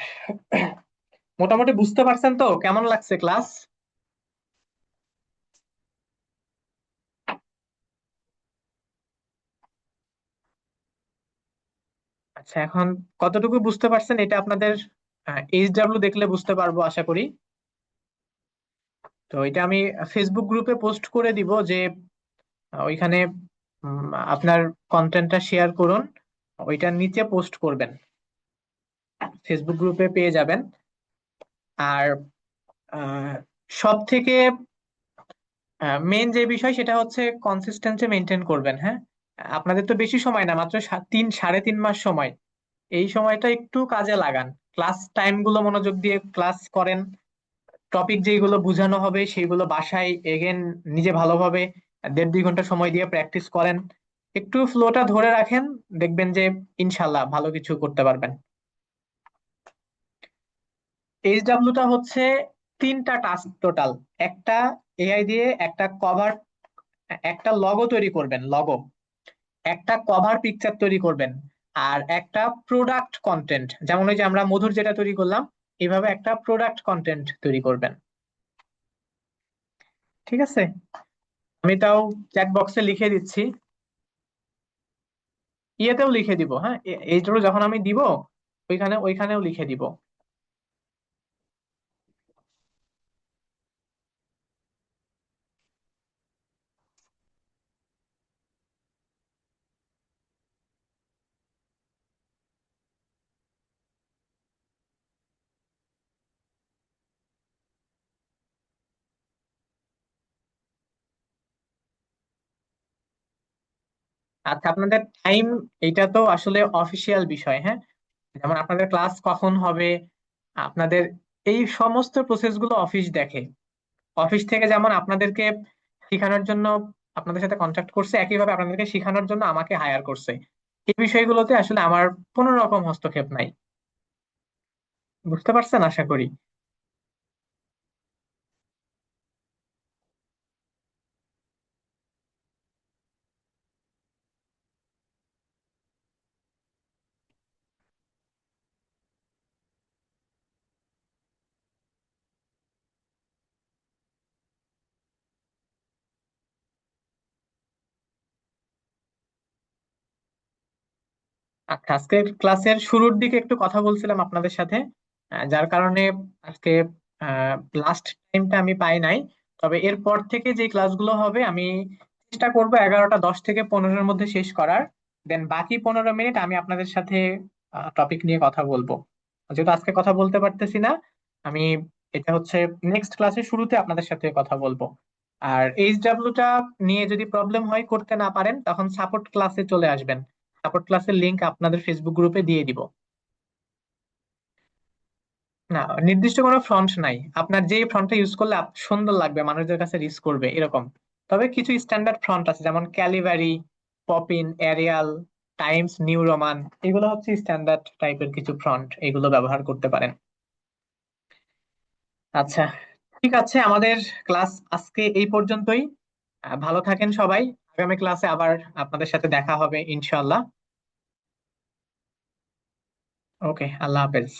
মোটামুটি বুঝতে পারছেন তো? কেমন লাগছে ক্লাস? আচ্ছা, এখন কতটুকু বুঝতে পারছেন এটা আপনাদের এইচডব্লিউ দেখলে বুঝতে পারবো আশা করি। তো এটা আমি ফেসবুক গ্রুপে পোস্ট করে দিব যে ওইখানে আপনার কন্টেন্টটা শেয়ার করুন, ওইটার নিচে পোস্ট করবেন, ফেসবুক গ্রুপে পেয়ে যাবেন। আর সব থেকে মেইন যে বিষয় সেটা হচ্ছে কনসিস্টেন্সি মেনটেন করবেন, হ্যাঁ। আপনাদের তো বেশি সময় না, মাত্র 3 সাড়ে 3 মাস সময়। এই সময়টা একটু কাজে লাগান, ক্লাস টাইম গুলো মনোযোগ দিয়ে ক্লাস করেন, টপিক যেগুলো বোঝানো হবে সেগুলো বাসায় এগেন নিজে ভালোভাবে 1.5 2 ঘন্টা সময় দিয়ে প্র্যাকটিস করেন। একটু ফ্লোটা ধরে রাখেন, দেখবেন যে ইনশাল্লাহ ভালো কিছু করতে পারবেন। এইচডব্লিউটা হচ্ছে 3টা টাস্ক টোটাল। একটা এআই দিয়ে একটা কভার, একটা লগো তৈরি করবেন, লগো। একটা কভার পিকচার তৈরি করবেন, আর একটা প্রোডাক্ট কন্টেন্ট, যেমন ওই যে আমরা মধুর যেটা তৈরি করলাম, এইভাবে একটা প্রোডাক্ট কন্টেন্ট তৈরি করবেন। ঠিক আছে, আমি তাও চ্যাট বক্সে লিখে দিচ্ছি, ইয়েতেও লিখে দিব, হ্যাঁ, এইগুলো যখন আমি দিব ওইখানেও লিখে দিব। আচ্ছা, আপনাদের টাইম, এটা তো আসলে অফিসিয়াল বিষয়, হ্যাঁ, যেমন আপনাদের ক্লাস কখন হবে, আপনাদের এই সমস্ত প্রসেস গুলো অফিস দেখে। অফিস থেকে যেমন আপনাদেরকে শেখানোর জন্য আপনাদের সাথে কন্ট্যাক্ট করছে, একইভাবে আপনাদেরকে শেখানোর জন্য আমাকে হায়ার করছে। এই বিষয়গুলোতে আসলে আমার কোনো রকম হস্তক্ষেপ নাই। বুঝতে পারছেন আশা করি। আচ্ছা, আজকের ক্লাসের শুরুর দিকে একটু কথা বলছিলাম আপনাদের সাথে, যার কারণে আজকে লাস্ট টাইমটা আমি পাই নাই। তবে এরপর থেকে যে ক্লাসগুলো হবে আমি চেষ্টা করব 11টা 10 থেকে 15-এর মধ্যে শেষ করার। দেন বাকি 15 মিনিট আমি আপনাদের সাথে টপিক নিয়ে কথা বলবো। যেহেতু আজকে কথা বলতে পারতেছি না, আমি এটা হচ্ছে নেক্সট ক্লাসের শুরুতে আপনাদের সাথে কথা বলবো। আর এইচডাব্লিউটা নিয়ে যদি প্রবলেম হয়, করতে না পারেন, তখন সাপোর্ট ক্লাসে চলে আসবেন। সাপোর্ট ক্লাসের লিংক আপনাদের ফেসবুক গ্রুপে দিয়ে দিব। না, নির্দিষ্ট কোনো ফ্রন্ট নাই, আপনার যে ফ্রন্টটা ইউজ করলে সুন্দর লাগবে, মানুষদের কাছে রিচ করবে এরকম। তবে কিছু স্ট্যান্ডার্ড ফ্রন্ট আছে, যেমন ক্যালিভারি, পপিন, এরিয়াল, টাইমস নিউ রোমান, এগুলো হচ্ছে স্ট্যান্ডার্ড টাইপের কিছু ফ্রন্ট, এগুলো ব্যবহার করতে পারেন। আচ্ছা, ঠিক আছে, আমাদের ক্লাস আজকে এই পর্যন্তই। ভালো থাকেন সবাই, আগামী ক্লাসে আবার আপনাদের সাথে দেখা হবে ইনশাল্লাহ। ওকে, আল্লাহ হাফেজ।